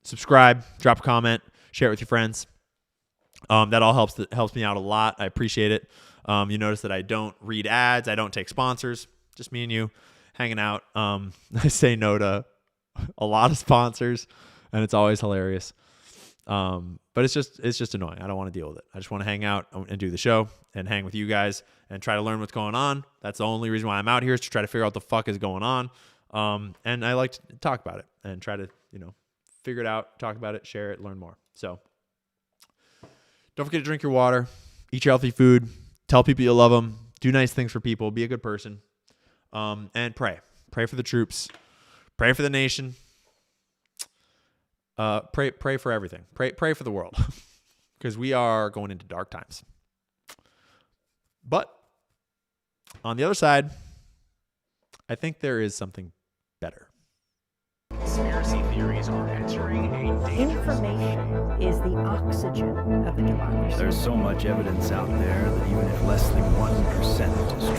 Subscribe, drop a comment, share it with your friends. That all helps me out a lot. I appreciate it. You notice that I don't read ads. I don't take sponsors. Just me and you hanging out. I say no to a lot of sponsors, and it's always hilarious. But it's just annoying. I don't want to deal with it. I just want to hang out and do the show and hang with you guys and try to learn what's going on. That's the only reason why I'm out here, is to try to figure out what the fuck is going on. And I like to talk about it and try to, figure it out, talk about it, share it, learn more. So don't forget to drink your water, eat your healthy food, tell people you love them, do nice things for people, be a good person, and pray. Pray for the troops, pray for the nation, pray for everything. Pray for the world, because we are going into dark times. But on the other side, I think there is something better. Conspiracy theories are entering a dangerous Information is the oxygen of the democracy. There's so much evidence out there that even if less than 1% is